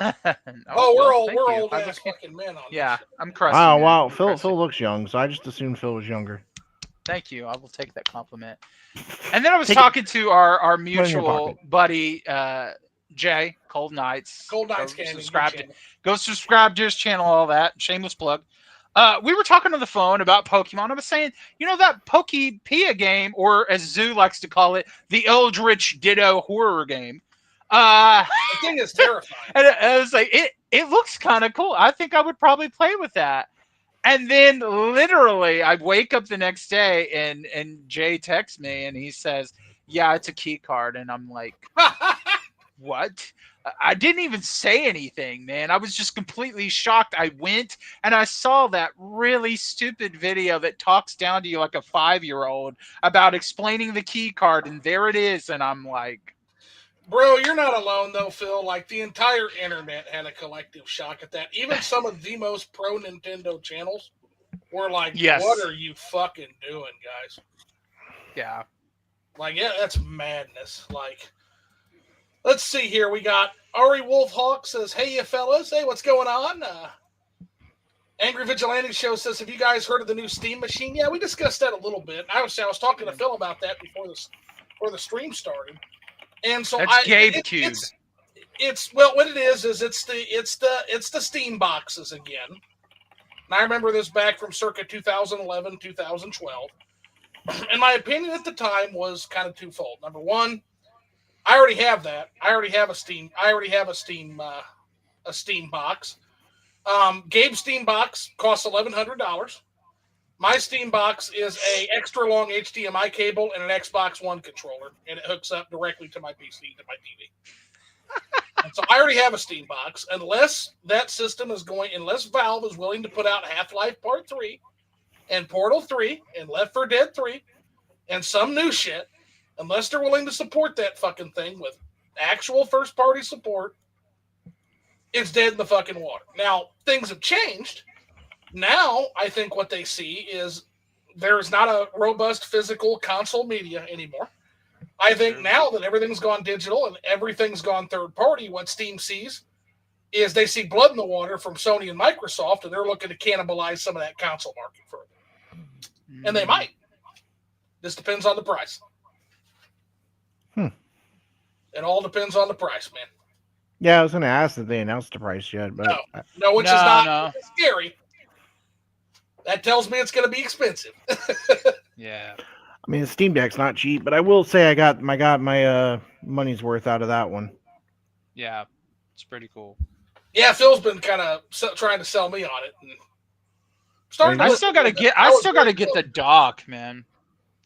We're old ass fucking men on yeah, this. I'm crusty. Wow. Phil looks young, so I just assumed Phil was younger. Thank you. I will take that compliment. And then I was talking to our mutual buddy, Jay, Cold Nights. Cold Nights Gaming. Go subscribe to his channel, all that. Shameless plug. We were talking on the phone about Pokemon. I was saying, that Pokepia game, or as Zoo likes to call it, the Eldritch Ditto horror game. The thing is terrifying. And I was like, it looks kind of cool. I think I would probably play with that. And then literally I wake up the next day and Jay texts me and he says, yeah, it's a key card. And I'm like, what? I didn't even say anything, man. I was just completely shocked. I went and I saw that really stupid video that talks down to you like a 5-year-old about explaining the key card. And there it is. And I'm like, bro, you're not alone, though, Phil. Like, the entire internet had a collective shock at that. Even some of the most pro-Nintendo channels were like, what are you fucking doing, guys? Yeah. Like, yeah, that's madness. Like, let's see here. We got Ari Wolfhawk says, hey, you fellas. Hey, what's going on? Angry Vigilante Show says, have you guys heard of the new Steam machine? Yeah, we discussed that a little bit. I was talking to Phil about that before the stream started. And so that's GameCube. It's well, what it is it's the Steam boxes again. And I remember this back from circa 2011, 2012. And my opinion at the time was kind of twofold. Number one, I already have that. I already have a Steam box. Gabe's Steam box costs $1,100. My Steam box is a extra long HDMI cable and an Xbox One controller, and it hooks up directly to my PC, to my TV. And so I already have a Steam box, unless Valve is willing to put out Half-Life Part 3 and Portal 3 and Left 4 Dead 3 and some new shit, unless they're willing to support that fucking thing with actual first-party support, it's dead in the fucking water. Now, things have changed. Now, I think what they see is there is not a robust physical console media anymore. I think now that everything's gone digital and everything's gone third party, what Steam sees is they see blood in the water from Sony and Microsoft, and they're looking to cannibalize some of that console market further. And they might. This depends on the price. It all depends on the price, man. Yeah, I was going to ask if they announced the price yet, but no, which is not scary. That tells me it's going to be expensive. Yeah. I mean, the Steam Deck's not cheap, but I will say I got my money's worth out of that one. Yeah, it's pretty cool. Yeah, Phil's been kind of trying to sell me on it. And I still got to get the dock, man.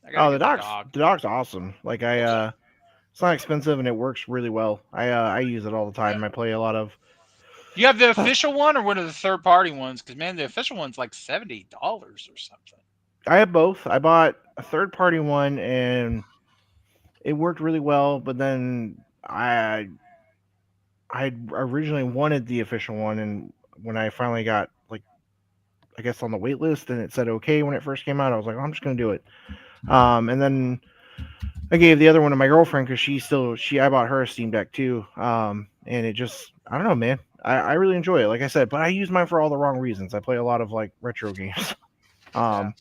The dock's awesome. Like it's not expensive and it works really well. I use it all the time. I play a lot of. You have the official one or one of the third-party ones? Because, man, the official one's like $70 or something. I have both. I bought a third-party one, and it worked really well. But then I originally wanted the official one, and when I finally got, I guess on the wait list, and it said okay when it first came out, I was like, I'm just going to do it. And then I gave the other one to my girlfriend because I bought her a Steam Deck too. And I don't know, man. I really enjoy it, like I said, but I use mine for all the wrong reasons. I play a lot of like retro games. Yeah. um,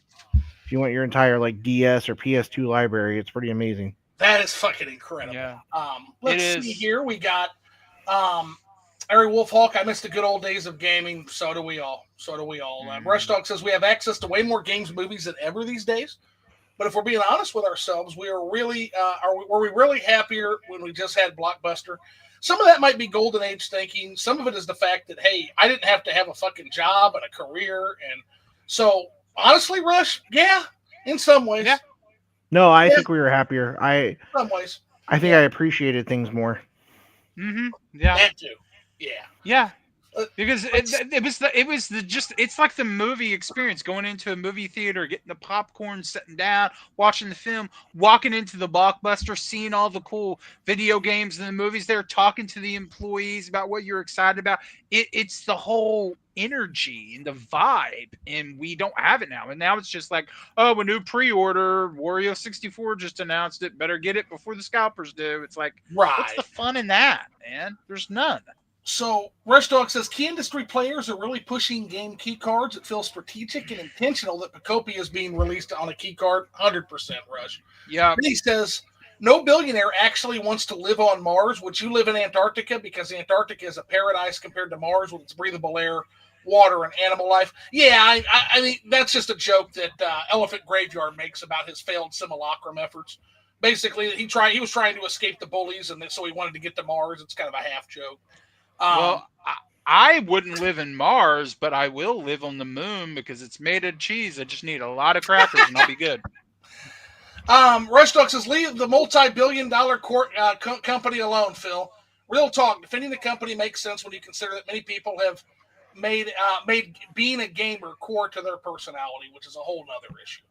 if you want your entire like DS or PS2 library, it's pretty amazing. That is fucking incredible. Yeah. It Let's see is. here. We got um, Ari Wolfhawk. I miss the good old days of gaming. So do we all. So do we all. Rush Mm. Dog says we have access to way more games, movies than ever these days. But if we're being honest with ourselves, we are really were we really happier when we just had Blockbuster? Some of that might be golden age thinking. Some of it is the fact that hey, I didn't have to have a fucking job and a career, and so honestly, Rush, yeah, in some Yeah. ways, No, I yeah, think we were happier. some ways, I think yeah, I appreciated things more. Yeah. that too, yeah. Yeah. Uh, Because let's it was the just it's like the movie experience going into a movie theater, getting the popcorn, sitting down, watching the film, walking into the Blockbuster, seeing all the cool video games and the movies there, talking to the employees about what you're excited about. It's the whole energy and the vibe, and we don't have it now. And now it's just like, oh, a new pre-order, Wario 64 just announced it, better get it before the scalpers do. It's like, what's right. the fun in that, man? There's none. So Rush Dog says key industry players are really pushing game key cards. It feels strategic and intentional that Pacopia is being released on a key card. 100% Rush. Yeah. Then he says, no billionaire actually wants to live on Mars. Would you live in Antarctica? Because Antarctica is a paradise compared to Mars with its breathable air, water, and animal life. Yeah, I mean, that's just a joke that Elephant Graveyard makes about his failed simulacrum efforts. Basically, he was trying to escape the bullies, and so he wanted to get to Mars. It's kind of a half joke. Well, I wouldn't live in Mars, but I will live on the moon because it's made of cheese. I just need a lot of crackers and I'll be good. Rush Dog says, leave the multi-billion-dollar company alone, Phil. Real talk. Defending the company makes sense when you consider that many people have made being a gamer core to their personality, which is a whole nother issue.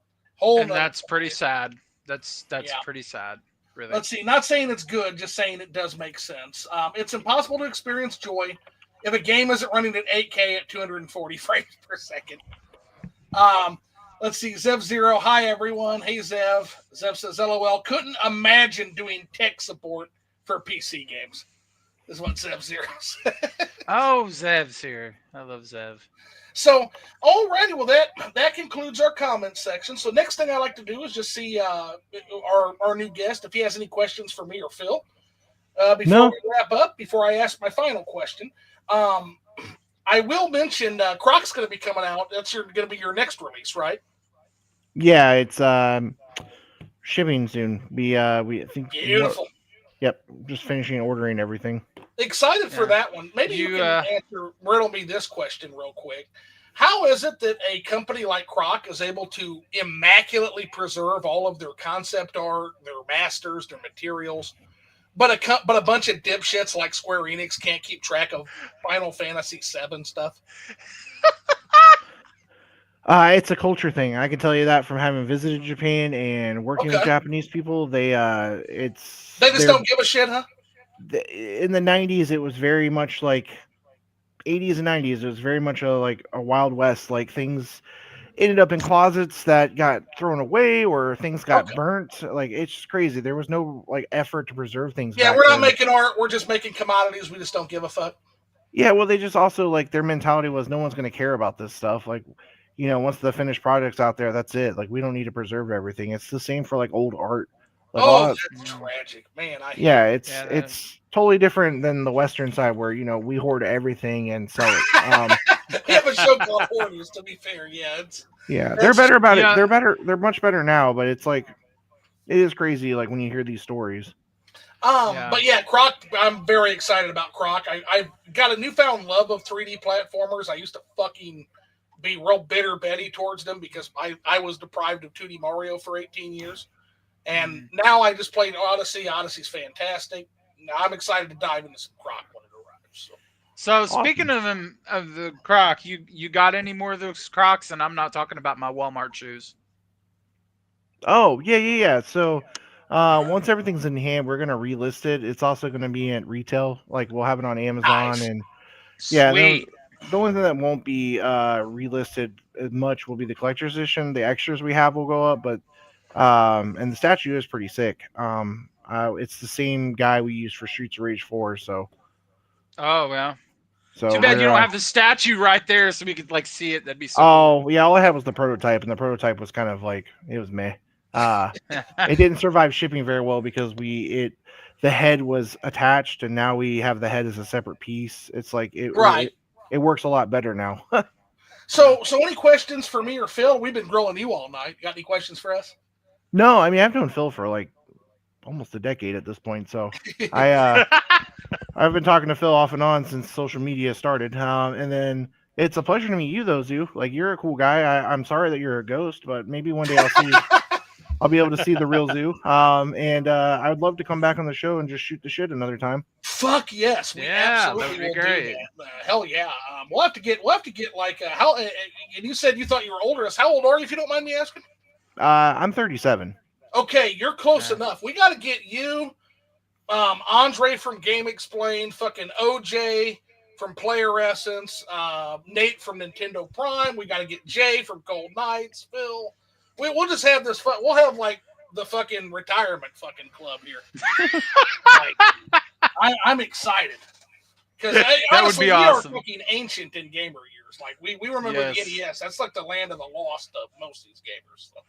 And that's pretty sad. That's Yeah. pretty sad, really. Let's see. Not saying it's good, just saying it does make sense. It's impossible to experience joy if a game isn't running at 8K at 240 frames per second. Let's see. Zev Zero. Hi, everyone. Hey, Zev. Zev says, LOL. Couldn't imagine doing tech support for PC games. Is what Zev Zero said. Oh, Zev's here. I love Zev. So, alrighty, well that concludes our comment section. So next thing I like to do is just see our new guest if he has any questions for me or Phil. Before we wrap up, before I ask my final question, I will mention Croc's going to be coming out. That's going to be your next release, right? Yeah, it's shipping soon. We think Beautiful. Yep, just finishing ordering everything. Excited for that one. Maybe you can riddle me this question real quick. How is it that a company like Croc is able to immaculately preserve all of their concept art, their masters, their materials, but a bunch of dipshits like Square Enix can't keep track of Final Fantasy VII stuff? It's a culture thing. I can tell you that from having visited Japan and working with Japanese people. They just don't give a shit, huh? In the 90s, it was very much like 80s and 90s. It was very much a Wild West. Like things ended up in closets that got thrown away or things got burnt. Like it's just crazy. There was no like effort to preserve things. Yeah, we're not making art. We're just making commodities. We just don't give a fuck. Yeah, well, they just also like their mentality was no one's going to care about this stuff. Like, you know, once the finished product's out there, that's it. Like, we don't need to preserve everything. It's the same for like old art. Like, that's tragic, man. It's totally different than the Western side where you know we hoard everything and sell it. We have a show called Hoarders. To be fair, they're better about it. They're better. They're much better now. But it's like it is crazy. Like when you hear these stories. But yeah, Croc. I'm very excited about Croc. I've got a newfound love of 3D platformers. I used to fucking be real bitter Betty towards them because I was deprived of 2D Mario for 18 years. And now I just played Odyssey. Odyssey's fantastic. I'm excited to dive into some Croc when it arrives. So speaking of the Croc, you got any more of those Crocs? And I'm not talking about my Walmart shoes. Oh yeah. So once everything's in hand, we're gonna relist it. It's also gonna be at retail. Like we'll have it on Amazon and Sweet. The only thing that won't be relisted as much will be the collector's edition. The extras we have will go up, but and the statue is pretty sick. It's the same guy we used for Streets of Rage 4, so Oh well. So Too bad you we're, don't have the statue right there, so we could like see it. That'd be so. Oh yeah, all I had was the prototype, and the prototype was kind of like it was meh. Cool. It didn't survive shipping very well because the head was attached, and now we have the head as a separate piece. It's like Right. it works a lot better now. So any questions for me or Phil? We've been grilling you all night. Got any questions for us? No, I mean I've known Phil for like almost a decade at this point, so I've been talking to Phil off and on since social media started, and then it's a pleasure to meet you, though, Zoo. Like you're a cool guy. I'm sorry that you're a ghost, but maybe one day I'll be able to see the real Zoo. And I would love to come back on the show and just shoot the shit another time. Fuck yes, we Yeah, that absolutely would be will great. do that. Hell yeah, we'll have to get like how. And you said you thought you were older. How old are you, if you don't mind me asking? I'm 37. Okay, you're close Yeah. enough. We got to get you, Andre from Game Explained, fucking OJ from Player Essence, Nate from Nintendo Prime. We got to get Jay from Gold Knights, Phil. We'll just have this fun. We'll have like the fucking retirement fucking club here. Like, I'm excited because That would be we awesome. are fucking ancient in gamer years. Like we remember Yes. the NES. That's like the land of the lost of most of these gamers. So.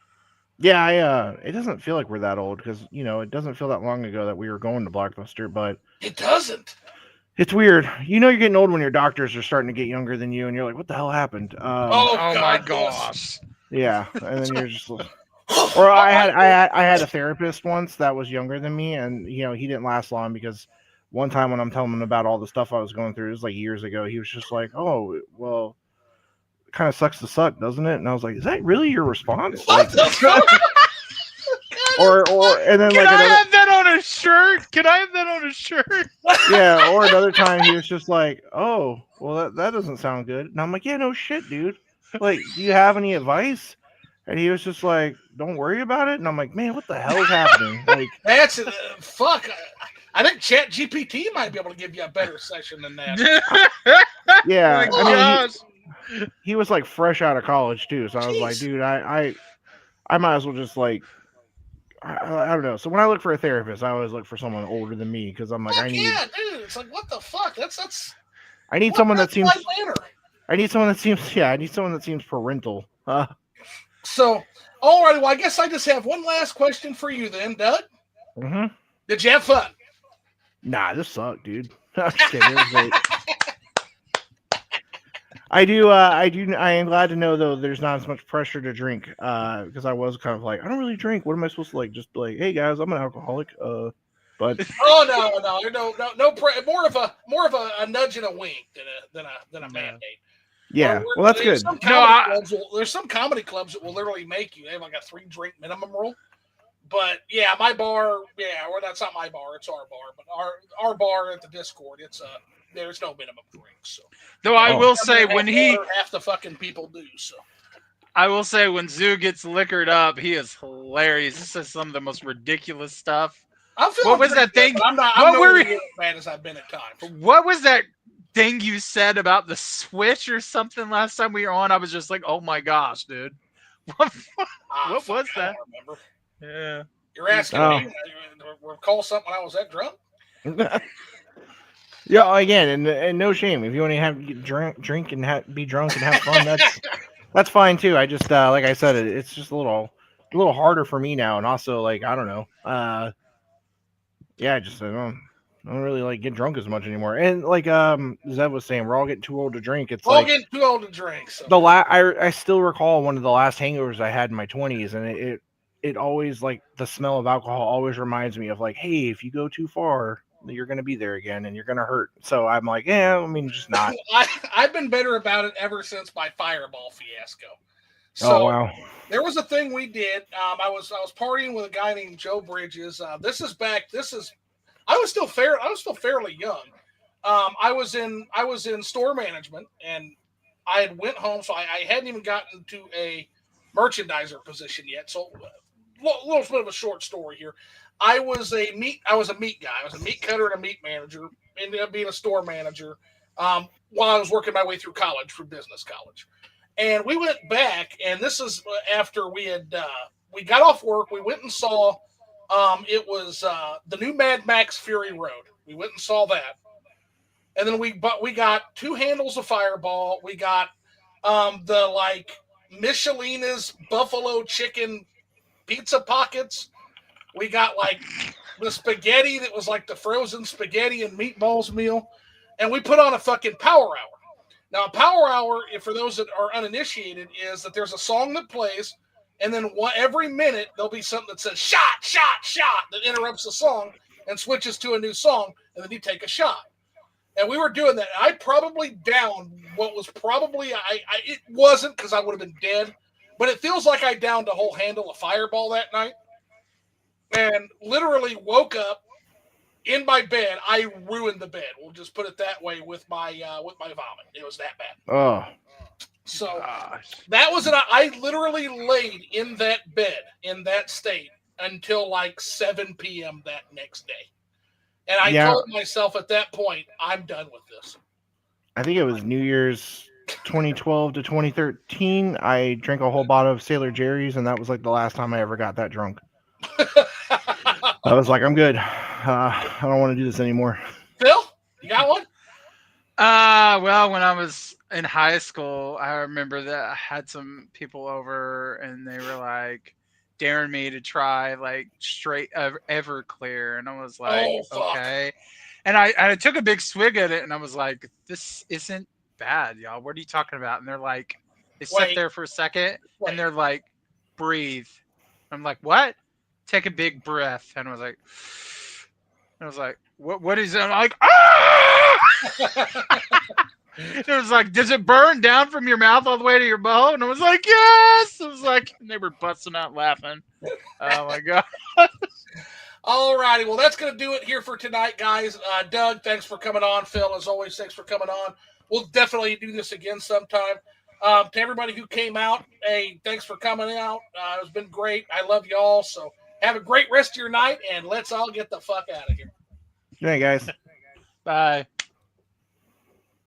Yeah, it doesn't feel like we're that old because it doesn't feel that long ago that we were going to Blockbuster, but It doesn't. it's weird. You're getting old when your doctors are starting to get younger than you, and you're like, what the hell happened? Oh my God, gosh. Yeah, and then you're just. Or I had a therapist once that was younger than me, and he didn't last long because one time when I'm telling him about all the stuff I was going through, it was like years ago. He was just like, "Oh, well, it kind of sucks to suck, doesn't it?" And I was like, "Is that really your response?" What the fuck? And then Can like I another, have that on a shirt? Can I have that on a shirt? yeah, or another time he was just like, "Oh, well that doesn't sound good," and I'm like, "Yeah, no shit, dude. Like, do you have any advice?" And he was just like, "Don't worry about it." And I'm like, "Man, what the hell is happening?" Like, That's fuck. I think Chat GPT might be able to give you a better session than that. yeah, Oh my I mean, gosh. he was like fresh out of college too, so I was like, Jeez. dude, I might as well just like, I don't know. So when I look for a therapist, I always look for someone older than me because I'm like, Fuck yeah, dude. It's like what the fuck? That's I need what someone that that's seems, my banner. I need someone that seems parental. So, all right. Well, I guess I just have one last question for you then, Doug. Mm-hmm. Did you have fun? Nah, this sucked, dude. I'm just kidding. It was great. I am glad to know though there's not as much pressure to drink because I was kind of like I don't really drink. What am I supposed to like? Just be like, hey guys, I'm an alcoholic. But Oh no. More of a nudge and a wink than a mandate. yeah, Or well that's there's good. there's some comedy clubs that will literally make you. They have like a 3-drink minimum rule. But yeah, my bar, or that's not my bar, it's our bar. But our bar at the Discord, there's no minimum drinks. So Though I will say when half the fucking people do so. I will say when Zoo gets liquored up, he is hilarious. He says some of the most ridiculous stuff. I'm feeling What was pretty that good, thing? but I'm not. What I'm were nowhere we- near as bad as I've been at times. What was that thing you said about the Switch or something last time we were on? I was just like, oh my gosh, dude. What was I that? don't remember. Yeah. You're asking me to recall something when I was that drunk? Yeah, again, and no shame. If you want to have drink and be drunk and have fun, that's fine too. I just like I said, it's just a little harder for me now, and also like I don't know. Yeah, I don't really like get drunk as much anymore. And like Zev was saying, we're all getting too old to drink. It's We're all like getting too old to drink. So. I still recall one of the last hangovers I had in my 20s, and it always like the smell of alcohol always reminds me of like, hey, if you go too far, you're gonna be there again and you're gonna hurt. So I'm like, yeah, I mean, just not. I've been better about it ever since my Fireball fiasco. So Oh wow. There was a thing we did. I was partying with a guy named Joe Bridges. I was still fairly young. I was in store management, and I had went home, so I hadn't even gotten to a merchandiser position yet. So, a little bit of a short story here. I was a meat guy. I was a meat cutter and a meat manager. Ended up being a store manager while I was working my way through college, through business college. And we went back, and this is after we got off work. We went and saw. It was the new Mad Max Fury Road. We went and saw that. And then we got 2 handles of Fireball. We got the like Michelina's buffalo chicken pizza pockets. We got like the spaghetti that was like the frozen spaghetti and meatballs meal. And we put on a fucking power hour. Now, a power hour, for those that are uninitiated, is that there's a song that plays, and then every minute there'll be something that says shot, shot, shot that interrupts the song and switches to a new song, and then you take a shot. And we were doing that. I probably downed what was probably, it wasn't because I would have been dead, but it feels like I downed a whole handle of Fireball that night. And literally woke up in my bed. I ruined the bed. We'll just put it that way with my vomit. It was that bad. Oh, so gosh. That was I literally laid in that bed in that state until like 7 p.m. that next day. And I told myself at that point, I'm done with this. I think it was New Year's 2012 to 2013. I drank a whole bottle of Sailor Jerry's, and that was like the last time I ever got that drunk. I was like, I'm good. I don't want to do this anymore. Phil, you got one? Well, when I was in high school, I remember that I had some people over, and they were like daring me to try like straight Everclear, and I was like, okay. And I took a big swig at it, and I was like, this isn't bad, y'all. What are you talking about? And they're like, they sit there for a second, and they're like, breathe. I'm like, what? Take a big breath. And I was like, what is it? I'm like, ah! It was like, does it burn down from your mouth all the way to your bone? And I was like, yes. It was like, and they were busting out laughing. Oh my God. All righty. Well, that's going to do it here for tonight, guys. Doug, thanks for coming on. Phil, as always, thanks for coming on. We'll definitely do this again sometime. To everybody who came out, hey, thanks for coming out. It's been great. I love y'all. So have a great rest of your night, and let's all get the fuck out of here. Good night, guys. Bye.